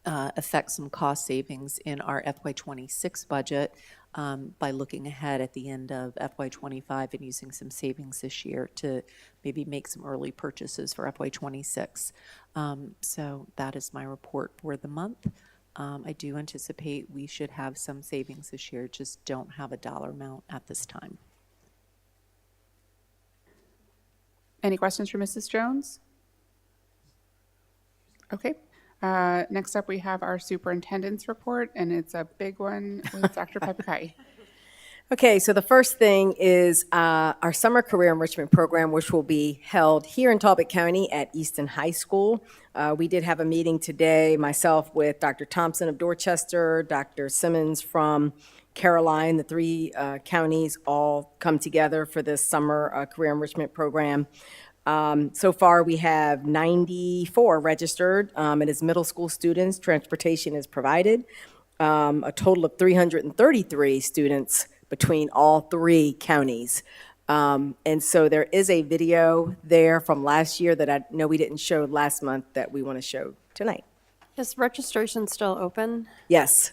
Speaker 12: affect some cost savings in our FY26 budget by looking ahead at the end of FY25 and using some savings this year to maybe make some early purchases for FY26. So that is my report for the month. I do anticipate we should have some savings this year, just don't have a dollar amount at this time.
Speaker 1: Any questions for Mrs. Jones? Okay. Next up, we have our superintendent's report, and it's a big one with Dr. Papakai.
Speaker 3: Okay, so the first thing is our summer career enrichment program, which will be held here in Talbot County at Easton High School. We did have a meeting today, myself with Dr. Thompson of Dorchester, Dr. Simmons from Caroline. The three counties all come together for this summer career enrichment program. So far, we have 94 registered. It is middle school students. Transportation is provided. A total of 333 students between all three counties. And so there is a video there from last year that I know we didn't show last month that we want to show tonight.
Speaker 2: Is registration still open?
Speaker 3: Yes,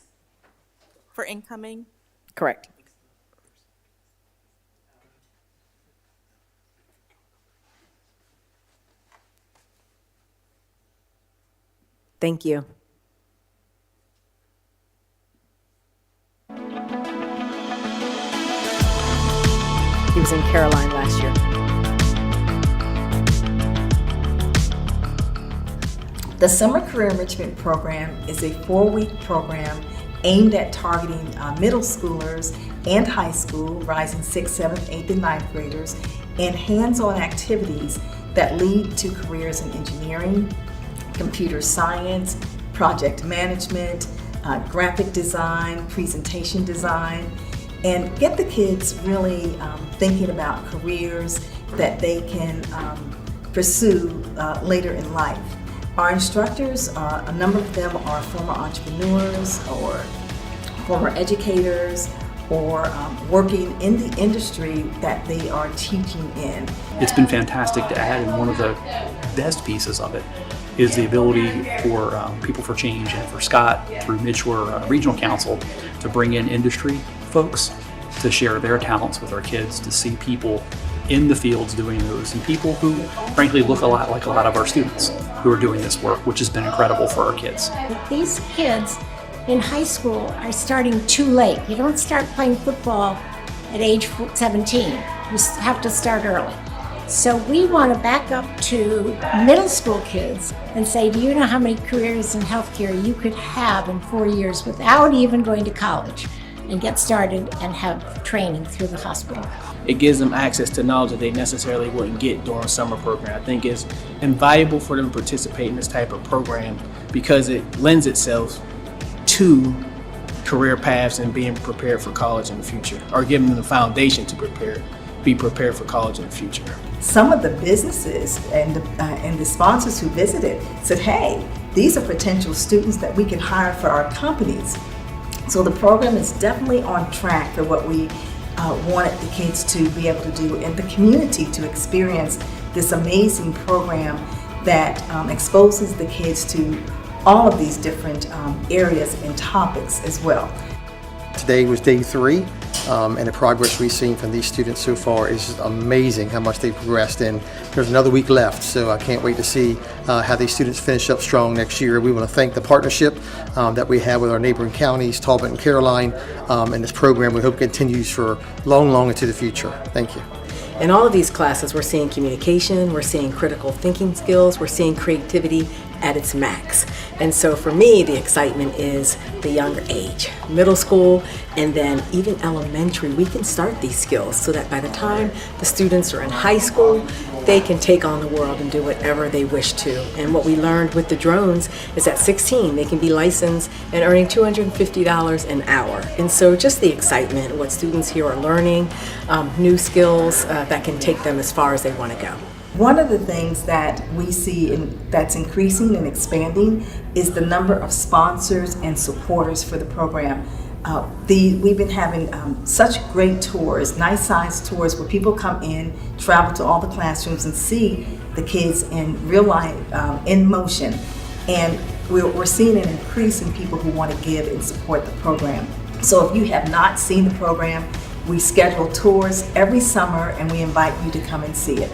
Speaker 6: For incoming?
Speaker 3: correct. Thank you. He was in Caroline last year.
Speaker 18: The Summer Career Enrichment Program is a 4-week program aimed at targeting middle schoolers and high school, rising 6th, 7th, 8th, and 9th graders, and hands-on activities that lead to careers in engineering, computer science, project management, graphic design, presentation design, and get the kids really thinking about careers that they can pursue later in life. Our instructors, a number of them are former entrepreneurs or former educators or working in the industry that they are teaching in.
Speaker 19: It's been fantastic to add, and one of the best pieces of it is the ability for People for Change and for Scott through Midshore Regional Council to bring in industry folks to share their talents with our kids, to see people in the fields doing those, and people who frankly look a lot like a lot of our students who are doing this work, which has been incredible for our kids.
Speaker 20: These kids in high school are starting too late. You don't start playing football at age 17. You have to start early. So we want to back up to middle school kids and say, do you know how many careers in healthcare you could have in 4 years without even going to college, and get started and have training through the hospital?
Speaker 21: It gives them access to knowledge that they necessarily wouldn't get during a summer program. I think it's invaluable for them to participate in this type of program because it lends itself to career paths and being prepared for college in the future, or giving them the foundation to be prepared for college in the future.
Speaker 18: Some of the businesses and the sponsors who visited said, hey, these are potential students that we can hire for our companies. So the program is definitely on track for what we wanted the kids to be able to do, and the community to experience this amazing program that exposes the kids to all of these different areas and topics as well.
Speaker 22: Today was day 3, and the progress we've seen from these students so far is just amazing how much they've progressed, and there's another week left, so I can't wait to see how these students finish up strong next year. We want to thank the partnership that we have with our neighboring counties, Talbot and Caroline, and this program we hope continues for long into the future. Thank you.
Speaker 3: In all of these classes, we're seeing communication, we're seeing critical thinking skills, we're seeing creativity at its max. And so for me, the excitement is the younger age, middle school, and then even elementary. We can start these skills so that by the time the students are in high school, they can take on the world and do whatever they wish to. And what we learned with the drones is at 16, they can be licensed and earning $250 an hour. And so just the excitement, what students here are learning, new skills that can take them as far as they want to go.
Speaker 18: One of the things that we see that's increasing and expanding is the number of sponsors and supporters for the program. We've been having such great tours, nice sized tours where people come in, travel to all the classrooms and see the kids in real life, in motion. And we're seeing an increase in people who want to give and support the program. So if you have not seen the program, we schedule tours every summer and we invite you to come and see it.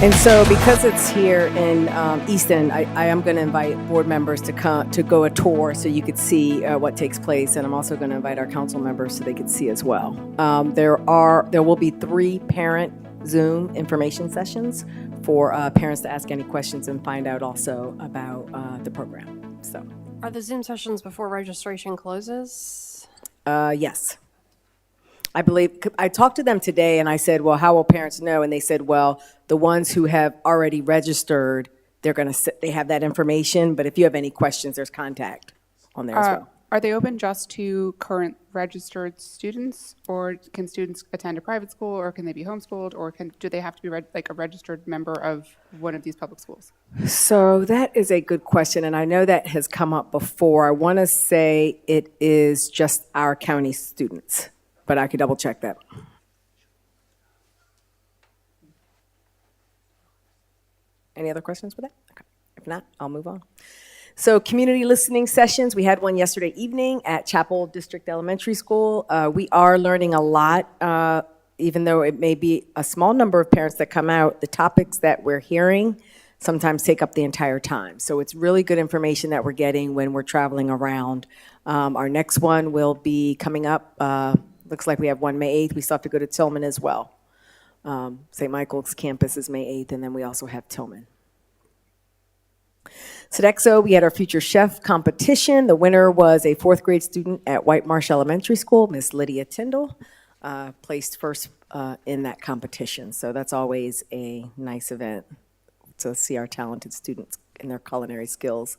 Speaker 3: And so because it's here in Easton, I am going to invite board members to come to go a tour so you could see what takes place. And I'm also going to invite our council members so they could see as well. There will be 3 parent Zoom information sessions for parents to ask any questions and find out also about the program. So,
Speaker 2: Are the Zoom sessions before registration closes?
Speaker 3: yes. I believe, I talked to them today and I said, well, how will parents know? And they said, well, the ones who have already registered, they have that information, but if you have any questions, there's contact on there as well.
Speaker 1: Are they open just to current registered students, or can students attend a private school, or can they be homeschooled, or do they have to be like a registered member of one of these public schools?
Speaker 3: So that is a good question, and I know that has come up before. I want to say it is just our county students, but I could double check that. Any other questions for that? Okay. If not, I'll move on. So community listening sessions, we had one yesterday evening at Chapel District Elementary School. We are learning a lot, even though it may be a small number of parents that come out. The topics that we're hearing sometimes take up the entire time. So it's really good information that we're getting when we're traveling around. Our next one will be coming up, looks like we have one May 8th. We still have to go to Tillman as well. St. Michael's campus is May 8th, and then we also have Tillman. Sodexo, we had our Future Chef competition. The winner was a 4th grade student at White Marsh Elementary School, Miss Lydia Tyndall, placed first in that competition. So that's always a nice event to see our talented students and their culinary skills.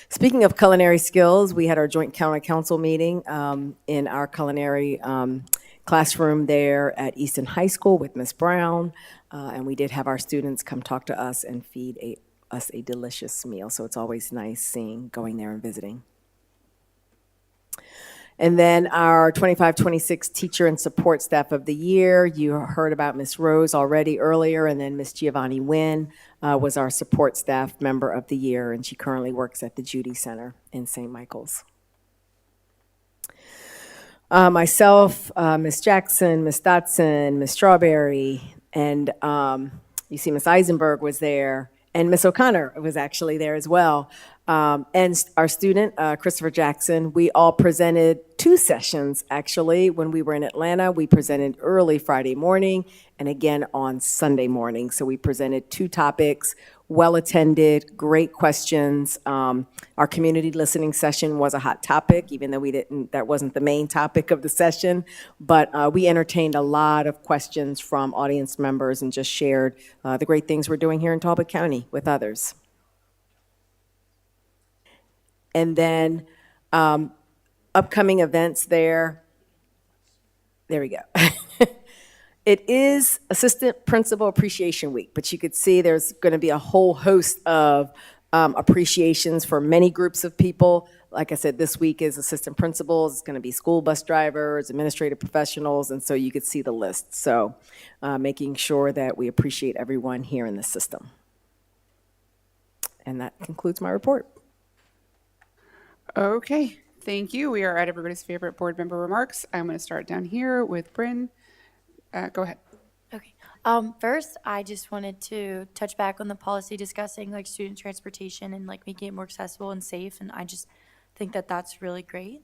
Speaker 3: Speaking of culinary skills, we had our joint county council meeting in our culinary classroom there at Easton High School with Miss Brown, and we did have our students come talk to us and feed us a delicious meal. So it's always nice going there and visiting. And then our 25-26 Teacher and Support Staff of the Year. You heard about Miss Rose already earlier, and then Miss Giovanni Wynn was our Support Staff Member of the Year, and she currently works at the Judy Center in St. Michael's. Myself, Miss Jackson, Miss Dotson, Miss Strawberry, and you see Miss Eisenberg was there, and Miss O'Connor was actually there as well. And our student, Christopher Jackson, we all presented 2 sessions, actually. When we were in Atlanta, we presented early Friday morning and again on Sunday morning. So we presented 2 topics, well-attended, great questions. Our community listening session was a hot topic, even though that wasn't the main topic of the session. But we entertained a lot of questions from audience members and just shared the great things we're doing here in Talbot County with others. And then upcoming events there. There we go. It is Assistant Principal Appreciation Week, but you could see there's going to be a whole host of appreciations for many groups of people. Like I said, this week is assistant principals, it's going to be school bus drivers, administrative professionals, and so you could see the list. So making sure that we appreciate everyone here in the system. And that concludes my report.
Speaker 1: Okay, thank you. We are at everybody's favorite board member remarks. I'm going to start down here with Bryn. Go ahead.
Speaker 7: Okay. First, I just wanted to touch back on the policy discussing like student transportation and like making it more accessible and safe. And I just think that that's really great.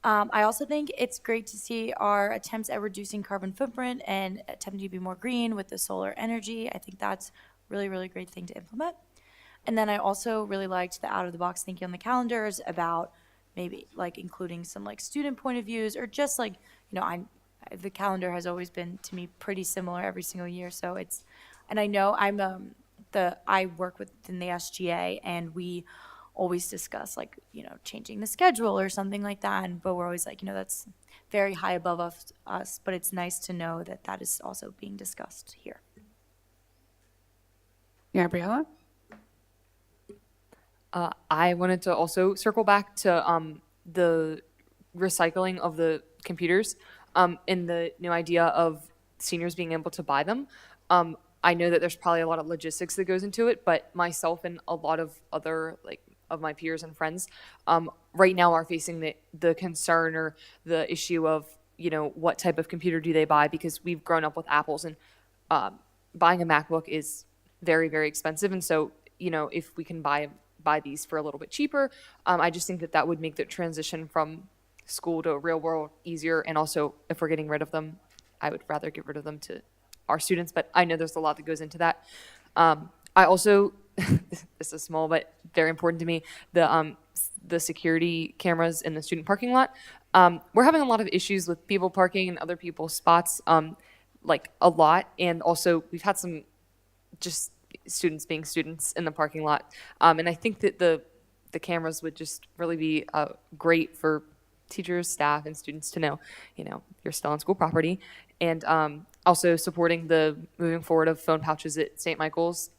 Speaker 7: I also think it's great to see our attempts at reducing carbon footprint and attempting to be more green with the solar energy. I think that's really, really great thing to implement. And then I also really liked the out of the box thinking on the calendars about maybe like including some like student point of views or just like, you know, the calendar has always been to me pretty similar every single year. So it's, and I know I work within the SGA and we always discuss like, you know, changing the schedule or something like that. But we're always like, you know, that's very high above us, but it's nice to know that that is also being discussed here.
Speaker 1: Gabriella?
Speaker 5: I wanted to also circle back to the recycling of the computers and the new idea of seniors being able to buy them. I know that there's probably a lot of logistics that goes into it, but myself and a lot of other of my peers and friends right now are facing the concern or the issue of, you know, what type of computer do they buy, because we've grown up with Apples and buying a MacBook is very, very expensive. And so, you know, if we can buy these for a little bit cheaper, I just think that would make the transition from school to real world easier. And also, if we're getting rid of them, I would rather get rid of them to our students, but I know there's a lot that goes into that. I also, this is small, but very important to me, the security cameras in the student parking lot. We're having a lot of issues with people parking in other people's spots, like a lot. And also we've had some just students being students in the parking lot. And I think that the cameras would just really be great for teachers, staff, and students to know, you know, you're still on school property. And also supporting the moving forward of phone pouches at St. Michael's.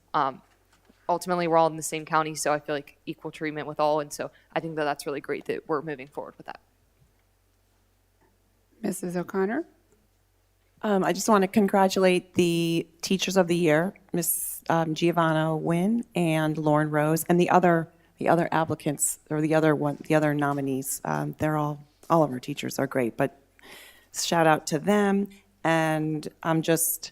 Speaker 5: Ultimately, we're all in the same county, so I feel like equal treatment with all. And so I think that that's really great that we're moving forward with that.
Speaker 1: Mrs. O'Connor?
Speaker 10: I just want to congratulate the Teachers of the Year, Ms. Giovanna Wynn and Lauren Rose, and the other applicants or the other nominees. They're all of our teachers are great, but shout out to them. And I'm just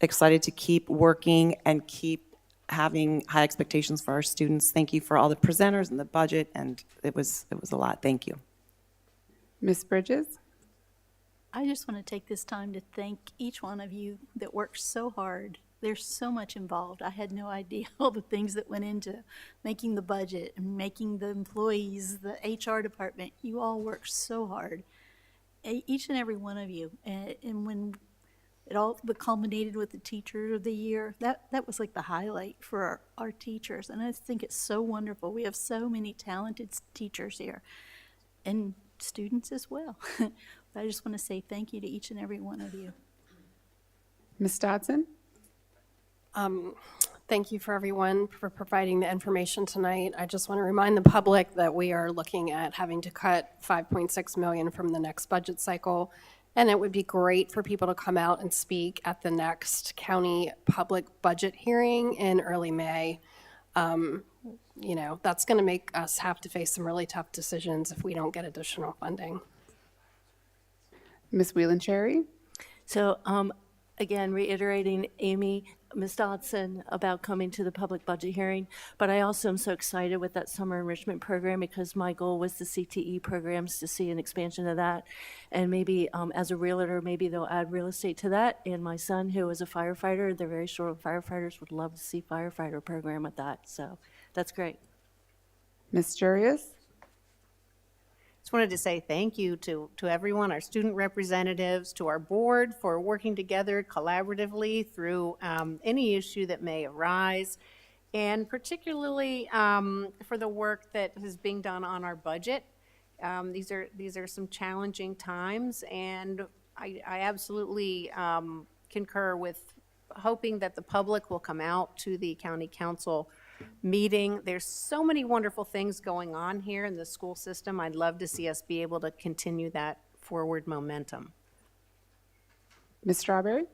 Speaker 10: excited to keep working and keep having high expectations for our students. Thank you for all the presenters and the budget, and it was a lot. Thank you.
Speaker 1: Ms. Bridges?
Speaker 15: I just want to take this time to thank each one of you that worked so hard. There's so much involved. I had no idea all the things that went into making the budget and making the employees, the HR department. You all worked so hard, each and every one of you. And when it all culminated with the Teacher of the Year, that was like the highlight for our teachers. And I just think it's so wonderful. We have so many talented teachers here and students as well. I just want to say thank you to each and every one of you.
Speaker 1: Ms. Dodson?
Speaker 2: Thank you for everyone for providing the information tonight. I just want to remind the public that we are looking at having to cut $5.6 million from the next budget cycle. And it would be great for people to come out and speak at the next county public budget hearing in early May. You know, that's going to make us have to face some really tough decisions if we don't get additional funding.
Speaker 1: Ms. Whelan-Cherry?
Speaker 9: So, again, reiterating Amy, Ms. Dodson about coming to the public budget hearing, but I also am so excited with that summer enrichment program because my goal was the CTE programs to see an expansion of that. And maybe as a realtor, maybe they'll add real estate to that. And my son, who is a firefighter, they're very short of firefighters, would love to see firefighter program with that. So that's great.
Speaker 1: Ms. Jurius?
Speaker 16: Just wanted to say thank you to everyone, our student representatives, to our board for working together collaboratively through any issue that may arise, and particularly for the work that is being done on our budget. These are some challenging times, and I absolutely concur with hoping that the public will come out to the county council meeting. There's so many wonderful things going on here in the school system. I'd love to see us be able to continue that forward momentum.
Speaker 1: Ms. Strawberry?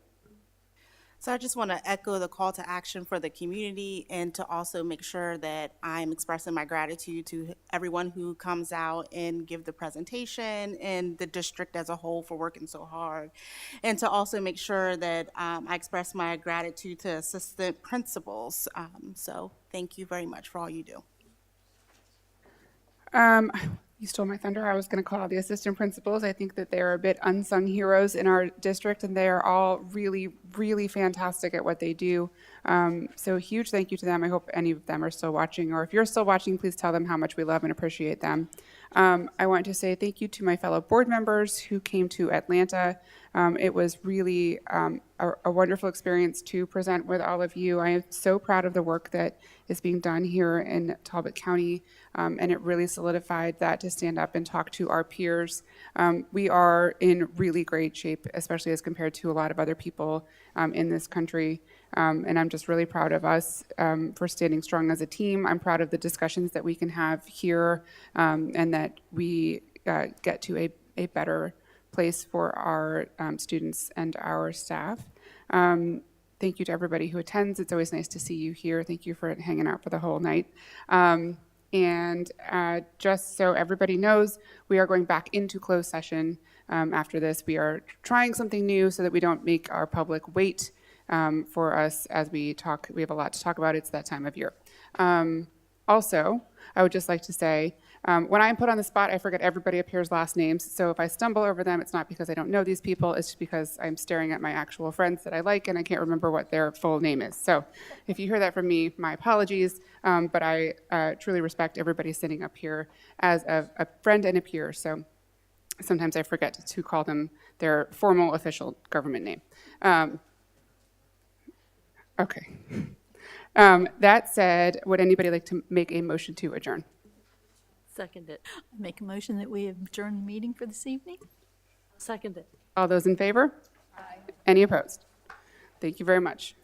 Speaker 6: So I just want to echo the call to action for the community and to also make sure that I'm expressing my gratitude to everyone who comes out and give the presentation and the district as a whole for working so hard. And to also make sure that I express my gratitude to assistant principals. So thank you very much for all you do.
Speaker 1: You stole my thunder. I was going to call out the assistant principals. I think that they're a bit unsung heroes in our district, and they are all really, really fantastic at what they do. So huge thank you to them. I hope any of them are still watching, or if you're still watching, please tell them how much we love and appreciate them. I want to say thank you to my fellow board members who came to Atlanta. It was really a wonderful experience to present with all of you. I am so proud of the work that is being done here in Talbot County, and it really solidified that to stand up and talk to our peers. We are in really great shape, especially as compared to a lot of other people in this country. And I'm just really proud of us for standing strong as a team. I'm proud of the discussions that we can have here, and that we get to a better place for our students and our staff. Thank you to everybody who attends. It's always nice to see you here. Thank you for hanging out for the whole night. And just so everybody knows, we are going back into closed session after this. We are trying something new so that we don't make our public wait for us as we talk. We have a lot to talk about. It's that time of year. Also, I would just like to say, when I'm put on the spot, I forget everybody up here's last names. So if I stumble over them, it's not because I don't know these people. It's just because I'm staring at my actual friends that I like and I can't remember what their full name is. So if you hear that from me, my apologies. But I truly respect everybody sitting up here as a friend and a peer. So sometimes I forget to call them their formal official government name. Okay. That said, would anybody like to make a motion to adjourn?
Speaker 15: Second it. Make a motion that we adjourn the meeting for this evening.
Speaker 9: Second it.
Speaker 1: All those in favor? Aye. Any opposed? Thank you very much.